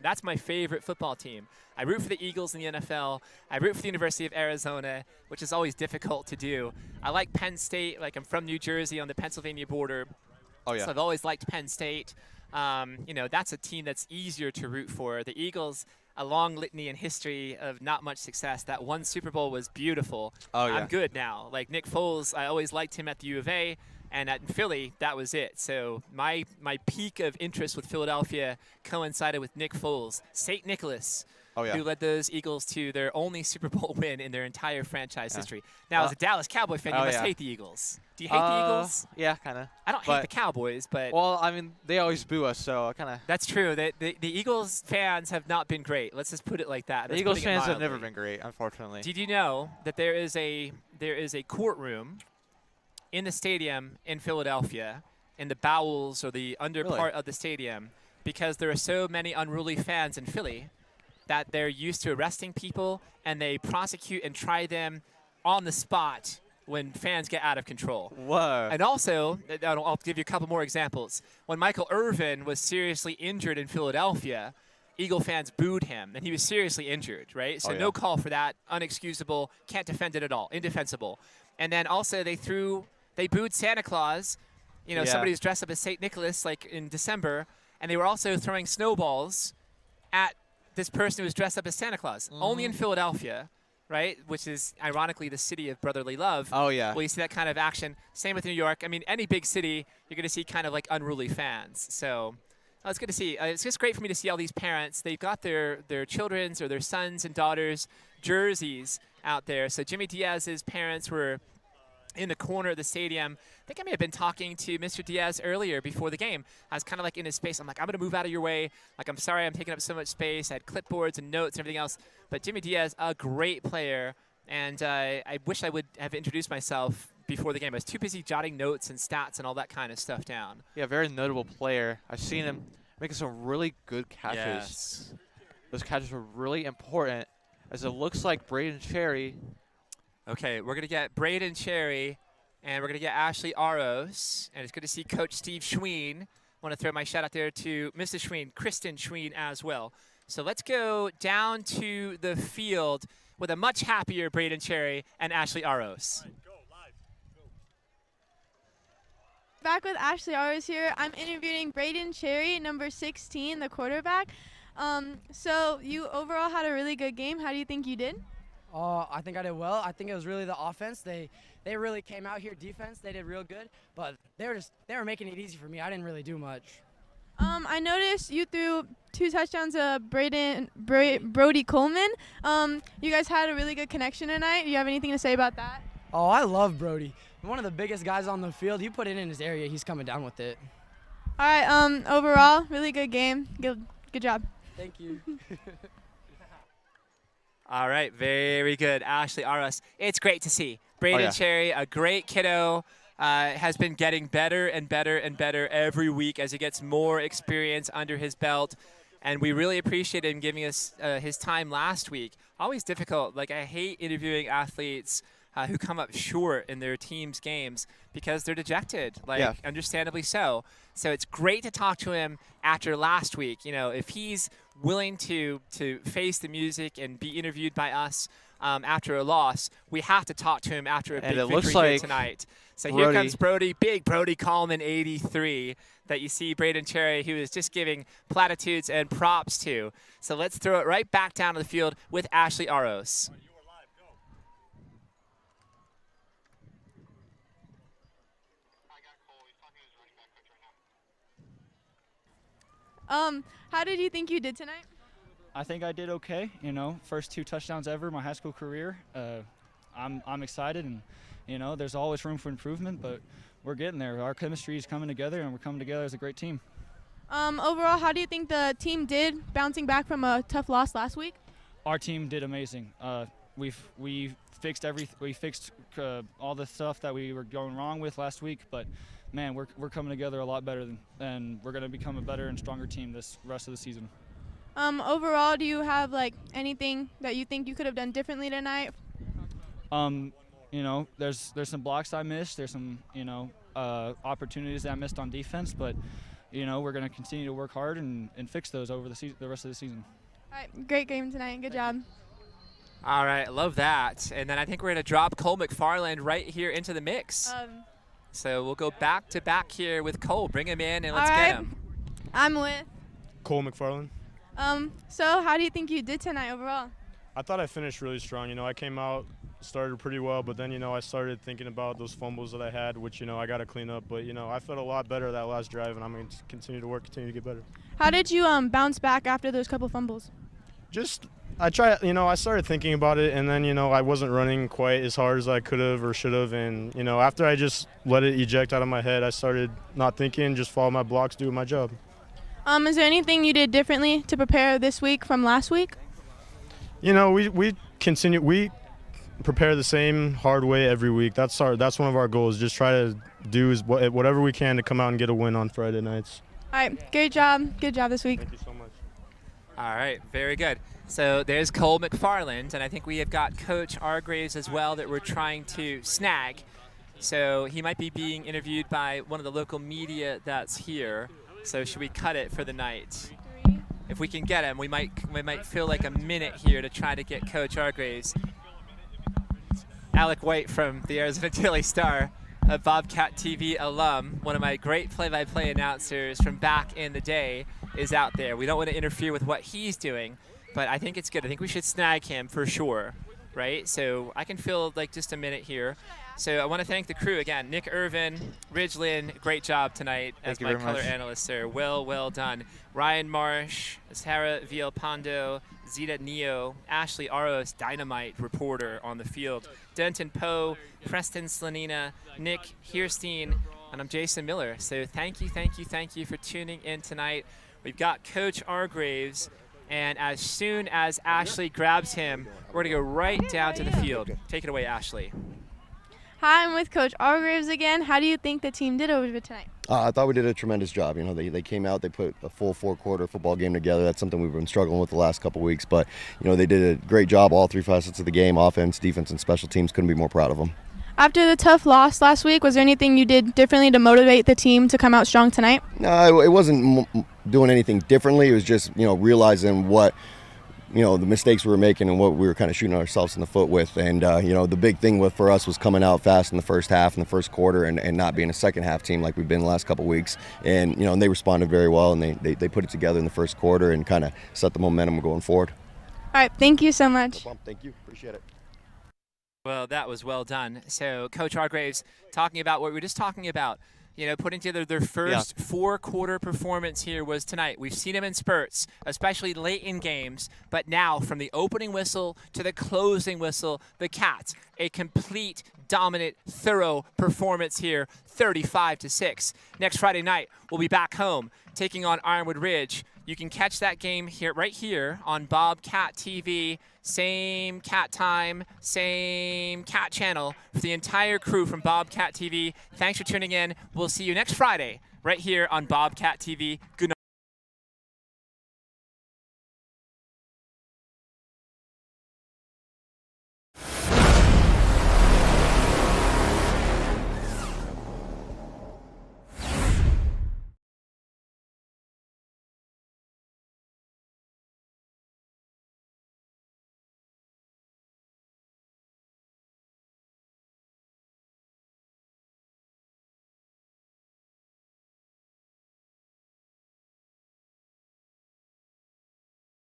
That's my favorite football team. I root for the Eagles in the NFL. I root for the University of Arizona, which is always difficult to do. I like Penn State. Like, I'm from New Jersey on the Pennsylvania border. So I've always liked Penn State. You know, that's a team that's easier to root for. The Eagles, a long litany in history of not much success. That one Super Bowl was beautiful. I'm good now. Like Nick Foles, I always liked him at the U of A. And at Philly, that was it. So my peak of interest with Philadelphia coincided with Nick Foles. St. Nicholas, who led those Eagles to their only Super Bowl win in their entire franchise history. Now, as a Dallas Cowboy fan, you must hate the Eagles. Do you hate the Eagles? Yeah, kind of. I don't hate the Cowboys, but... Well, I mean, they always boo us, so I kind of... That's true. The Eagles fans have not been great. Let's just put it like that. The Eagles fans have never been great, unfortunately. Did you know that there is a courtroom in the stadium in Philadelphia, in the bowels or the under part of the stadium, because there are so many unruly fans in Philly that they're used to arresting people, and they prosecute and try them on the spot when fans get out of control. Whoa. And also, I'll give you a couple more examples. When Michael Irvin was seriously injured in Philadelphia, Eagle fans booed him, and he was seriously injured, right? So no call for that, unexcusable, can't defend it at all, indefensible. And then also they booed Santa Claus. You know, somebody who's dressed up as St. Nicholas, like in December, and they were also throwing snowballs at this person who was dressed up as Santa Claus. Only in Philadelphia, right, which is ironically the city of brotherly love. Well, you see that kind of action. Same with New York. I mean, any big city, you're going to see kind of like unruly fans. So it's good to see. It's just great for me to see all these parents. They've got their children's or their sons and daughters' jerseys out there. So Jimmy Diaz's parents were in the corner of the stadium. I think I may have been talking to Mr. Diaz earlier before the game. I was kind of like in his space. I'm like, I'm going to move out of your way. Like, I'm sorry I'm taking up so much space. I had clipboards and notes and everything else. But Jimmy Diaz, a great player. And I wish I would have introduced myself before the game. I was too busy jotting notes and stats and all that kind of stuff down. Yeah, very notable player. I've seen him making some really good catches. Those catches were really important, as it looks like Braden Cherry. Okay, we're going to get Braden Cherry, and we're going to get Ashley Aros. And it's good to see Coach Steve Schween. I want to throw my shout out there to Mrs. Schween, Kristen Schween as well. So let's go down to the field with a much happier Braden Cherry and Ashley Aros. Back with Ashley Aros here. I'm interviewing Braden Cherry, number 16, the quarterback. So you overall had a really good game. How do you think you did? I think I did well. I think it was really the offense. They they really came out here. Defense, they did real good, but they were making it easy for me. I didn't really do much. I noticed you threw 2 touchdowns to Brody Coleman. You guys had a really good connection tonight. Do you have anything to say about that? Oh, I love Brody. One of the biggest guys on the field. You put it in his area, he's coming down with it. All right. Overall, really good game. Good job. Thank you. All right, very good. Ashley Aros, it's great to see. Braden Cherry, a great kiddo, has been getting better and better and better every week as he gets more experience under his belt. And we really appreciate him giving us his time last week. Always difficult. Like, I hate interviewing athletes who come up short in their team's games because they're dejected, understandably so. So it's great to talk to him after last week. You know, if he's willing to face the music and be interviewed by us after a loss, we have to talk to him after a big victory here tonight. So here comes Brody, big Brody Coleman, 83, that you see Braden Cherry, who is just giving platitudes and props to. So let's throw it right back down to the field with Ashley Aros. How did you think you did tonight? I think I did okay. You know, first 2 touchdowns ever in my high school career. I'm excited, and you know, there's always room for improvement, but we're getting there. Our chemistry is coming together, and we're coming together as a great team. Overall, how do you think the team did bouncing back from a tough loss last week? Our team did amazing. We fixed everything. We fixed all the stuff that we were going wrong with last week, but man, we're coming together a lot better, and we're going to become a better and stronger team this rest of the season. Overall, do you have like anything that you think you could have done differently tonight? You know, there's some blocks I missed. There's some, you know, opportunities that I missed on defense, but you know, we're going to continue to work hard and fix those over the rest of the season. All right, great game tonight. Good job. All right, love that. And then I think we're going to drop Cole Mcfarland right here into the mix. So we'll go back to back here with Cole. Bring him in and let's get him. I'm with Cole Mcfarland. So how do you think you did tonight overall? I thought I finished really strong. You know, I came out, started pretty well, but then, you know, I started thinking about those fumbles that I had, which, you know, I got to clean up. But, you know, I felt a lot better that last drive, and I'm going to continue to work, continue to get better. How did you bounce back after those couple fumbles? I started thinking about it, and then, you know, I wasn't running quite as hard as I could have or should have. And, you know, after I just let it eject out of my head, I started not thinking, just follow my blocks, do my job. Is there anything you did differently to prepare this week from last week? You know, we prepare the same hard way every week. That's one of our goals. Just try to do whatever we can to come out and get a win on Friday nights. All right, great job. Good job this week. Thank you so much. All right, very good. So there's Cole Mcfarland, and I think we have got Coach Argraves as well that we're trying to snag. So he might be being interviewed by one of the local media that's here. So should we cut it for the night? If we can get him, we might fill like a minute here to try to get Coach Argraves. Alec White from the Arizona Daily Star, a Bobcat TV alum, one of my great play-by-play announcers from back in the day, is out there. We don't want to interfere with what he's doing, but I think it's good. I think we should snag him for sure, right? So I can fill like just a minute here. So I want to thank the crew again. Nick Irvin, Ridgeland, great job tonight as my color analyst, sir. Well done. Ryan Marsh, Sarah Villalpando, Zita Neo, Ashley Aros, Dynamite reporter on the field, Denton Poe, Preston Slanina, Nick Hierstein, and I'm Jason Miller. So thank you for tuning in tonight. We've got Coach Argraves, and as soon as Ashley grabs him, we're going to go right down to the field. Take it away, Ashley. Hi, I'm with Coach Argraves again. How do you think the team did over tonight? I thought we did a tremendous job. You know, they came out, they put a full 4-quarter football game together. That's something we've been struggling with the last couple of weeks. But, you know, they did a great job, all 3 facets of the game, offense, defense, and special teams. Couldn't be more proud of them. After the tough loss last week, was there anything you did differently to motivate the team to come out strong tonight? No, it wasn't doing anything differently. It was just, you know, realizing what, you know, the mistakes we were making and what we were kind of shooting ourselves in the foot with. And, you know, the big thing for us was coming out fast in the first half, in the first quarter, and not being a second half team like we've been the last couple of weeks. And, you know, and they responded very well, and they put it together in the first quarter and kind of set the momentum going forward. All right, thank you so much. No problem. Thank you. Appreciate it. Well, that was well done. So Coach Hargraves talking about what we were just talking about. You know, putting together their first four-quarter performance here was tonight. We've seen them in spurts, especially late in games. But now, from the opening whistle to the closing whistle, the Cats, a complete, dominant, thorough performance here, 35-6. Next Friday night, we'll be back home, taking on Ironwood Ridge. You can catch that game here, right here on Bobcat TV. Same Cat time, same Cat channel for the entire crew from Bobcat TV. Thanks for tuning in. We'll see you next Friday right here on Bobcat TV. Good night.